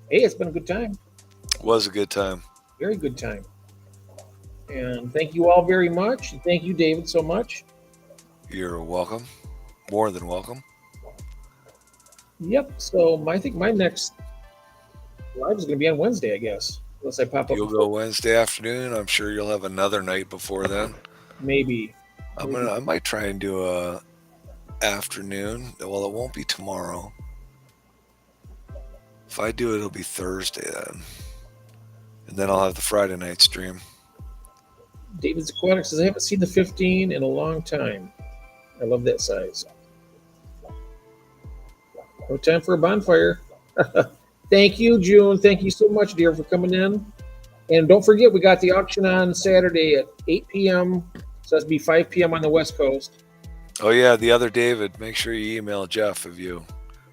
Hey, it's been a good time. Was a good time. Very good time. And thank you all very much. And thank you, David, so much. You're welcome. More than welcome. Yep. So I think my next live is going to be on Wednesday, I guess. Unless I pop up. You'll go Wednesday afternoon. I'm sure you'll have another night before then. Maybe. I might try and do a afternoon. Well, it won't be tomorrow. If I do it, it'll be Thursday then. And then I'll have the Friday night stream. David's Aquatic says, I haven't seen the 15 in a long time. I love that size. No time for a bonfire. Thank you, June. Thank you so much, dear, for coming in. And don't forget, we got the auction on Saturday at 8 p.m. So that'll be 5 p.m. on the West Coast. Oh, yeah, the other David. Make sure you email Jeff if you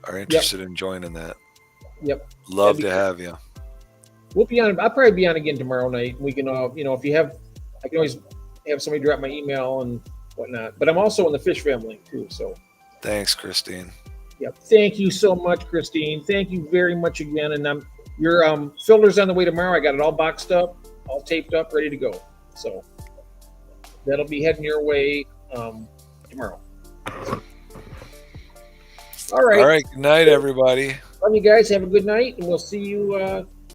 are interested in joining that. Yep. Love to have you. We'll be on. I'll probably be on again tomorrow night. We can, if you have, I can always have somebody drop my email and whatnot. But I'm also in the fish family too. So. Thanks, Christine. Yep. Thank you so much, Christine. Thank you very much again. And your filter's on the way tomorrow. I got it all boxed up, all taped up, ready to go. So that'll be heading your way tomorrow. All right. All right. Good night, everybody. Love you guys. Have a good night, and we'll see you